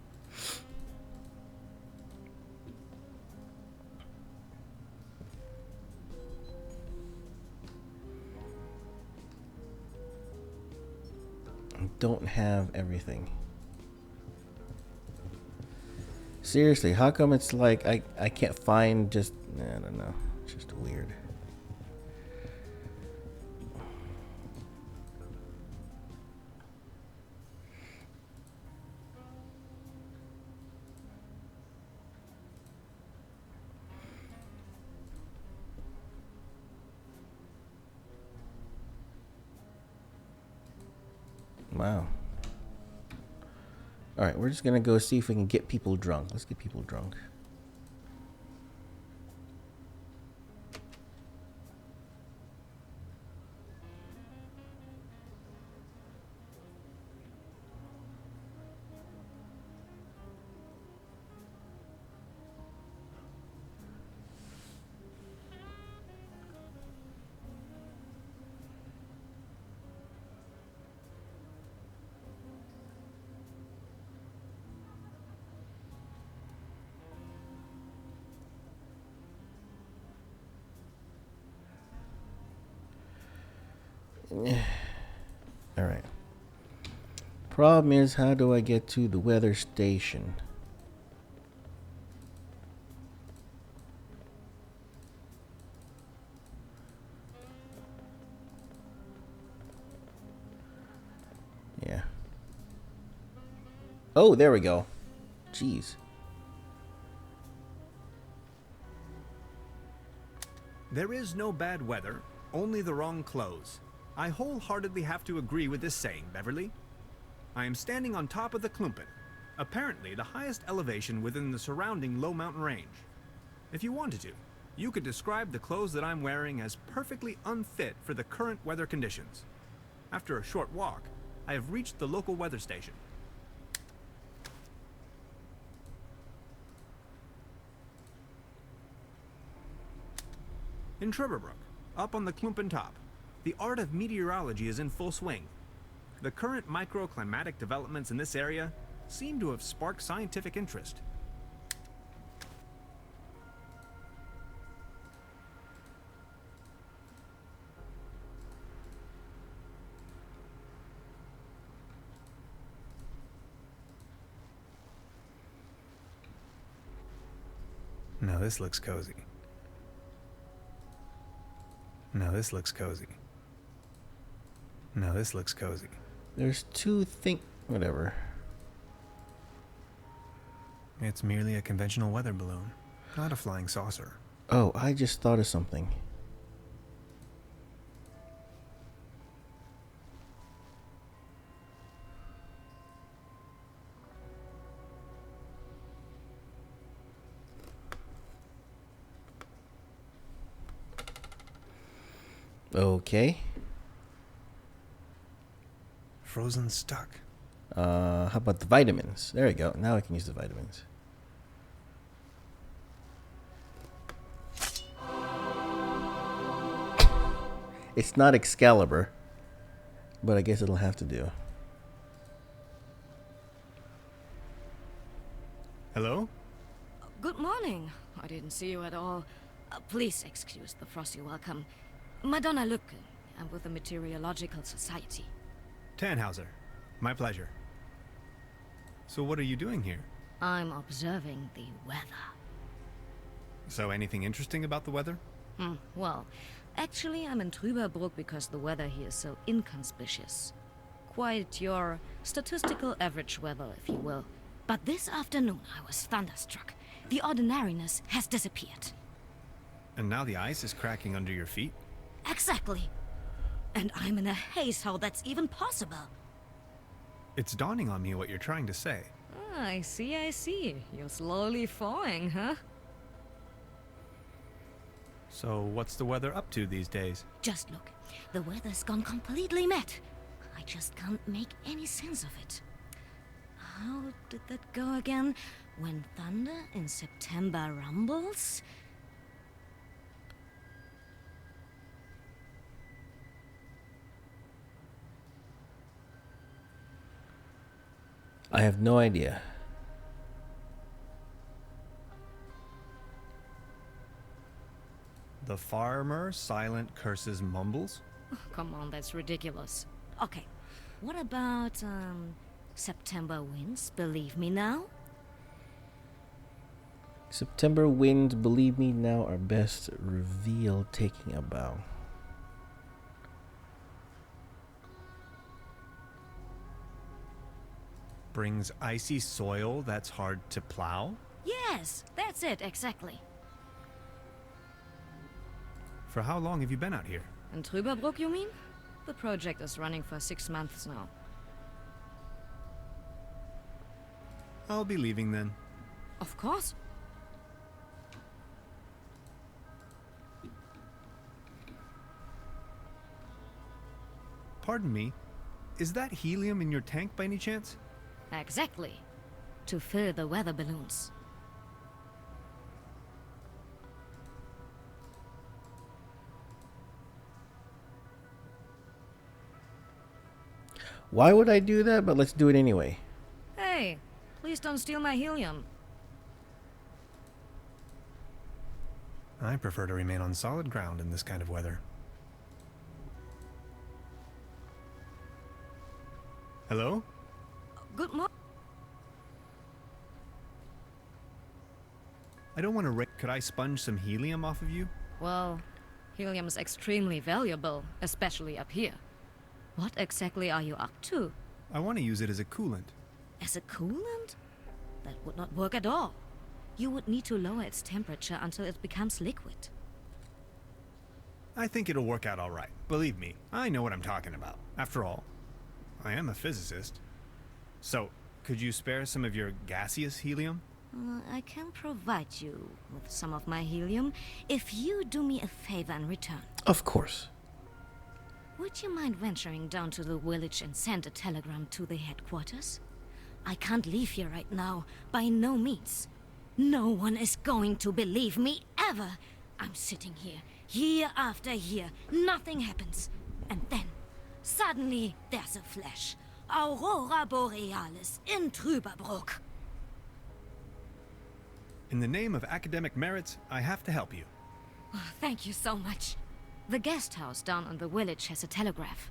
I don't have everything. Seriously, how come it's like I can't find just... I don't know. It's just weird. Wow. Alright, we're just gonna go see if we can get people drunk. Let's get people drunk. Alright. Problem is, how do I get to the weather station? Yeah. Oh, there we go. Jeez. There is no bad weather, only the wrong clothes. I wholeheartedly have to agree with this saying, Beverly. I am standing on top of the Klumpen, apparently the highest elevation within the surrounding low mountain range. If you wanted to, you could describe the clothes that I'm wearing as perfectly unfit for the current weather conditions. After a short walk, I have reached the local weather station. In Trüberbrook, up on the Klumpen top, the art of meteorology is in full swing. The current microclimatic developments in this area seem to have sparked scientific interest. Now this looks cozy. Now this looks cozy. Now this looks cozy. There's two whatever. It's merely a conventional weather balloon, not a flying saucer. Oh, I just thought of something. Okay. Frozen stuck. How about the vitamins? There we go. Now I can use the vitamins. It's not Excalibur, but I guess it'll have to do. Hello? Good morning. I didn't see you at all. Please excuse the frosty welcome. Madonna Lübke. I'm with the Meteorological Society. Tannhauser. My pleasure. So what are you doing here? I'm observing the weather. So anything interesting about the weather? Well, actually I'm in Trüberbrook because the weather here is so inconspicuous. Quite your statistical average weather, if you will. But this afternoon I was thunderstruck. The ordinariness has disappeared. And now the ice is cracking under your feet? Exactly. And I'm in a haze how that's even possible. It's dawning on me what you're trying to say. I see. You're slowly thawing, huh? So what's the weather up to these days? Just look. The weather's gone completely mad. I just can't make any sense of it. How did that go again? When thunder in September rumbles? I have no idea. The farmer silent curses mumbles? Come on, that's ridiculous. Okay, what about, September winds, believe me now? September winds, believe me now, are best revealed taking a bow. Brings icy soil that's hard to plow? Yes, that's it, exactly. For how long have you been out here? In Trüberbrook, you mean? The project is running for 6 months now. I'll be leaving then. Of course. Pardon me, is that helium in your tank by any chance? Exactly. To fill the weather balloons. Why would I do that? But let's do it anyway. Hey, please don't steal my helium. I prefer to remain on solid ground in this kind of weather. Hello? Good morning. I don't want to could I sponge some helium off of you? Well, helium is extremely valuable, especially up here. What exactly are you up to? I want to use it as a coolant. As a coolant? That would not work at all. You would need to lower its temperature until it becomes liquid. I think it'll work out all right. Believe me, I know what I'm talking about. After all, I am a physicist. So, could you spare some of your gaseous helium? I can provide you with some of my helium if you do me a favor in return. Of course. Would you mind venturing down to the village and send a telegram to the headquarters? I can't leave here right now, by no means. No one is going to believe me, ever. I'm sitting here, year after year, nothing happens. And then, suddenly, there's a flash. Aurora Borealis in Trüberbrook. In the name of academic merits, I have to help you. Oh, thank you so much. The guest house down on the village has a telegraph.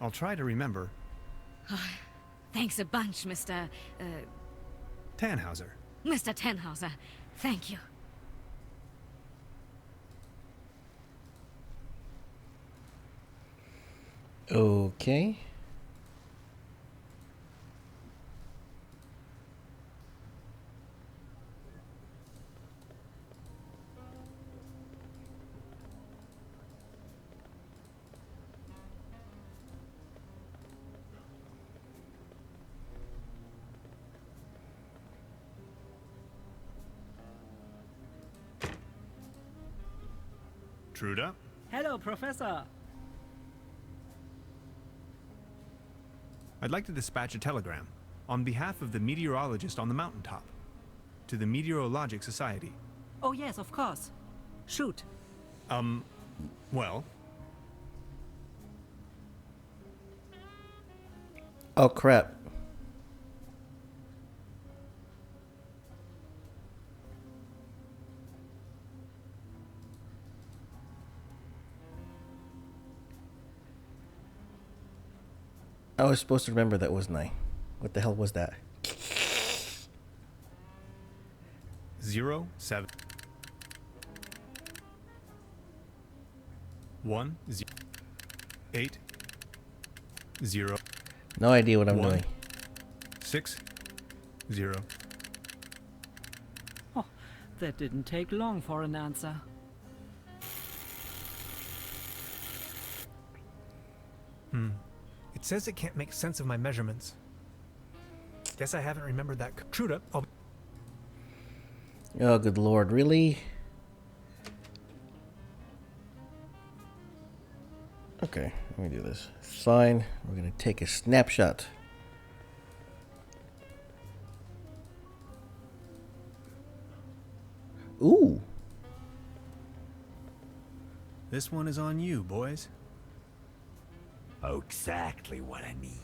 I'll try to remember. Thanks a bunch, Mr. Tannhauser. Mr. Tannhauser. Thank you. Okay. Truda? Hello, Professor. I'd like to dispatch a telegram on behalf of the meteorologist on the mountaintop to the Meteorologic Society. Oh, yes, of course. Shoot. Well. Oh, crap. I was supposed to remember that, wasn't I? What the hell was that? 0, 7. 1, 0, 8, 0. No idea what I'm 1, doing. 6, 0. Oh, that didn't take long for an answer. It says it can't make sense of my measurements. Guess I haven't remembered that. Truda, Oh, good lord, really? Okay, let me do this. Fine, we're gonna take a snapshot. Ooh. This one is on you, boys. Oh, exactly what I need.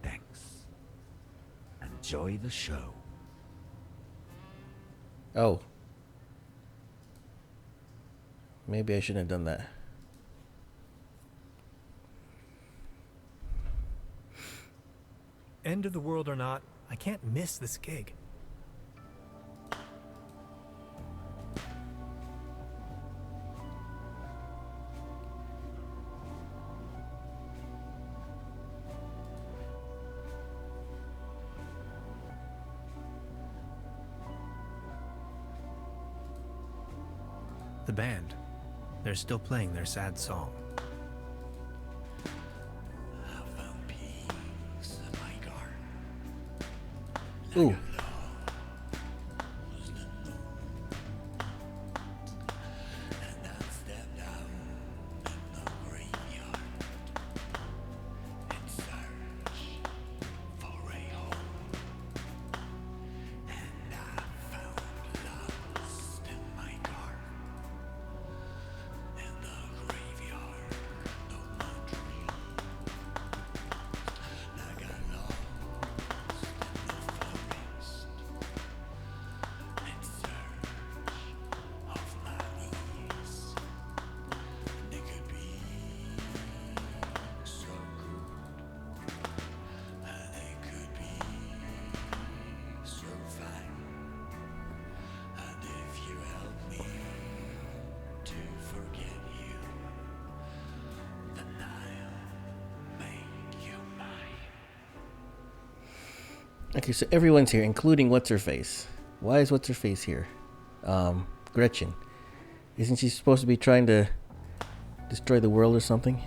Thanks. Enjoy the show. Oh. Maybe I shouldn't have done that. end of the world or not, I can't miss this gig. The band. They're still playing their sad song. Ooh. Okay, so everyone's here, including What's-Her-Face. Why is what's her face here? Gretchen. Isn't she supposed to be trying to destroy the world or something?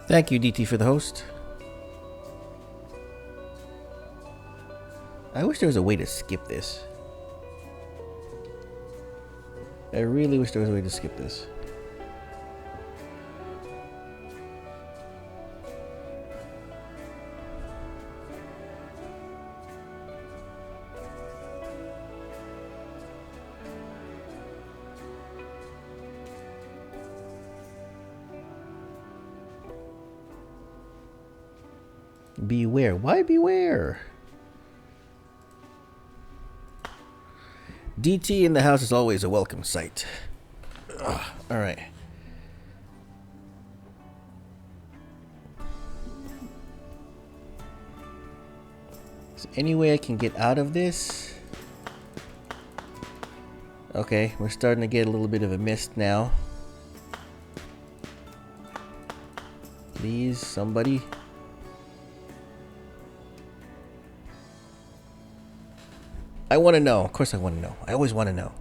Thank you, DT, for the host. I wish there was a way to skip this. I really wish there was a way to skip this. Beware. Why beware? DT in the house is always a welcome sight. Alright. Is there any way I can get out of this? Okay, we're starting to get a little bit of a mist now. Please, somebody. I want to know. Of course I want to know. I always want to know.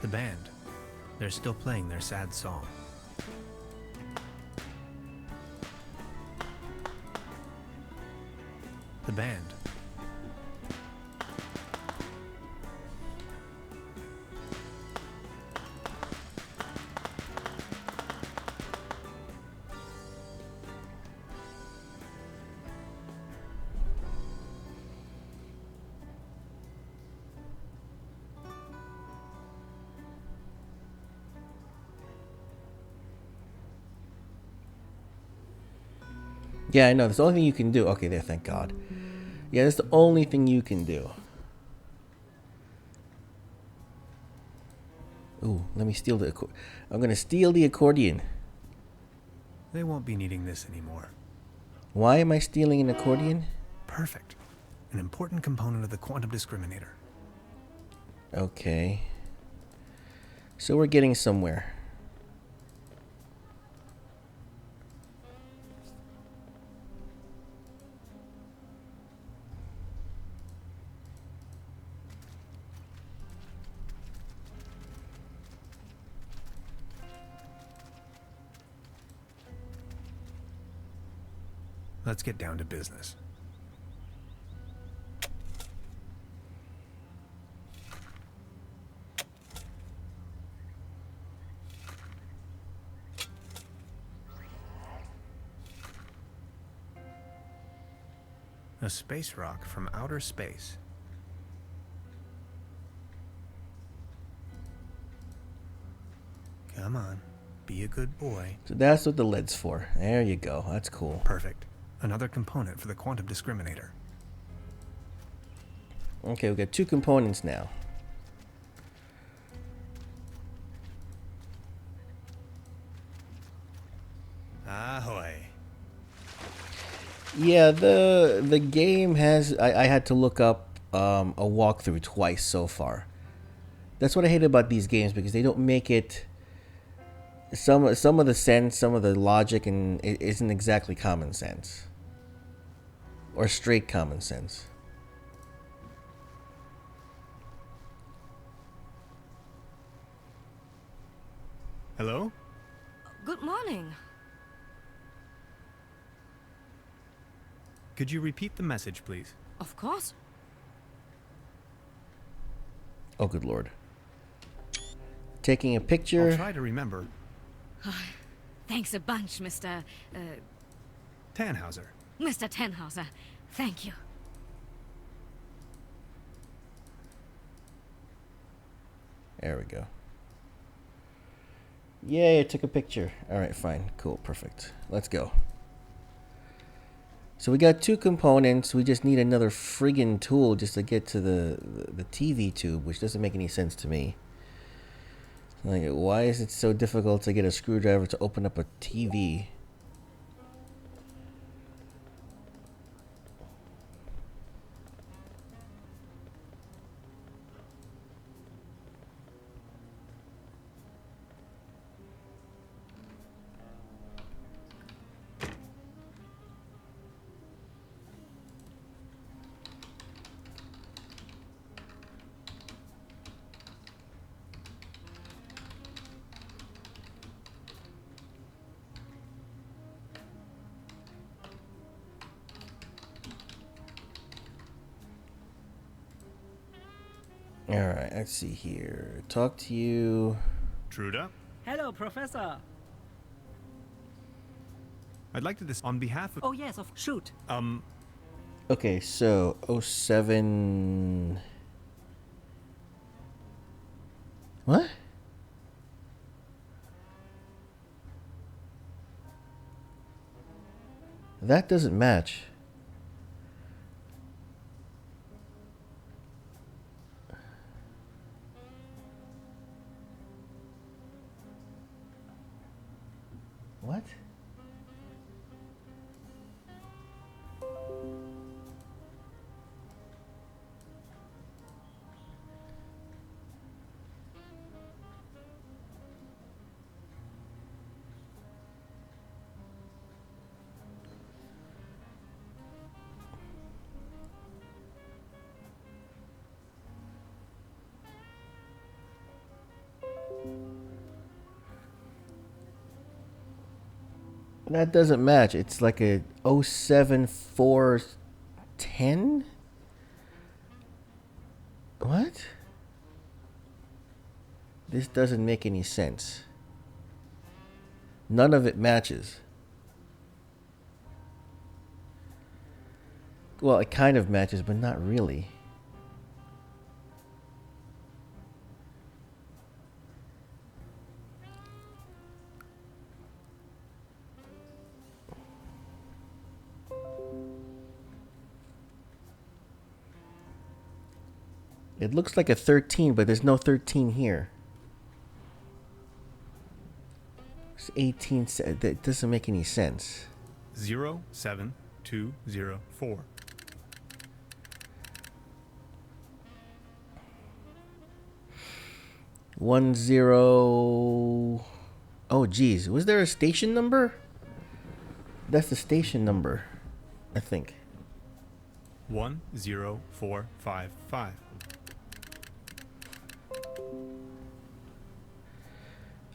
The band. They're still playing their sad song. The band. Yeah, I know. That's the only thing you can do. Okay, there. Thank God. Yeah, that's the only thing you can do. Ooh, let me steal the I'm going to steal the accordion. They won't be needing this anymore. Why am I stealing an accordion? Perfect. An important component of the quantum discriminator. Okay. So we're getting somewhere. let's get down to business. A space rock from outer space. Come on, be a good boy. So that's what the lead's for. There you go. That's cool. Perfect. Another component for the quantum discriminator. Okay, we got 2 components now. Ahoy. Yeah, the game has... I had to look up a walkthrough twice so far. That's what I hate about these games, because they don't make it... Some of the sense, some of the logic, and it isn't exactly common sense. Or straight common sense. Hello? Good morning. Could you repeat the message, please? Of course. Oh, good lord. Taking a picture. I'll try to remember. Thanks a bunch, Mr. Tannhauser. Mr. Tannhauser. Thank you. There we go. Yay, I took a picture. Alright, fine. Cool, perfect. Let's go. So we got 2 components. We just need another friggin' tool just to get to the TV tube, which doesn't make any sense to me. Like, why is it so difficult to get a screwdriver to open up a TV? Alright, let's see here. Talk to you. Truda? Hello, Professor. I'd like to this on behalf of... Oh, yes, shoot. Okay, so 07... What? That doesn't match. What? That doesn't match. It's like a 07410? What? This doesn't make any sense. None of it matches. Well, it kind of matches, but not really. It looks like a 13, but there's no 13 here. It's 18. That doesn't make any sense. 07204. One zero. Oh, geez. Was there a station number? That's the station number, I think. 10455.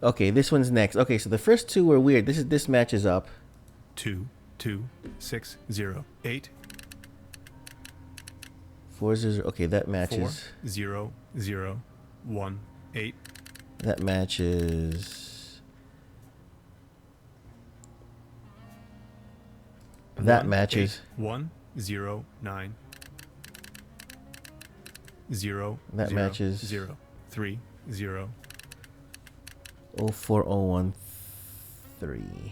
Okay, this one's next. Okay, so the first two were weird. This matches up. 2 4608 400. Okay, that matches. 40018. That matches. That matches. 109 0. That matches. 0 3 0. 04013.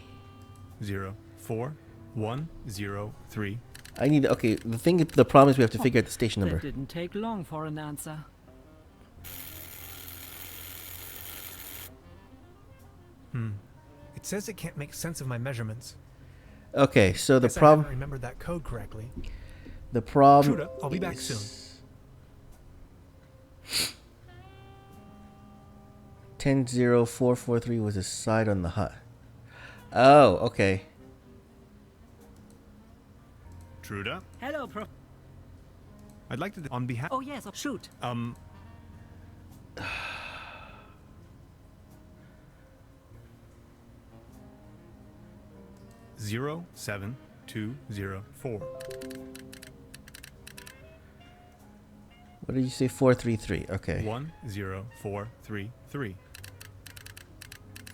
0 4 1 0 3. I need. Okay, the problem is we have to figure out the station number. That didn't take long for an answer. It says it can't make sense of my measurements. Okay, so the Guess I problem. haven't remembered that code correctly. The problem. Truda, I'll be back soon. 100443 was a side on the hut. Oh, okay. Truda? Hello, Prof. I'd like to, on behalf. Oh, yes, shoot. 07204. What did you say? 433. Okay. 10433.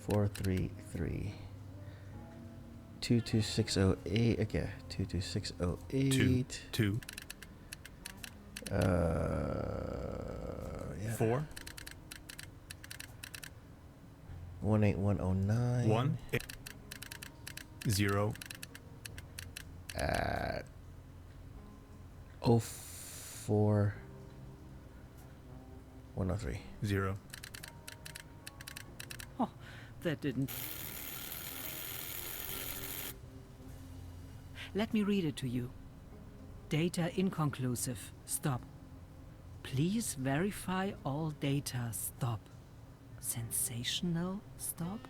433. 22608. Okay. 22608. 2 yeah. 4 18109. 1 0 04 103 0. Oh, that didn't. Let me read it to you. Data inconclusive. Stop. Please verify all data. Stop. Sensational. Stop.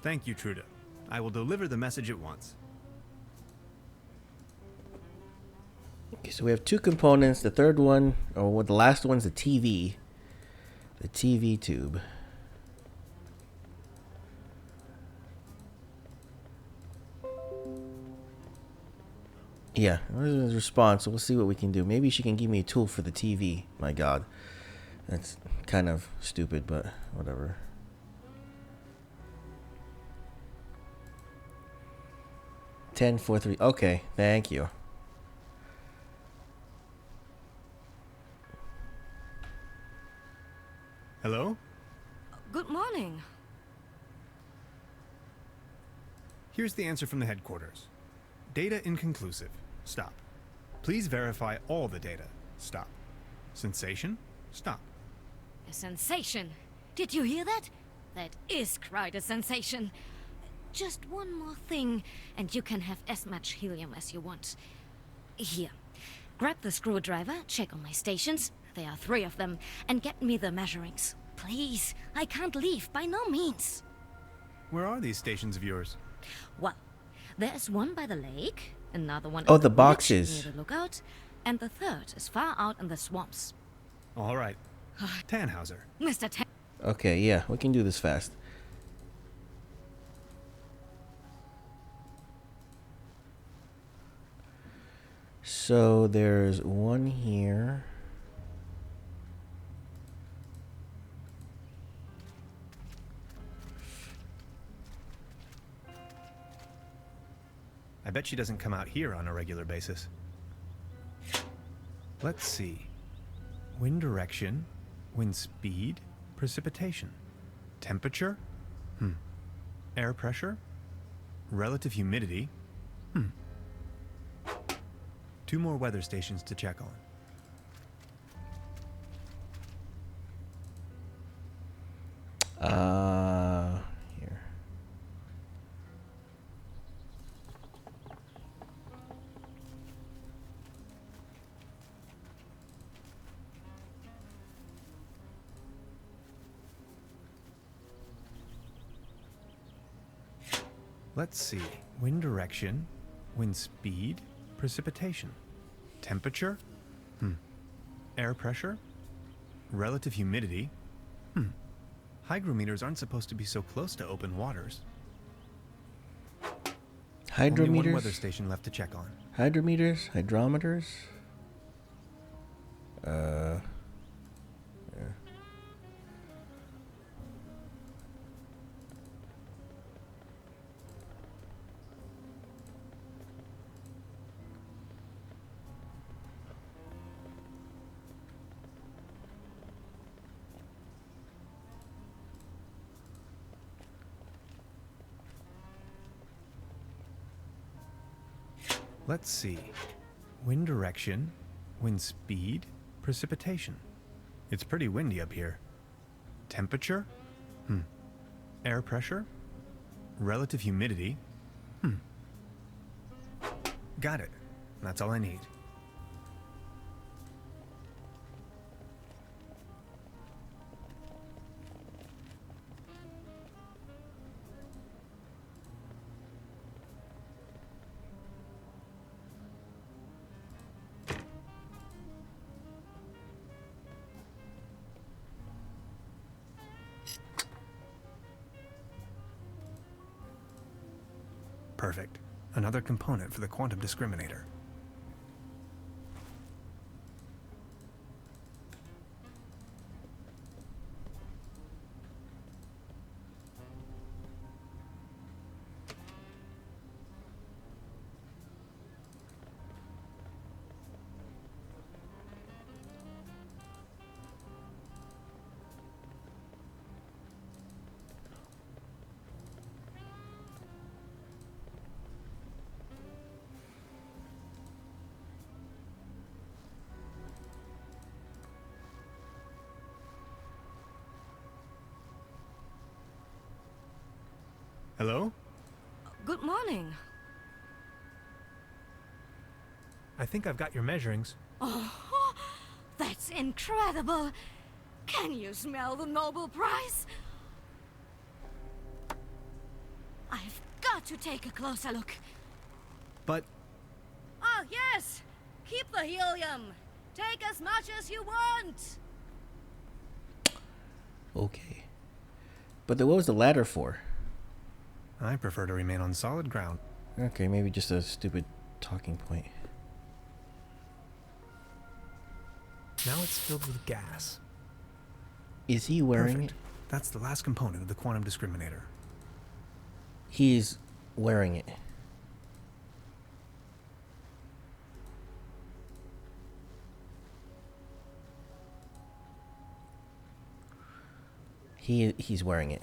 Thank you, Truda. I will deliver the message at once. Okay, so we have two components. The third one, or the last one's the TV. The TV tube. Yeah, this is a response, so we'll see what we can do. Maybe she can give me a tool for the TV. My God. That's kind of stupid, but whatever. Ten, 4, 3. Okay, thank you. Hello? Good morning. Here's the answer from the headquarters. Data inconclusive. Stop. Please verify all the data. Stop. Sensation? Stop. A sensation. Did you hear that? That is quite a sensation. Just one more thing, and you can have as much helium as you want. Here. Grab the screwdriver, check on my stations. There are 3 of them, and get me the measurings. Please, I can't leave, by no means. Where are these stations of yours? Well, there's one by the lake, another one Oh, in the village boxes. near the lookout, and the third is far out in the swamps. All right. Tannhauser. Mr. Tan. Okay, yeah, we can do this fast. So there's one here. I bet she doesn't come out here on a regular basis. Let's see. Wind direction, wind speed, precipitation. Temperature? Air pressure? Relative humidity? 2 more weather stations to check on. Here. Let's see. Wind direction, wind speed, precipitation. Temperature? Air pressure? Relative humidity? Hygrometers aren't supposed to be so close to open waters. Only one Hydrometers? weather station left to check on. Hydrometers? Hydrometers? Yeah. Let's see. Wind direction, wind speed, precipitation. It's pretty windy up here. Temperature? Air pressure? Relative humidity? Got it. That's all I need. Perfect. Another component for the quantum discriminator. Hello? Good morning. I think I've got your measurings. Oh, that's incredible. Can you smell the Nobel Prize? I've got to take a closer look. But... Oh, yes! Keep the helium! Take as much as you want! Okay. But then what was the ladder for? I prefer to remain on solid ground. Okay, maybe just a stupid talking point. Now it's filled with gas. Is he wearing Perfect. it? That's the last component of the quantum discriminator. He's wearing it. He's wearing it.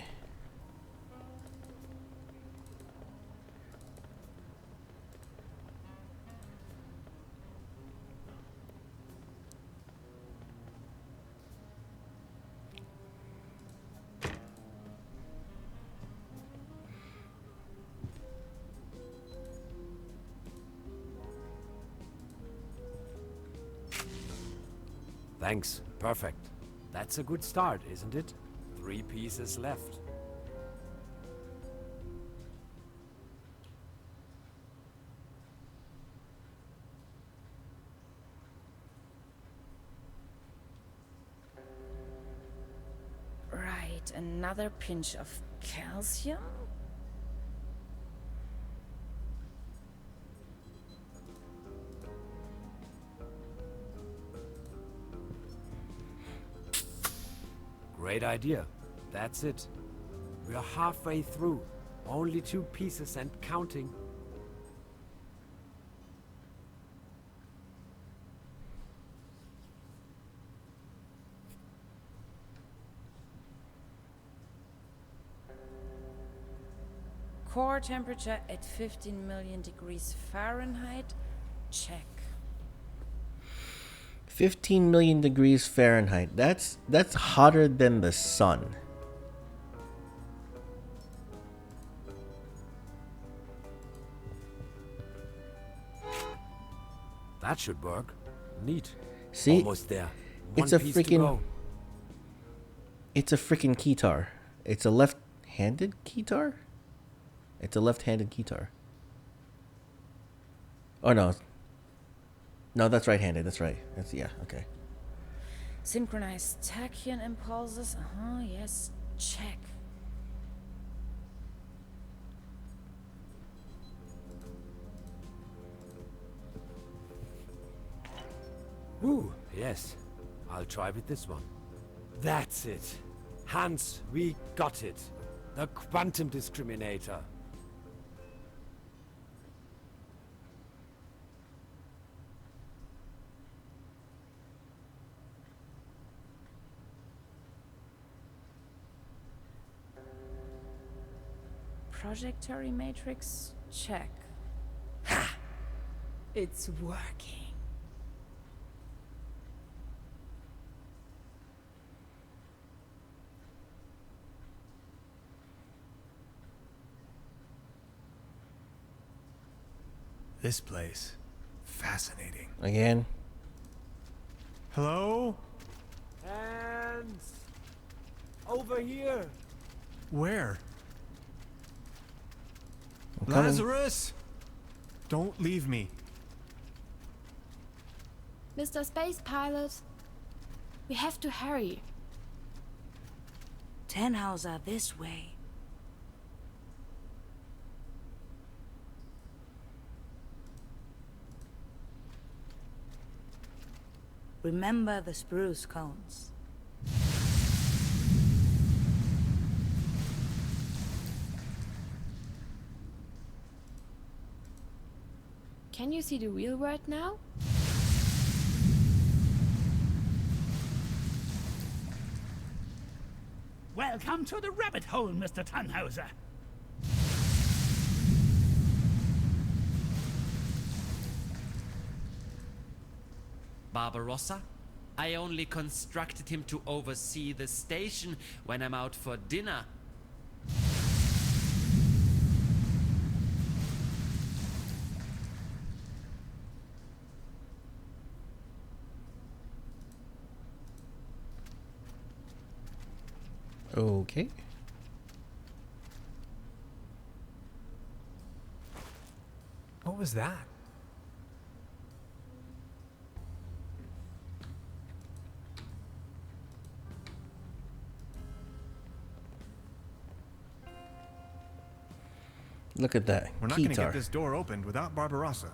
Thanks. Perfect. That's a good start, isn't it? 3 pieces left. Right, another pinch of calcium. Great idea. That's it. We are halfway through. Only 2 pieces and counting. Core temperature at 15 million degrees Fahrenheit. Check. 15 million degrees Fahrenheit. That's hotter than the sun. That should work. Neat. See? Almost there. It's One a piece to freaking go. It's a freaking keytar. It's a left-handed keytar? It's a left-handed keytar. Oh no. No, that's right-handed. That's right. That's yeah, okay. Synchronized tachyon impulses. Yes. Check. Ooh, yes. I'll try with this one. That's it. Hans, we got it. The quantum discriminator. Projectory matrix check. Ha! It's working. This place. Fascinating. Again. Hello? Hans! Over here! Where? I'm coming. Lazarus! Don't leave me. Mr. Space Pilot, we have to hurry. Tannhauser this way. Remember the spruce cones. Can you see the real world now? Welcome to the rabbit hole, Mr. Tannhauser. Barbarossa? I only constructed him to oversee the station when I'm out for dinner. Okay. What was that? Look at that. We're not going to Keytar. get this door opened without Barbarossa.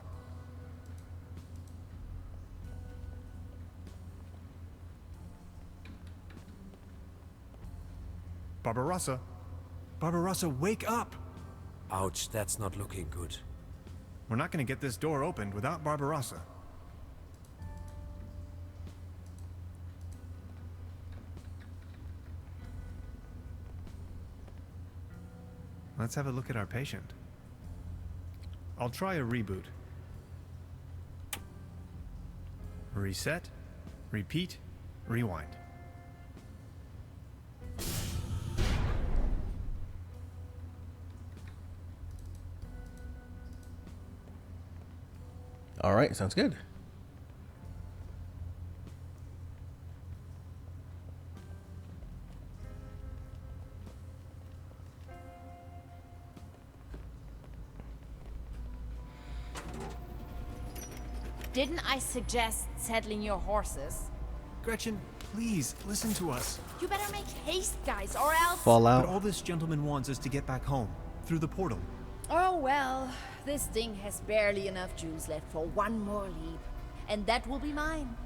Barbarossa. Barbarossa, wake up! Ouch, that's not looking good. We're not going to get this door opened without Barbarossa. Let's have a look at our patient. I'll try a reboot. Reset, repeat, rewind. All right, sounds good. Didn't I suggest settling your horses? Gretchen, please, listen to us. You better make haste, guys, or else... Fallout. But all this gentleman wants is to get back home, through the portal. Oh well, this thing has barely enough juice left for one more leap. And that will be mine.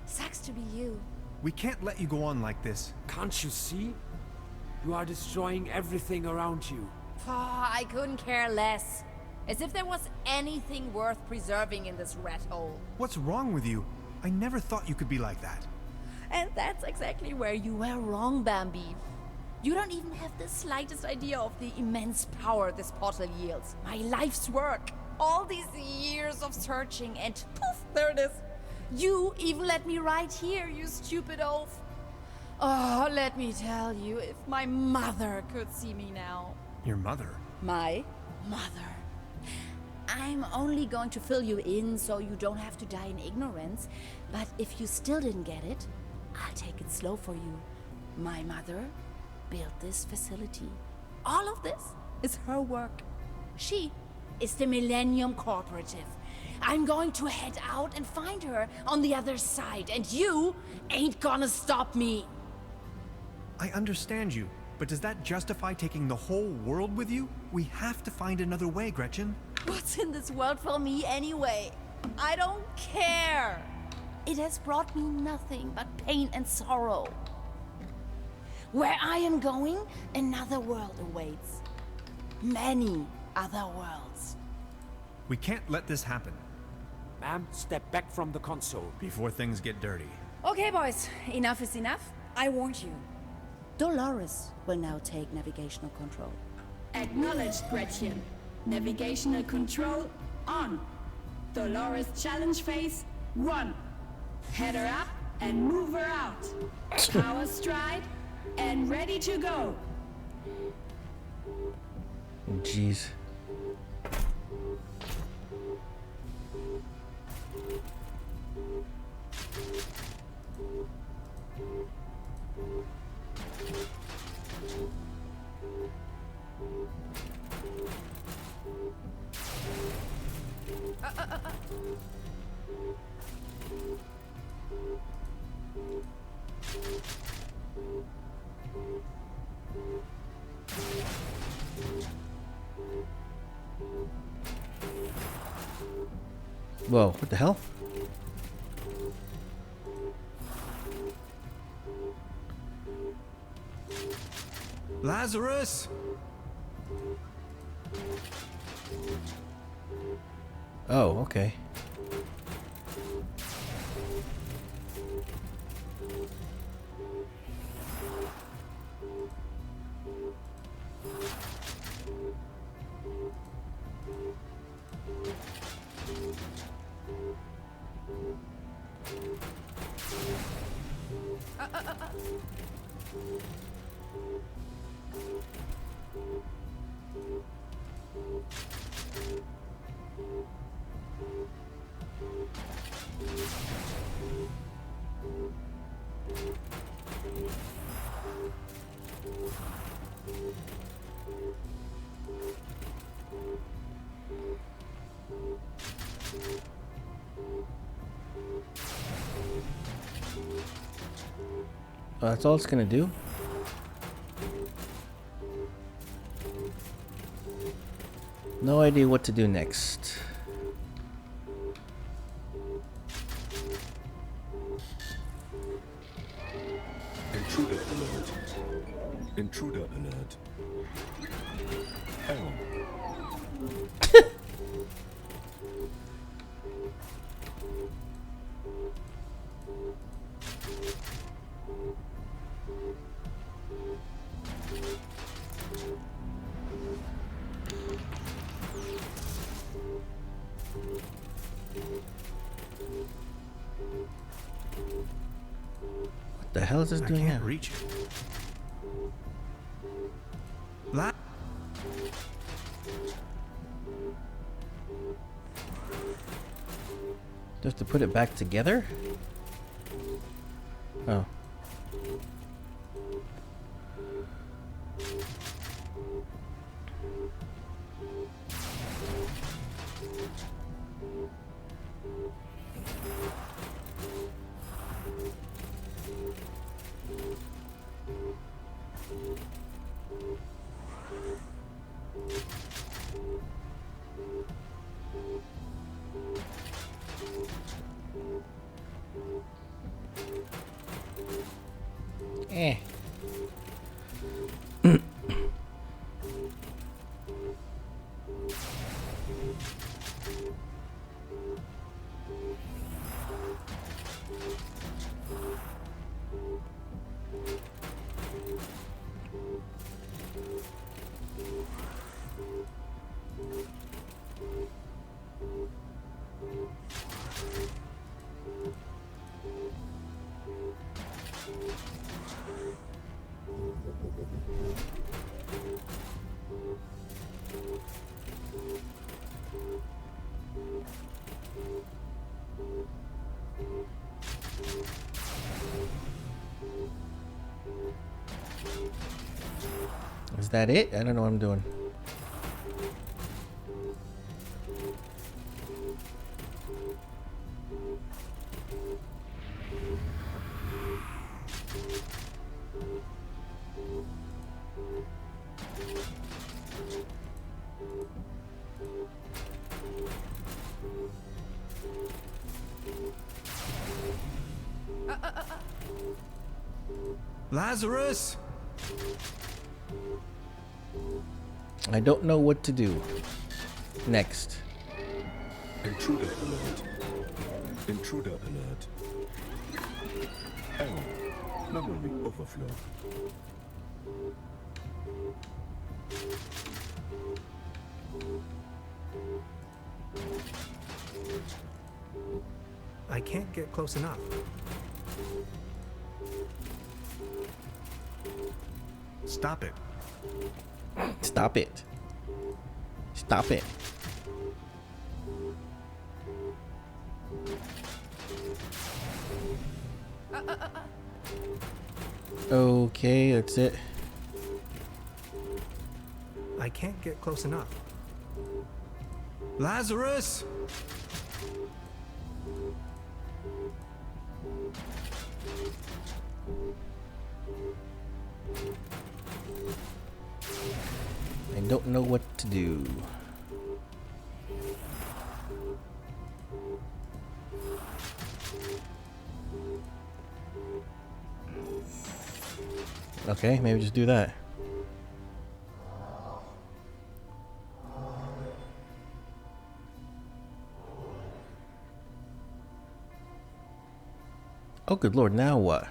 Sucks to be you. We can't let you go on like this. Can't you see? You are destroying everything around you. Oh, I couldn't care less. As if there was anything worth preserving in this rat hole. What's wrong with you? I never thought you could be like that. And that's exactly where you were wrong, Bambi. You don't even have the slightest idea of the immense power this portal yields. My life's work. All these years of searching and poof, there it is. You even let me right here, you stupid oaf. Oh, let me tell you, if my mother could see me now. Your mother? My mother. I'm only going to fill you in so you don't have to die in ignorance. But if you still didn't get it, I'll take it slow for you. My mother built this facility. All of this is her work. She is the Millennium Cooperative. I'm going to head out and find her on the other side, and you ain't gonna stop me. I understand you, but does that justify taking the whole world with you? We have to find another way, Gretchen. What's in this world for me anyway? I don't care. It has brought me nothing but pain and sorrow. Where I am going, another world awaits. Many other worlds. We can't let this happen. Ma'am, step back from the console. Before things get dirty. Okay, boys. Enough is enough. I warned you. Dolores will now take navigational control. Acknowledged, Gretchen. Navigational control on. Dolores challenge phase 1. Head her up and move her out. Power stride and ready to go. Jeez. Whoa, what the hell? Lazarus! Oh, okay. That's all it's gonna do? No idea what to do next. Intruder alert. Intruder alert. Error. What the hell is this doing I can't now? reach it. Just to put it back together? Oh. Eh. Is that it? I don't know what I'm doing. Lazarus! I don't know what to do. Next. Intruder alert. Intruder alert. Error. Memory overflow. I can't get close enough. Stop it. Stop it. Stop it. Okay, that's it. I can't get close enough. Lazarus! I don't know what to do. Okay, maybe just do that. Oh, good lord, now what?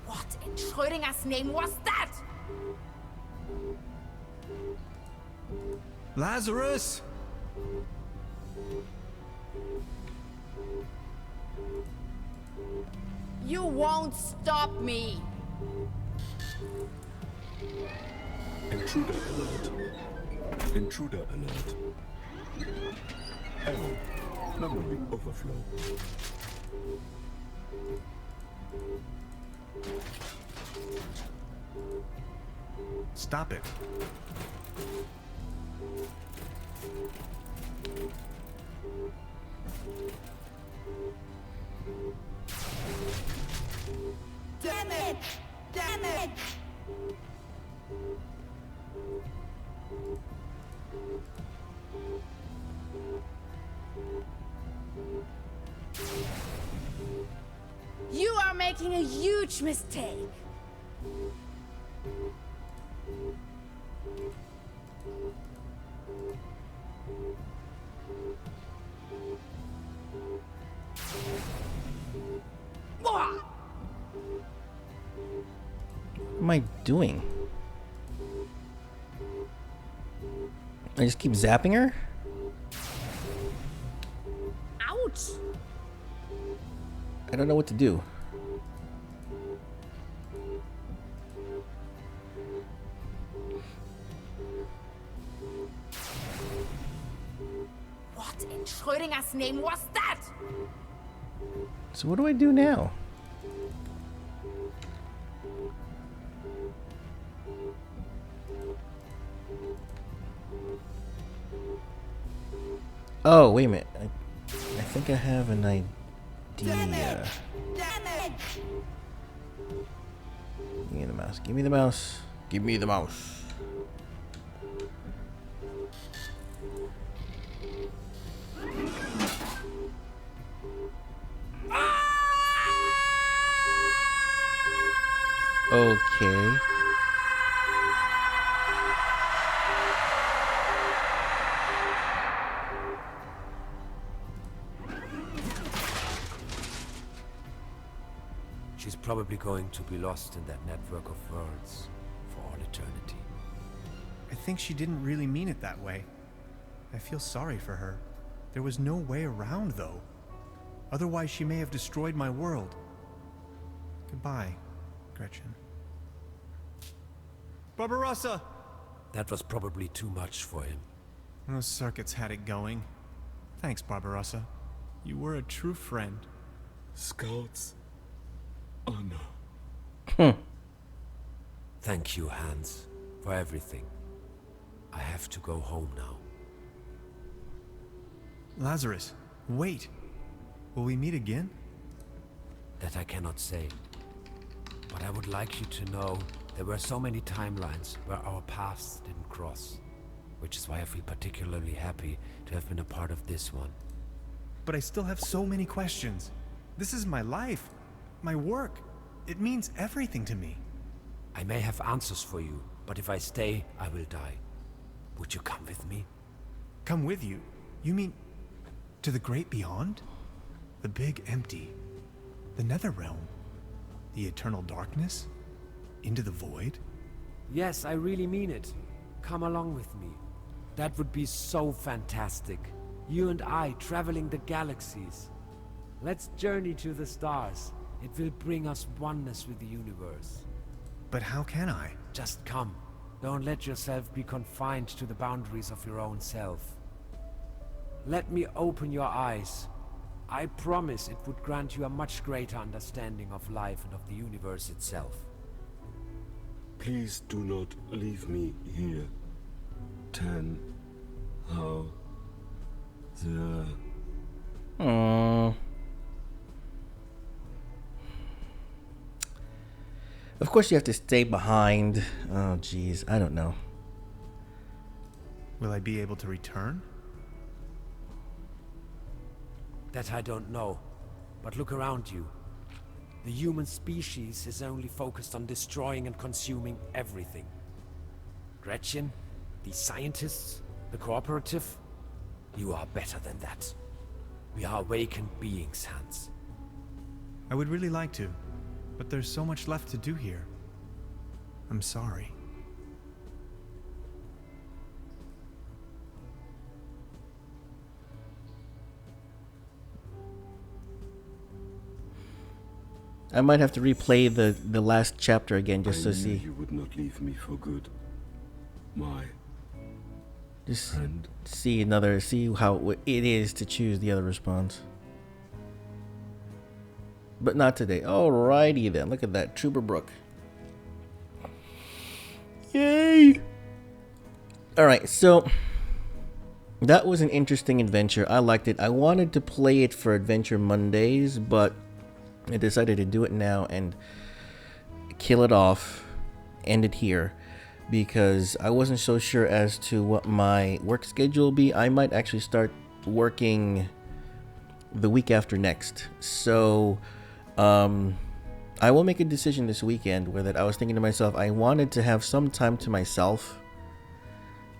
What in Schrödinger's name was that? Lazarus! You won't stop me. Intruder alert. Intruder alert. Error. Memory overflow. Stop it. Damn it! Damn it! You are making a huge mistake. What am I doing? I just keep zapping her? Ouch! I don't know what to do. What in Schrödinger's name was that? So what do I do now? Oh, wait a minute. I think I have an idea. Damn it! Give me the mouse. Give me the mouse. Give me the mouse. Okay. She's probably going to be lost in that network of worlds for all eternity. I think she didn't really mean it that way. I feel sorry for her. There was no way around, though. Otherwise, she may have destroyed my world. Goodbye, Gretchen. Barbarossa! That was probably too much for him. Those circuits had it going. Thanks, Barbarossa. You were a true friend. Scouts, honor. Thank you, Hans, for everything. I have to go home now. Lazarus, wait. Will we meet again? That I cannot say. But I would like you to know there were so many timelines where our paths didn't cross. Which is why I feel particularly happy to have been a part of this one. But I still have so many questions. This is my life, my work. It means everything to me. I may have answers for you, but if I stay, I will die. Would you come with me? Come with you? You mean to the great beyond? The big empty? The nether realm? The eternal darkness? Into the void? Yes, I really mean it. Come along with me. That would be so fantastic. You and I traveling the galaxies. Let's journey to the stars. It will bring us oneness with the universe. But how can I? Just come. Don't let yourself be confined to the boundaries of your own self. Let me open your eyes. I promise it would grant you a much greater understanding of life and of the universe itself. Please do not leave me here. How the... Aww. Of course you have to stay behind. Oh, jeez. I don't know. Will I be able to return? That I don't know. But look around you. The human species is only focused on destroying and consuming everything. Gretchen, the scientists, the cooperative, you are better than that. We are awakened beings, Hans. I would really like to, but there's so much left to do here. I'm sorry. I might have to replay the last chapter again just to see. You would not leave me for good. My just friend. See how it is to choose the other response. But not today. Alrighty then. Look at that. Trüberbrook. Yay! Alright, so that was an interesting adventure. I liked it. I wanted to play it for Adventure Mondays, but I decided to do it now and kill it off, end it here, because I wasn't so sure as to what my work schedule will be. I might actually start working the week after next. So I will make a decision this weekend where that I was thinking to myself, I wanted to have some time to myself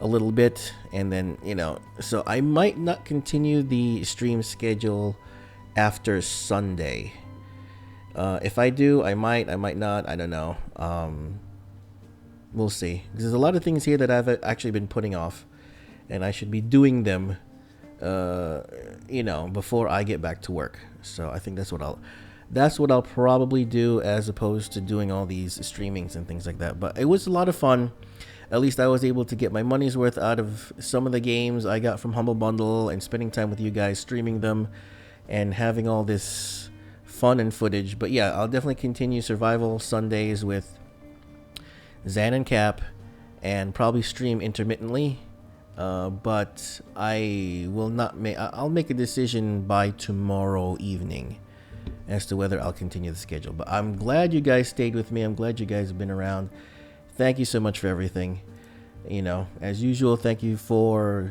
a little bit, and then, so I might not continue the stream schedule after Sunday. If I do, I might not, I don't know. We'll see. Because there's a lot of things here that I've actually been putting off, and I should be doing them, before I get back to work. So I think that's what I'll probably do, as opposed to doing all these streamings and things like that. But it was a lot of fun. At least I was able to get my money's worth out of some of the games I got from Humble Bundle, and spending time with you guys streaming them and having all this fun and footage. But yeah, I'll definitely continue Survival Sundays with Zan and Cap, and probably stream intermittently. But I will not I'll make a decision by tomorrow evening as to whether I'll continue the schedule. But I'm glad you guys stayed with me. I'm glad you guys have been around. Thank you so much for everything. As usual, thank you for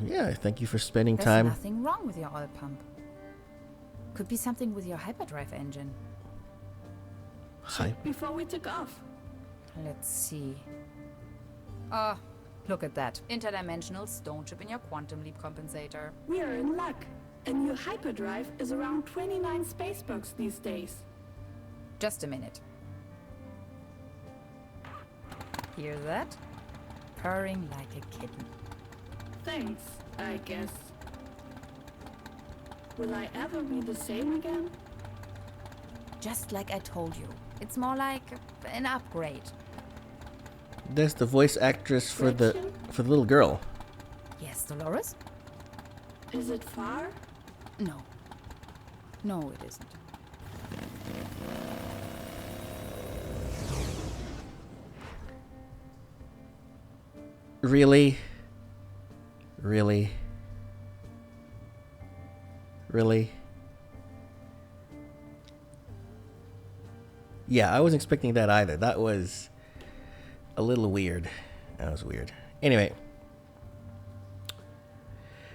spending time. There's nothing wrong with your oil pump. Could be something with your hyperdrive engine. Before we took off. Let's see. Look at that. Interdimensional stone chip in your quantum leap compensator. We are in luck. A new hyperdrive is around 29 spacebucks these days. Just a minute. Hear that? Purring like a kitten. Thanks, I guess. Will I ever be the same again? Just like I told you. It's more like an upgrade. That's the voice actress for the little girl. Yes, Dolores? Is it far? No. No, it isn't. Really? Really? Really? Yeah, I wasn't expecting that either. That was a little weird. That was weird. Anyway.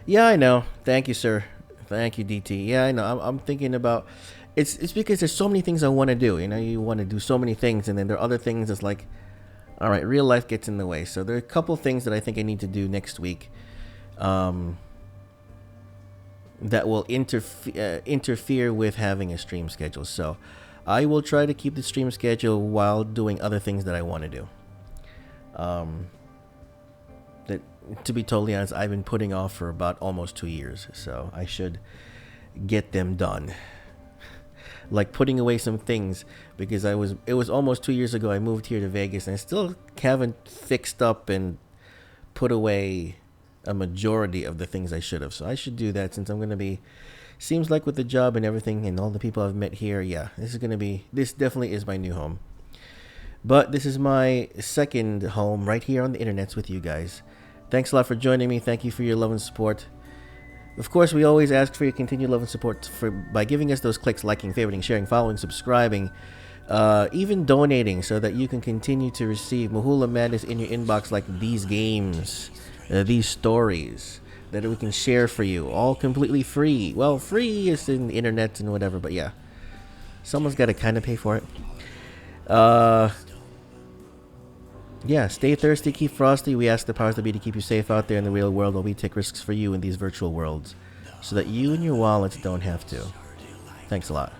Yeah, I know. Thank you, sir. Thank you, DT. Yeah, I know. I'm thinking about... It's because there's so many things I want to do. You know, you want to do so many things, and then there are other things that's like... All right, real life gets in the way. So there are a couple things that I think I need to do next week. That will interfere with having a stream schedule. So I will try to keep the stream schedule while doing other things that I want to do. That, to be totally honest, I've been putting off for about almost 2 years. So I should get them done. Like putting away some things, because it was almost 2 years ago I moved here to Vegas, and I still haven't fixed up and put away a majority of the things I should have. So I should do that, since I'm going to be, seems like with the job and everything and all the people I've met here, yeah, this definitely is my new home. But this is my second home right here on the internets with you guys. Thanks a lot for joining me. Thank you for your love and support. Of course, we always ask for your continued love and support by giving us those clicks, liking, favoriting, sharing, following, subscribing, even donating, so that you can continue to receive Mahula Madness in your inbox, like these games, these stories that we can share for you, all completely free. Well, free is in the internet and whatever, but yeah, someone's got to kind of pay for it. Yeah, stay thirsty, keep frosty. We ask the powers that be to keep you safe out there in the real world, while we take risks for you in these virtual worlds, so that you and your wallets don't have to. Thanks a lot.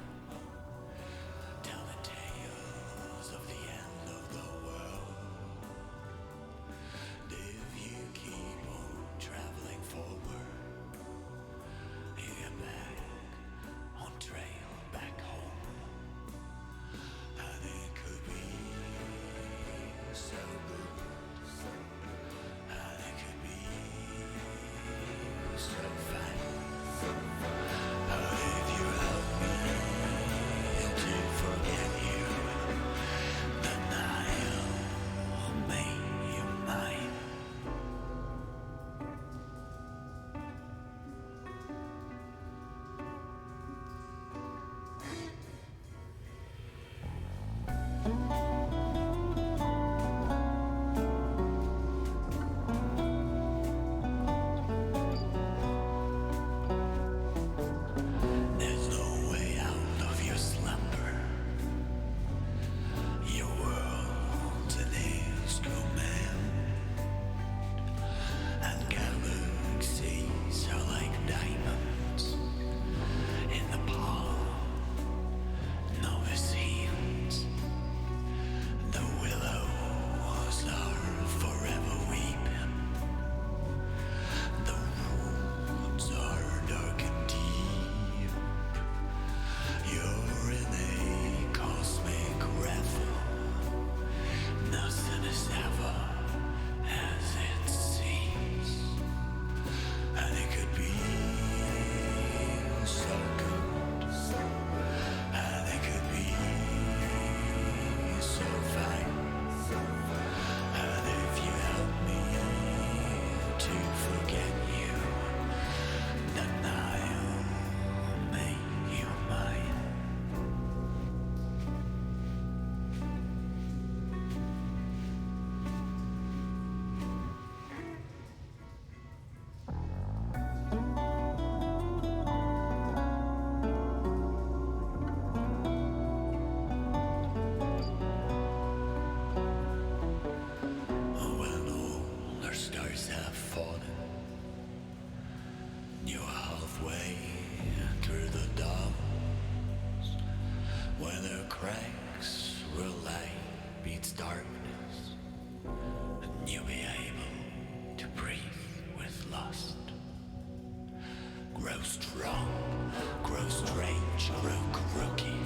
Grow strong, grow strange, grow rookie.